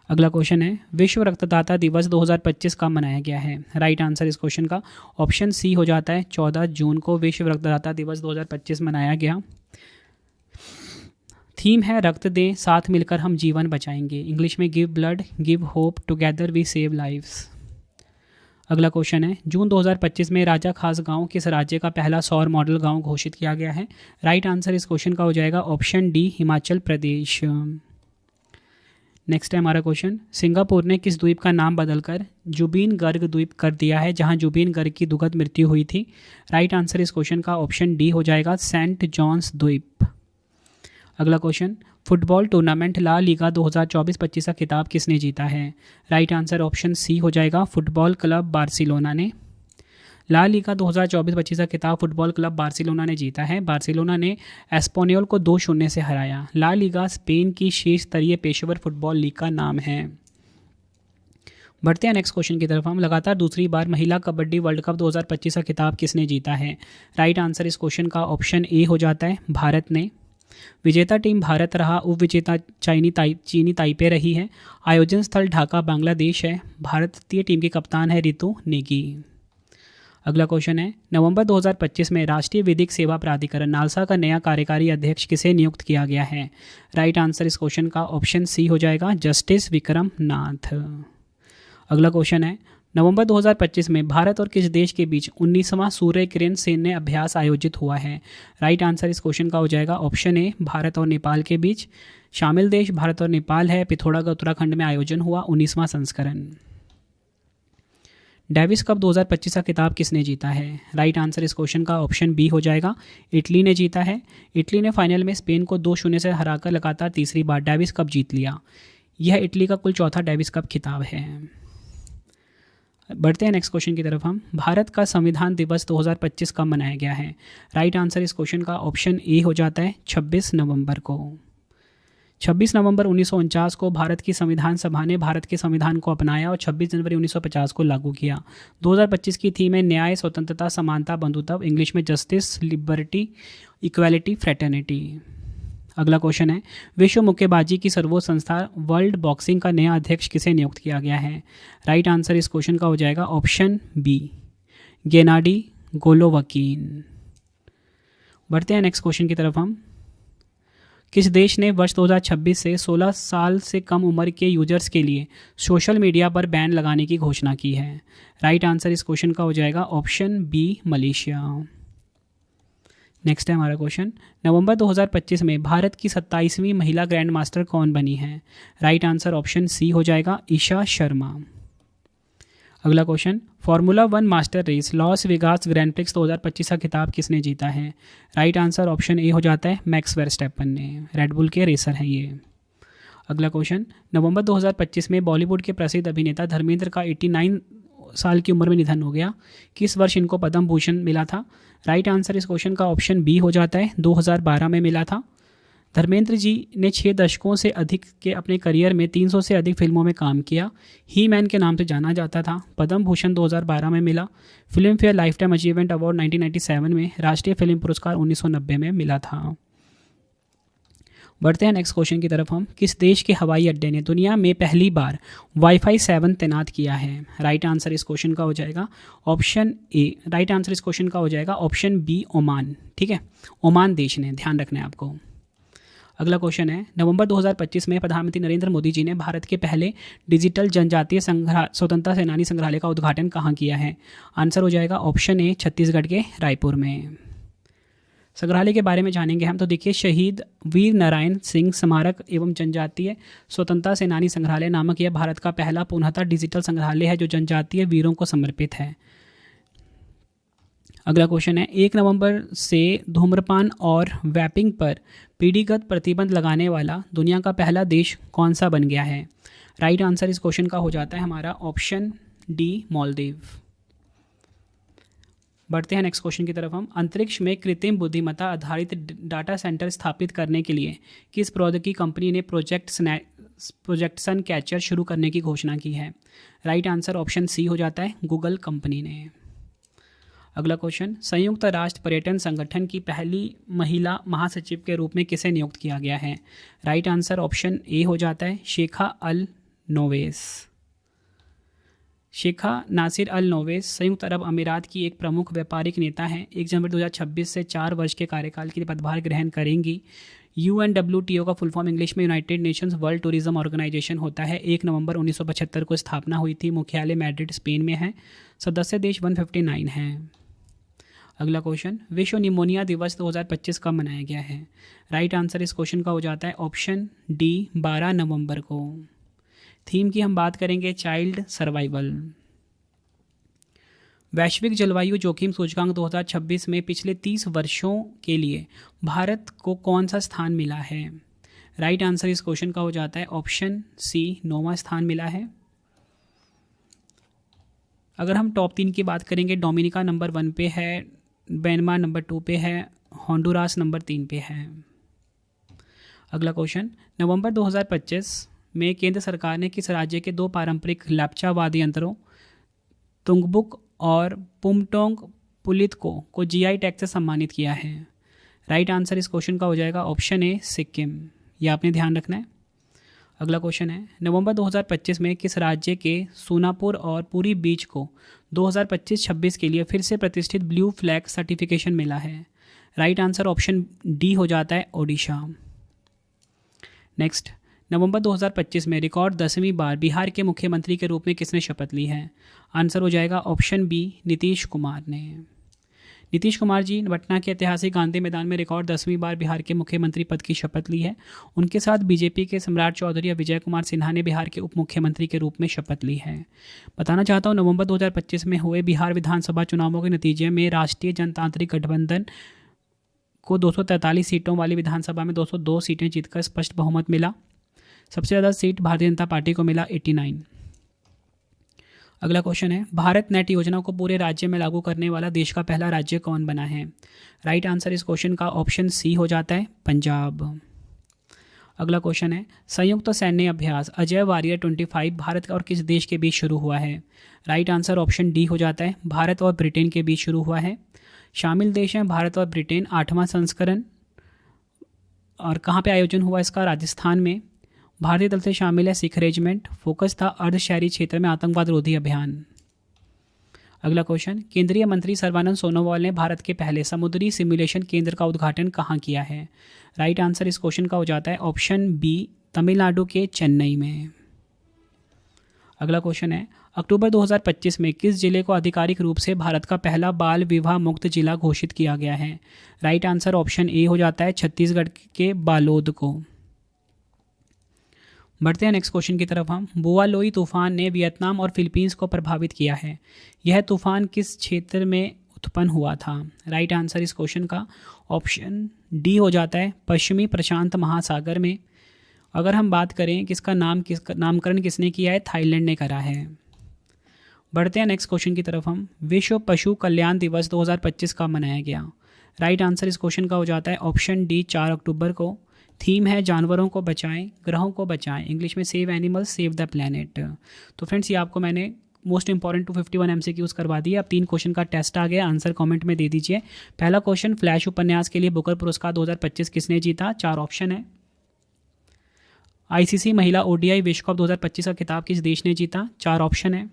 अगला क्वेश्चन है, विश्व रक्तदाता दिवस 2025 कब मनाया गया है? राइट आंसर इस क्वेश्चन का ऑप्शन सी हो जाता है, 14 जून को विश्व रक्तदाता दिवस 2025 मनाया गया। थीम है रक्त दें, साथ मिलकर हम जीवन बचाएंगे। इंग्लिश में give blood, give hope, together we save lives. अगला क्वेश्चन है, जून 2025 में राजा खास गांव किस राज्य का पहला सौर मॉडल गांव घोषित किया गया है? राइट आंसर इस क्वेश्चन का हो जाएगा option D, Himachal Pradesh. Next है हमारा क्वेश्चन, सिंगापुर ने किस द्वीप का नाम बदलकर जुबीन गर्ग द्वीप कर दिया है, जहां जुबीन गर्ग की दुखद मृत्यु हुई थी? राइट आंसर इस क्वेश्चन का ऑप्शन डी हो जाएगा, सेंट जॉन्स द्वीप। अगला question, football tournament La Liga 2024-25 का खिताब किसने जीता है? राइट आंसर ऑप्शन सी हो जाएगा, फुटबॉल क्लब बार्सिलोना ने। ला लीगा 2024-25 का खिताब फुटबॉल क्लब बार्सिलोना ने जीता है। बार्सिलोना ने एस्पानियोल को 2-0 से हराया। ला लीगा स्पेन की शीर्ष स्तरीय पेशेवर फुटबॉल लीग का नाम है। बढ़ते हैं नेक्स्ट क्वेश्चन की तरफ हम। लगातार दूसरी बार महिला कबड्डी वर्ल्ड कप 2025 का खिताब किसने जीता है? राइट आंसर इस क्वेश्चन का ऑप्शन ए हो जाता है, भारत ने। विजेता टीम भारत रहा, उपविजेता चीनी ताइपे रही है। आयोजन स्थल ढाका बांग्लादेश है। भारतीय टीम की कप्तान है रितु नेगी। अगला क्वेश्चन है, नवंबर 2025 में राष्ट्रीय विधिक सेवा प्राधिकरण नालसा का नया कार्यकारी अध्यक्ष किसे नियुक्त किया गया है? राइट आंसर इस क्वेश्चन का ऑप्शन सी हो जाएगा, जस्टिस विक्रम नाथ। अगला क्वेश्चन है, नवंबर 2025 में भारत और किस देश के बीच 19वां सूर्य किरण सैन्य अभ्यास आयोजित हुआ है? राइट आंसर इस क्वेश्चन का हो जाएगा ऑप्शन ए, भारत और नेपाल के बीच। शामिल देश भारत और नेपाल है। पिथौरागढ़ उत्तराखंड में आयोजन हुआ, 19वां संस्करण। डेविस कप 2025 का खिताब किसने जीता है? राइट आंसर इस क्वेश्चन का ऑप्शन बी हो जाएगा, इटली ने जीता है। इटली ने फाइनल में स्पेन को 2-0 से हराकर लगातार तीसरी बार डेविस कप जीत लिया। यह इटली का कुल चौथा डेविस कप खिताब है। बढ़ते हैं नेक्स्ट क्वेश्चन की तरफ हम। भारत का संविधान दिवस 2025 कब मनाया गया है? राइट आंसर इस क्वेश्चन का ऑप्शन ए हो जाता है, 26 नवंबर को। 26 नवंबर 1949 को भारत की संविधान सभा ने भारत के संविधान को अपनाया और 26 जनवरी 1950 को लागू किया। 2025 की थीम है न्याय, स्वतंत्रता, समानता, बंधुत्व, इंग्लिश में जस्टिस, लिबर्टी, इक्वालिटी, फ्रेटर्निटी। अगला क्वेश्चन है, विश्व मुक्केबाजी की सर्वोच्च संस्था वर्ल्ड बॉक्सिंग का नया अध्यक्ष किसे नियुक्त किया गया है? राइट आंसर इस क्वेश्चन का हो जाएगा ऑप्शन बी, गेनाडी गोलोवकीन। बढ़ते हैं नेक्स्ट क्वेश्चन की तरफ हम। किस देश ने वर्ष 2026 से 16 साल से कम उम्र के यूजर्स के लिए सोशल मीडिया पर बैन लगाने की घोषणा की है? राइट आंसर इस क्वेश्चन का हो जाएगा ऑप्शन बी, मलेशिया। नेक्स्ट है हमारा क्वेश्चन, नवंबर 2025 में भारत की 27वीं महिला ग्रैंड मास्टर कौन बनी है? राइट आंसर ऑप्शन सी हो जाएगा, ईशा शर्मा। अगला question, formula 1 master race Las Vegas Grand Prix 2025 का खिताब किसने जीता है? राइट आंसर ऑप्शन ए हो जाता है, मैक्स वर्स्टैपन ने। रेडबुल के रेसर हैं ये। अगला क्वेश्चन, नवंबर 2025 में बॉलीवुड के प्रसिद्ध अभिनेता धर्मेंद्र का 89 साल की उम्र में निधन हो गया। किस वर्ष इनको पद्म भूषण मिला था? राइट आंसर इस क्वेश्चन का ऑप्शन बी हो जाता है, 2012 में मिला था। धर्मेंद्र जी ने 6 दशकों से अधिक के अपने करियर में 300 से अधिक फिल्मों में काम किया। ही मैन के नाम से जाना जाता था। पद्म भूषण 2012 में मिला। Film fair life time achievement award 1997 में, राष्ट्रीय फिल्म पुरस्कार 1990 में मिला था। बढ़ते हैं नेक्स्ट क्वेश्चन की तरफ हम। किस देश के हवाई अड्डे ने दुनिया में पहली बार वाईफाई 7 तैनात किया है? राइट आंसर इस क्वेश्चन का हो जाएगा ऑप्शन ए। राइट आंसर इस क्वेश्चन का हो जाएगा ऑप्शन बी, ओमान। ठीक है, ओमान देश ने, ध्यान रखना है आपको। अगला क्वेश्चन है, नवंबर 2025 में प्रधानमंत्री नरेंद्र मोदी जी ने भारत के पहले डिजिटल जनजातीय स्वतंत्रता सेनानी संग्रहालय का उद्घाटन कहाँ किया है? आंसर हो जाएगा ऑप्शन ए, छत्तीसगढ़ के रायपुर में। संग्रहालय के बारे में जानेंगे हम। तो देखिए, शहीद वीर नारायण सिंह स्मारक एवं जनजातीय स्वतंत्रता सेनानी संग्रहालय नामक यह भारत का पहला पूर्णतः डिजिटल संग्रहालय है जो जनजातीय वीरों को समर्पित है। अगला क्वेश्चन है, 1 नवंबर से धूम्रपान और वैपिंग पर पीढ़ीगत प्रतिबंध लगाने वाला दुनिया का पहला देश कौन सा बन गया है? राइट आंसर इस क्वेश्चन का हो जाता है हमारा ऑप्शन डी, मालदीव। बढ़ते हैं नेक्स्ट क्वेश्चन की तरफ हम। अंतरिक्ष में कृत्रिम बुद्धिमत्ता आधारित डाटा सेंटर स्थापित करने के लिए किस प्रौद्योगिकी कंपनी ने प्रोजेक्ट सन कैचर शुरू करने की घोषणा की है? राइट आंसर ऑप्शन सी हो जाता है, गूगल कंपनी ने। अगला क्वेश्चन, संयुक्त राष्ट्र पर्यटन संगठन की पहली महिला महासचिव के रूप में किसे नियुक्त किया गया है? राइट आंसर ऑप्शन ए हो जाता है, शेखा अल नोवेस। शेखा नासिर अल नोवेस संयुक्त अरब अमीरात की एक प्रमुख व्यापारिक नेता हैं। 1 जनवरी 2026 से 4 वर्ष के कार्यकाल के लिए पदभार ग्रहण करेंगी। UNWTO का फुल फॉर्म इंग्लिश में United Nations World Tourism Organisation होता है। 1 नवंबर 1975 को स्थापना हुई थी। मुख्यालय मैड्रिड स्पेन में है। सदस्य देश 159 हैं। अगला क्वेश्चन, विश्व निमोनिया दिवस 2025 कब मनाया गया है? राइट आंसर इस क्वेश्चन का हो जाता है ऑप्शन डी, 12 नवंबर को। थीम की हम बात करेंगे चाइल्ड सर्वाइवल। वैश्विक जलवायु जोखिम सूचकांक 2026 में पिछले 30 वर्षों के लिए भारत को कौन सा स्थान मिला है? राइट आंसर इस क्वेश्चन का हो जाता है ऑप्शन सी, 9वां स्थान मिला है। अगर हम टॉप 3 की बात करेंगे, डोमिनिका नंबर 1 पे है, म्यांमार नंबर 2 पे है, होंडुरास नंबर 3 पे है। अगला क्वेश्चन, नवंबर 2025 में केंद्र सरकार ने किस राज्य के 2 पारंपरिक लेप्चा वाद्य यंत्रों तुंगबुक और पुमटोंग पुलितको को जीआई टैग से सम्मानित किया है? राइट आंसर इस क्वेश्चन का हो जाएगा ऑप्शन ए, सिक्किम। यह आपने ध्यान रखना है। अगला क्वेश्चन है, नवंबर 2025 में किस राज्य के सोनापुर और पुरी बीच को 2025-26 के लिए फिर से प्रतिष्ठित ब्लू फ्लैग सर्टिफिकेशन मिला है? राइट आंसर ऑप्शन डी हो जाता है, ओडिशा। नेक्स्ट, नवंबर 2025 में रिकॉर्ड 10वीं बार बिहार के मुख्यमंत्री के रूप में किसने शपथ ली है? आंसर हो जाएगा ऑप्शन बी, नीतीश कुमार ने। नीतीश कुमार जी पटना के ऐतिहासिक गांधी मैदान में रिकॉर्ड 10वीं बार बिहार के मुख्यमंत्री पद की शपथ ली है। उनके साथ बीजेपी के सम्राट चौधरी और विजय कुमार सिन्हा ने बिहार के उप मुख्यमंत्री के रूप में शपथ ली है। बताना चाहता हूँ, नवंबर 2025 में हुए बिहार विधानसभा चुनावों के नतीजे में राष्ट्रीय जनतांत्रिक गठबंधन को 243 सीटों वाली विधानसभा में 202 सीटें जीतकर स्पष्ट बहुमत मिला। सबसे ज़्यादा सीट भारतीय जनता पार्टी को मिला, 89। अगला क्वेश्चन है, भारत नेट योजना को पूरे राज्य में लागू करने वाला देश का पहला राज्य कौन बना है? राइट आंसर इस क्वेश्चन का ऑप्शन सी हो जाता है, पंजाब। अगला क्वेश्चन है, संयुक्त सैन्य अभ्यास अजय वारियर 25 भारत और किस देश के बीच शुरू हुआ है? राइट आंसर ऑप्शन डी हो जाता है, भारत और ब्रिटेन के बीच शुरू हुआ है। शामिल देश हैं भारत और ब्रिटेन। 8वां संस्करण। और कहाँ पे आयोजन हुआ इसका? राजस्थान में। भारतीय दल से शामिल है सिख रेजिमेंट। फोकस था अर्धशहरी क्षेत्र में आतंकवाद रोधी अभियान। अगला क्वेश्चन, केंद्रीय मंत्री सर्बानंद सोनोवाल ने भारत के पहले समुद्री सिमुलेशन केंद्र का उद्घाटन कहाँ किया है? राइट आंसर इस क्वेश्चन का हो जाता है ऑप्शन बी, तमिलनाडु के चेन्नई में। अगला क्वेश्चन है, अक्टूबर 2025 में किस जिले को आधिकारिक रूप से भारत का पहला बाल विवाह मुक्त जिला घोषित किया गया है? राइट आंसर ऑप्शन ए हो जाता है, छत्तीसगढ़ के बालोद को। बढ़ते हैं नेक्स्ट क्वेश्चन की तरफ हम। बुआलोई तूफान ने वियतनाम और फिलीपींस को प्रभावित किया है। यह तूफान किस क्षेत्र में उत्पन्न हुआ था? राइट आंसर इस क्वेश्चन का ऑप्शन डी हो जाता है, पश्चिमी प्रशांत महासागर में। अगर हम बात करें किसका नामकरण किसने किया है? थाईलैंड ने करा है। बढ़ते हैं नेक्स्ट क्वेश्चन की तरफ हम। विश्व पशु कल्याण दिवस 2025 कब मनाया गया? राइट आंसर इस क्वेश्चन का हो जाता है ऑप्शन डी, 4 अक्टूबर को। थीम है जानवरों को बचाएं, ग्रहों को बचाएं। इंग्लिश में save animals save the planet. तो फ्रेंड्स, ये आपको मैंने मोस्ट इंपॉर्टेंट 251 MCQs करवा दिए। अब 3 क्वेश्चन का टेस्ट आ गया, आंसर कमेंट में दे दीजिए। पहला क्वेश्चन, फ्लैश उपन्यास के लिए बुकर पुरस्कार 2025 किसने जीता? 4 ऑप्शन है। ICC महिला ODI विश्व कप 2025 का खिताब किस देश ने जीता? 4 ऑप्शन है।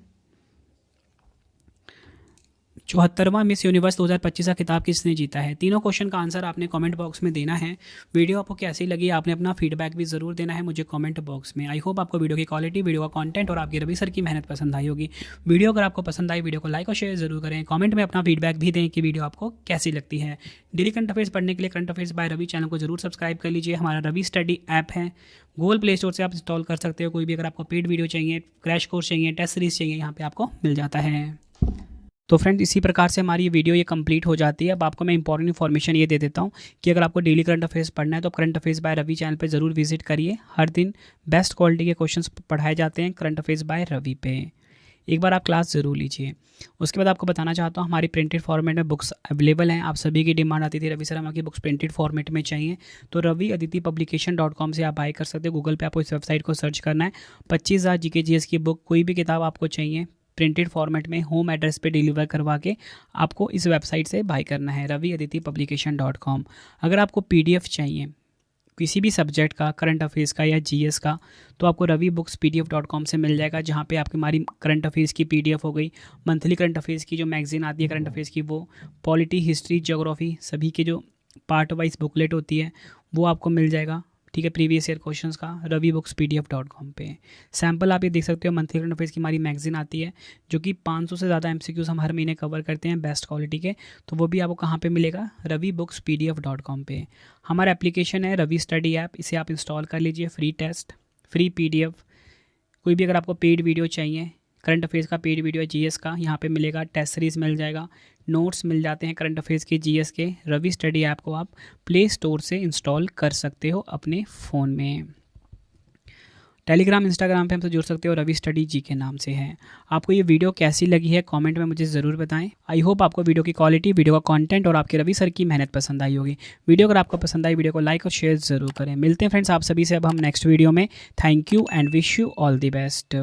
74वां मिस यूनिवर्स 2025 का खिताब किसने जीता है? तीनों क्वेश्चन का आंसर आपने कमेंट बॉक्स में देना है। वीडियो आपको कैसी लगी आपने अपना फीडबैक भी जरूर देना है मुझे कमेंट बॉक्स में। आई होप आपको वीडियो की क्वालिटी, वीडियो का कंटेंट और आपकी रवि सर की मेहनत पसंद आई होगी। वीडियो अगर आपको पसंद आई, वीडियो को लाइक और शेयर जरूर करें। कमेंट में अपना फीडबैक भी दें कि वीडियो आपको कैसी लगती है। डेली करंट अफेयर्स पढ़ने के लिए current affairs by Ravi channel को जरूर सब्सक्राइब कर लीजिए। हमारा रवि स्टडी ऐप है, गूगल प्ले स्टोर से आप इंस्टॉल कर सकते हो। कोई भी अगर आपको पेड वीडियो चाहिए, क्रैश कोर्स चाहिए, टेस्ट सीरीज चाहिए, यहाँ पे आपको मिल जाता है। तो फ्रेंड्स, इसी प्रकार से हमारी ये वीडियो ये कंप्लीट हो जाती है। अब आपको मैं इंपॉर्टेंट इन्फॉर्मेशन ये दे देता हूँ कि अगर आपको डेली करंट अफेयर्स पढ़ना है तो current affairs by Ravi channel पे ज़रूर विजिट करिए। हर दिन बेस्ट क्वालिटी के क्वेश्चंस पढ़ाए जाते हैं करंट अफेयर्स बाय रवि पे। एक बार आप क्लास ज़रूर लीजिए। उसके बाद आपको बताना चाहता हूँ, हमारी प्रिंटेड फॉर्मेट में बुक्स अवेलेबल हैं। आप सभी की डिमांड आती थी, रवि सर हमारी बुक्स प्रिंटेड फॉर्मेट में चाहिए, तो raviaditipublication.com से आप बाय कर सकते हो। गूगल पे आपको इस वेबसाइट को सर्च करना है। 25,000 GK GS की बुक, कोई भी किताब आपको चाहिए प्रिंटेड फॉर्मेट में होम एड्रेस पे डिलीवर करवा के आपको इस वेबसाइट से बाय करना है, raviaditipublication.com। अगर आपको PDF चाहिए किसी भी सब्जेक्ट का, करंट अफेयर्स का या GS का, तो आपको ravibooks.pdf.com से मिल जाएगा, जहाँ पे आपकी हमारी करंट अफेयर्स की PDF हो गई, मंथली करंट अफेयर्स की जो मैगजीन आती है करंट अफेयर्स की, वो पॉलिटी, हिस्ट्री, ज्योग्राफी सभी के जो पार्ट वाइज बुकलेट होती है वो आपको मिल जाएगा, ठीक है, प्रीवियस ईयर क्वेश्चंस का ravibookspdf.com पे। सैम्पल आप ये देख सकते हो, मंथली करंट अफेयर्स की हमारी मैगजीन आती है जो कि 500 से ज़्यादा MCQs हम हर महीने कवर करते हैं बेस्ट क्वालिटी के, तो वो भी आपको कहाँ पे मिलेगा, ravibookspdf.com पे। हमारा एप्लीकेशन है रवि स्टडी ऐप, इसे आप इंस्टॉल कर लीजिए, फ्री टेस्ट, फ्री PDF, कोई भी अगर आपको पेड वीडियो चाहिए, करंट अफेयर्स का पेड वीडियो है, GS का यहाँ पे मिलेगा, टेस्ट सीरीज मिल जाएगा, नोट्स मिल जाते हैं करंट अफेयर्स के, GS के। रवि स्टडी ऐप को आप प्ले स्टोर से इंस्टॉल कर सकते हो अपने फ़ोन में। टेलीग्राम इंस्टाग्राम पे हमसे जुड़ सकते हो, रवि स्टडी जी के नाम से है। आपको ये वीडियो कैसी लगी है कमेंट में मुझे ज़रूर बताएं। आई होप आपको वीडियो की क्वालिटी, वीडियो का कंटेंट और आपके रवि सर की मेहनत पसंद आई होगी। वीडियो अगर आपको पसंद आई, वीडियो को लाइक और शेयर ज़रूर करें। मिलते हैं फ्रेंड्स आप सभी से अब हम नेक्स्ट वीडियो में। Thank you and wish you all the best.